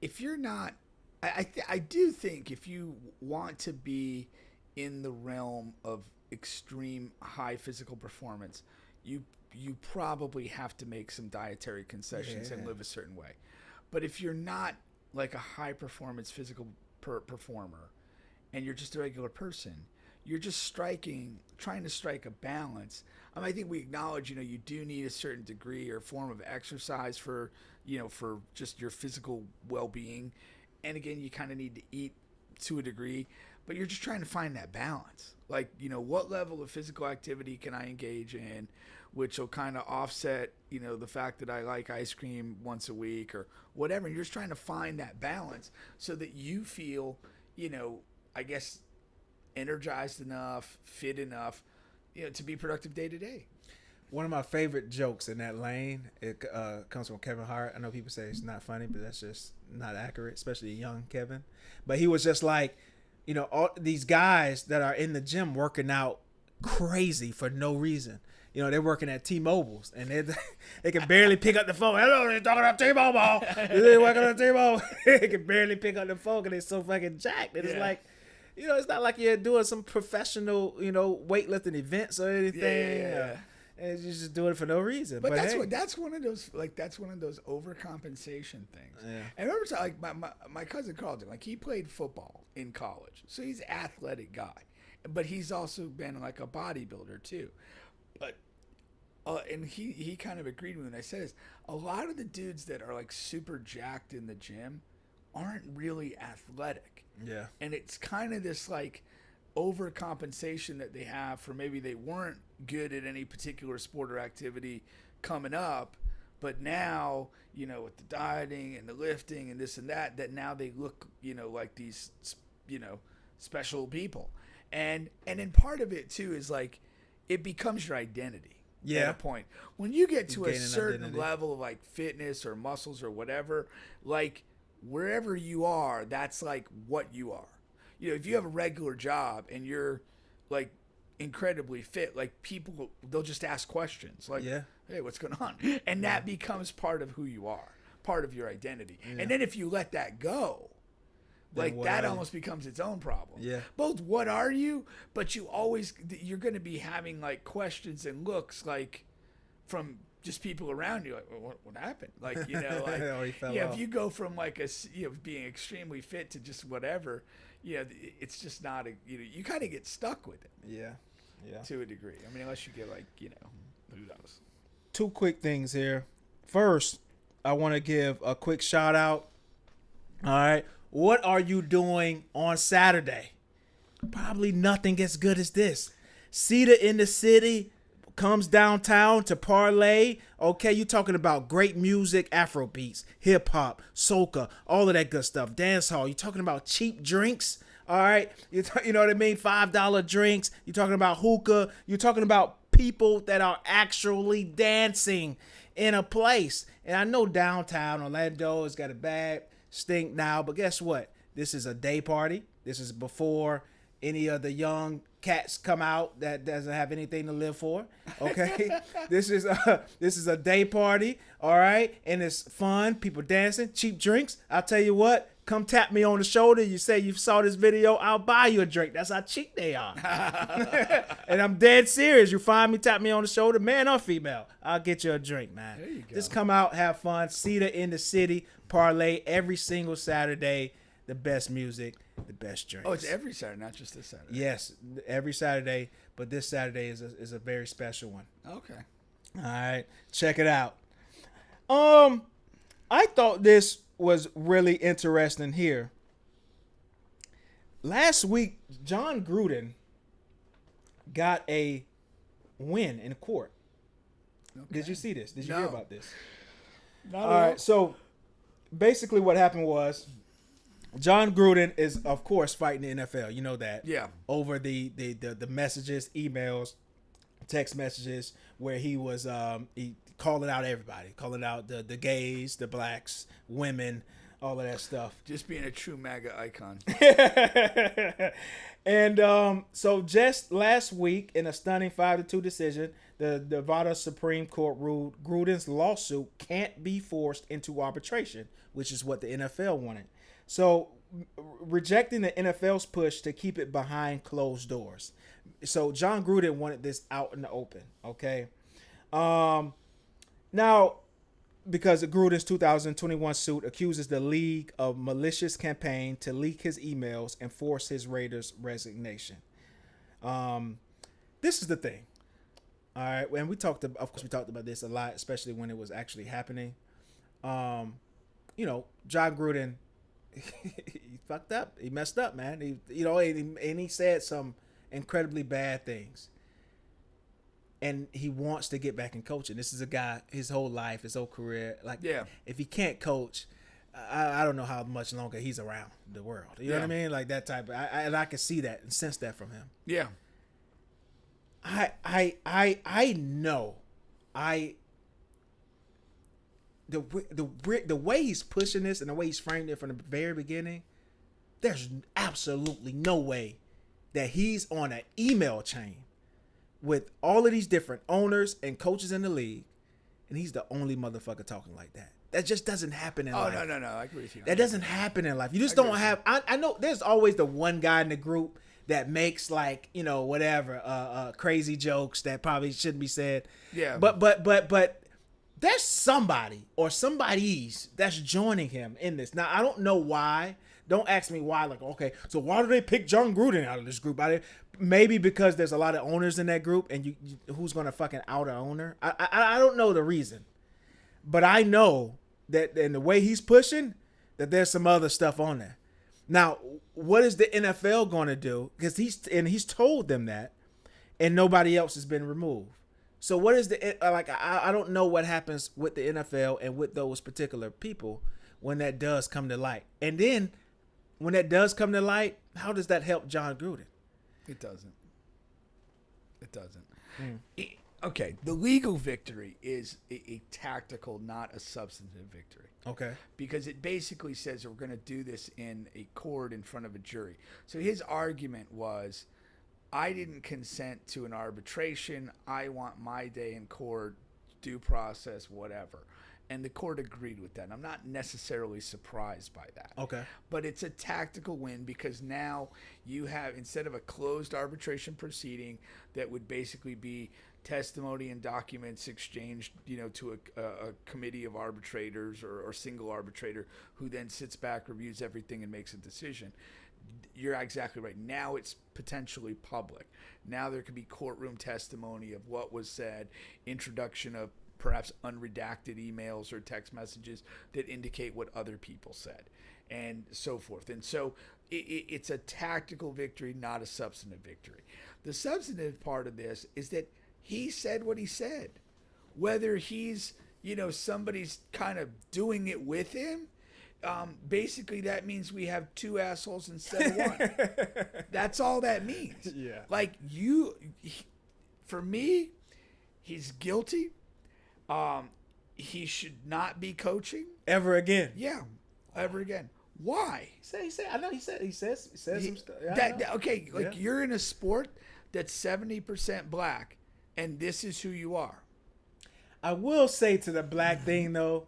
if you're not, I do think if you want to be in the realm of extreme high physical performance, you probably have to make some dietary concessions and live a certain way. But if you're not like a high performance physical performer and you're just a regular person, you're just trying to strike a balance. I think we acknowledge, you know, you do need a certain degree or form of exercise for, you know, for just your physical well-being. and again, you kind of need to eat to a degree, but you're just trying to find that balance. Like, what level of physical activity can I engage in, which will kind of offset, the fact that I like ice cream once a week or whatever. And you're just trying to find that balance so that you feel, I guess, energized enough, fit enough, to be productive day to day. One of my favorite jokes in that lane, it comes from Kevin Hart. I know people say it's not funny, but that's just not accurate, especially young Kevin. But he was just like, all these guys that are in the gym working out crazy for no reason. They're working at T-Mobile's, and they can barely pick up the phone. Hello, they're talking about T-Mobile. They're working on T-Mobile. They can barely pick up the phone because they're so fucking jacked. And it's like, it's not like you're doing some professional, weightlifting events or anything. Yeah. And you're just doing it for no reason. But that's one of those overcompensation things. Yeah. I remember like my cousin Carlton, like he played football in college, so he's an athletic guy, but he's also been like a bodybuilder too. But and he kind of agreed with me when I said this. A lot of the dudes that are like super jacked in the gym aren't really athletic. Yeah. And it's kind of this like overcompensation that they have for maybe they weren't good at any particular sport or activity coming up, but now, with the dieting and the lifting and this and that now they look, like these, special people. And then part of it too is like, it becomes your identity. Yeah. At a point. When you get to a Gain an certain identity. level of like fitness or muscles or whatever, like wherever you are, that's like what you are. If you have a regular job and you're like incredibly fit, like people, they'll just ask questions like, hey, what's going on? And that becomes part of who you are, part of your identity. Yeah. And then if you let that go, like that almost becomes its own problem. Yeah. Both what are you, but you're going to be having like questions and looks like from just people around you, like, well, what happened? Like, like, if you go from like being extremely fit to just whatever, it's just not you kind of get stuck with it. Yeah. To a degree. I mean, unless you get like, who knows? Two quick things here. First, I want to give a quick shout out. All right. What are you doing on Saturday? Probably nothing as good as this. Cita in the city comes downtown to parlay. Okay, you talking about great music, Afro beats, hip hop, soca, all of that good stuff. Dance hall. You talking about cheap drinks. All right, you know what I mean? $5 drinks. You're talking about hookah. You're talking about people that are actually dancing in a place. And I know downtown Orlando has got a bad stink now, but guess what? This is a day party. This is before any of the young cats come out that doesn't have anything to live for. Okay, this is a day party. All right, and it's fun. People dancing, cheap drinks. I'll tell you what. Come tap me on the shoulder. You say you saw this video, I'll buy you a drink. That's how cheap they are. And I'm dead serious. You find me, tap me on the shoulder, man or female, I'll get you a drink, man. There you go. Just come out, have fun. Cita in the city, parlay every single Saturday. The best music, the best drinks. Oh, it's every Saturday, not just this Saturday. Yes, every Saturday, but this Saturday is a very special one. Okay. All right, check it out. I thought this was really interesting here. Last week, Jon Gruden got a win in court. Okay. Did you see this? Did you hear about this? Not all right, so basically what happened was Jon Gruden is, of course, fighting the NFL. You know that. Yeah. Over the messages, emails, text messages where he was calling out everybody, calling out the gays, the blacks, women, all of that stuff. Just being a true MAGA icon. And so just last week, in a stunning 5-2 decision, the Nevada Supreme Court ruled Gruden's lawsuit can't be forced into arbitration, which is what the NFL wanted. So rejecting the NFL's push to keep it behind closed doors. So Jon Gruden wanted this out in the open, okay? Now, because Gruden's 2021 suit accuses the league of malicious campaign to leak his emails and force his Raiders resignation. This is the thing. All right, and we talked about this a lot, especially when it was actually happening. Jon Gruden, he fucked up. He messed up, man. He said some incredibly bad things. And he wants to get back in coaching. This is a guy, his whole life, his whole career. Like, if he can't coach, I don't know how much longer he's around the world. You know what I mean? Like that type. And I can see that and sense that from him. Yeah. I know. The way he's pushing this and the way he's framed it from the very beginning, there's absolutely no way that he's on an email chain with all of these different owners and coaches in the league, and he's the only motherfucker talking like that. That just doesn't happen in life. Oh, no. I agree with you. That doesn't happen in life. You just don't have... I know there's always the one guy in the group that makes, like, whatever, crazy jokes that probably shouldn't be said. Yeah. But there's somebody or somebodies that's joining him in this. Now, I don't know why. Don't ask me why. Like, okay, so why do they pick Jon Gruden out of this group? Maybe because there's a lot of owners in that group, and you who's gonna fucking out an owner? I don't know the reason, but I know that in the way he's pushing, that there's some other stuff on there. Now, what is the NFL gonna do? Because he's told them that, and nobody else has been removed. So what is I don't know what happens with the NFL and with those particular people when that does come to light. And then when that does come to light, how does that help Jon Gruden? It doesn't. Okay, the legal victory is a tactical, not a substantive victory. Okay. Because it basically says that we're going to do this in a court in front of a jury. So his argument was, I didn't consent to an arbitration. I want my day in court, due process, whatever. And the court agreed with that. And I'm not necessarily surprised by that. Okay. But it's a tactical win because now you have, instead of a closed arbitration proceeding that would basically be testimony and documents exchanged, to a committee of arbitrators or single arbitrator who then sits back, reviews everything, and makes a decision. You're exactly right. Now it's potentially public. Now there could be courtroom testimony of what was said, introduction of perhaps unredacted emails or text messages that indicate what other people said, and so forth. And so it's a tactical victory, not a substantive victory. The substantive part of this is that he said what he said. Whether he's, somebody's kind of doing it with him, basically that means we have two assholes instead of one. That's all that means. Yeah. Like for me, he's guilty. He should not be coaching ever again. Yeah, ever again. Why? He said. I know he says some stuff. Okay, you're in a sport that's 70% black, and this is who you are. I will say to the black thing though,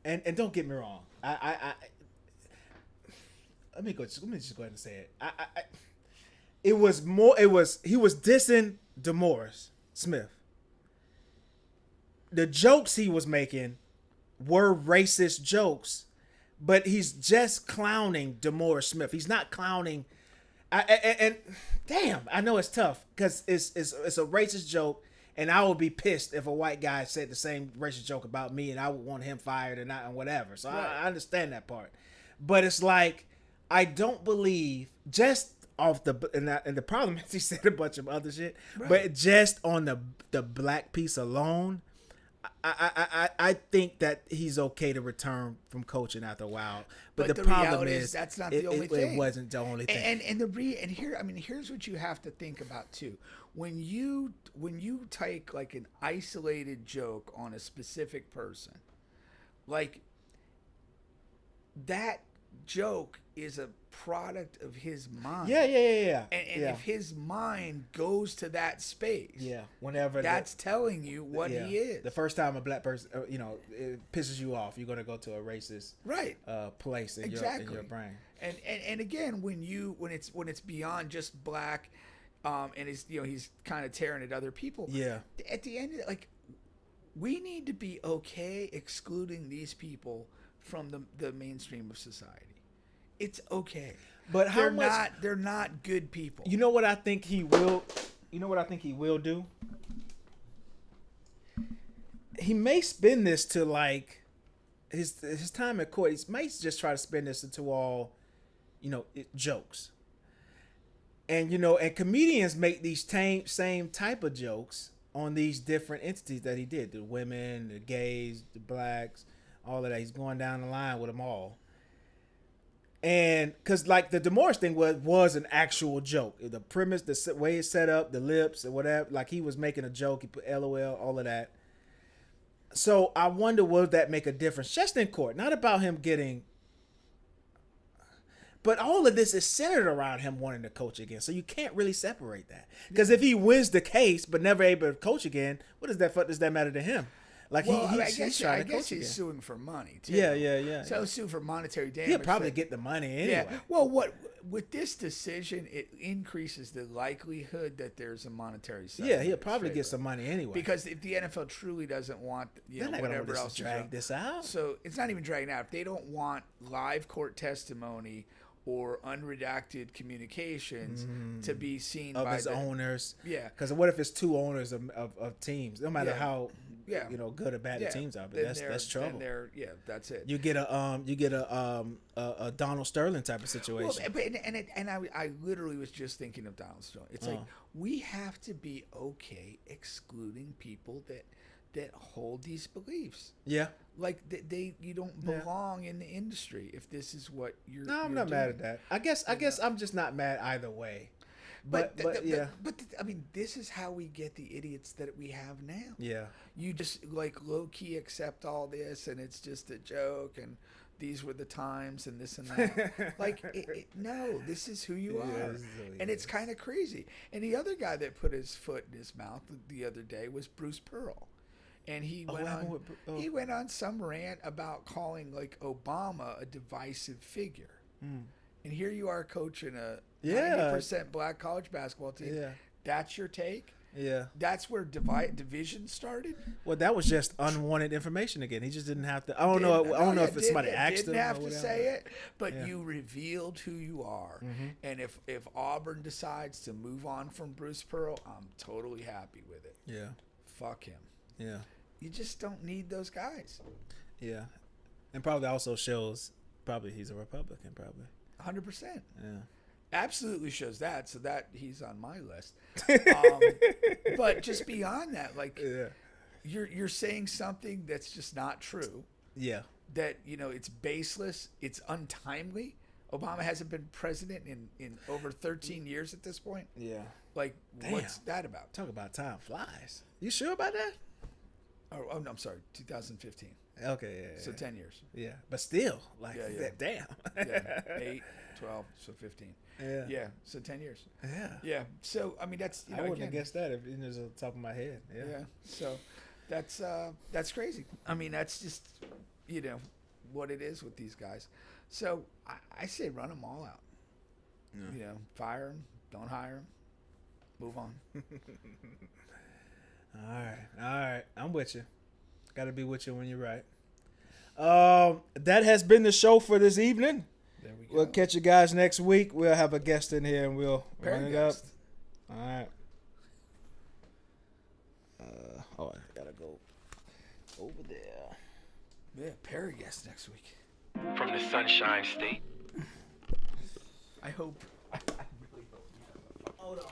and don't get me wrong. Let me just go ahead and say it. He was dissing DeMaurice Smith. The jokes he was making were racist jokes, but he's just clowning DeMaurice Smith. He's not clowning. And damn, I know it's tough because it's a racist joke, and I would be pissed if a white guy said the same racist joke about me, and I would want him fired and whatever. So right. I understand that part, but it's like I don't believe just off and the problem is he said a bunch of other shit, right. But just on the black piece alone. I think that he's okay to return from coaching after a while, but the problem is that's not the only thing. It wasn't the only thing. And here's what you have to think about too. When you take like an isolated joke on a specific person, like that joke is a product of his mind. Yeah. And if his mind goes to that space, whenever that's telling you what he is. The first time a black person, it pisses you off, you're gonna go to a racist place in your brain. And again, when it's beyond just black, and he's kind of tearing at other people. Yeah. At the end of it, we need to be okay excluding these people from the mainstream of society. It's okay. But they're not good people. You know what I think he will do? He may spin this to his time in court, he might just try to spin this into all, jokes. And and comedians make these same type of jokes on these different entities that he did: the women, the gays, the blacks, all of that. He's going down the line with them all. And because like the divorce thing was an actual joke. The premise, the way it's set up, the lips and whatever, like he was making a joke. He put LOL, all of that. So I wonder, will that make a difference just in court? Not about him getting, but all of this is centered around him wanting to coach again. So you can't really separate that. Because if he wins the case but never able to coach again, what does that matter to him? Like he's trying to coach again. He's suing for money too. Yeah. So sue for monetary damage. He'll probably get the money anyway. Yeah. Well, with this decision, it increases the likelihood that there's a monetary settlement. Yeah, he'll probably get some money anyway. Because if the NFL truly doesn't want whatever else to drag this out, so it's not even dragging out. If they don't want live court testimony or unredacted communications to be seen of by his owners. Yeah. Because what if it's two owners of teams? No matter how good or bad the teams are, but that's trouble. That's it. You get a Donald Sterling type of situation. Well, I literally was just thinking of Donald Sterling. It's like we have to be okay excluding people that hold these beliefs. Yeah. Like you don't belong in the industry if this is what you're. No, I'm not mad at that. I guess I'm just not mad either way. But I mean, this is how we get the idiots that we have now. Yeah. You just like low key accept all this, and it's just a joke, and these were the times, and this and that. Like, no, this is who you are, and it's kind of crazy. And the other guy that put his foot in his mouth the other day was Bruce Pearl. And he went on some rant about calling like Obama a divisive figure. And here you are coaching a 90% black college basketball team. Yeah. That's your take? Yeah. That's where division started? Well, that was just unwanted information again. He just didn't have to. I don't know if somebody asked him. Didn't have to say it, but you revealed who you are. Mm-hmm. And if Auburn decides to move on from Bruce Pearl, I'm totally happy with it. Yeah. Fuck him. Yeah. You just don't need those guys. Yeah. And probably also shows he's a Republican, probably. 100%. Yeah. Absolutely shows that, so that he's on my list. But just beyond that, like you're saying something that's just not true. Yeah. That, it's baseless, it's untimely. Obama hasn't been president in over 13 years at this point. Yeah. Like, what's that about? Talk about time flies. You sure about that? Oh no, I'm sorry, 2015. Okay, yeah. So 10 years. Yeah, but still, like, damn. Yeah, 8, 12, so 15. Yeah. Yeah, so 10 years. Yeah. Yeah, so, I mean, that's, I wouldn't have guessed that if it was on the top of my head. Yeah. Yeah, so that's crazy. I mean, that's just, what it is with these guys. So, I say run them all out. Yeah. Fire them, don't hire them, move on. All right. I'm with you. Got to be with you when you're right. That has been the show for this evening. There we go. We'll catch you guys next week. We'll have a guest in here and we'll run it up. All right. I gotta go over there. Yeah, Perry guest next week. From the Sunshine State. I hope. I really hope. Hold on.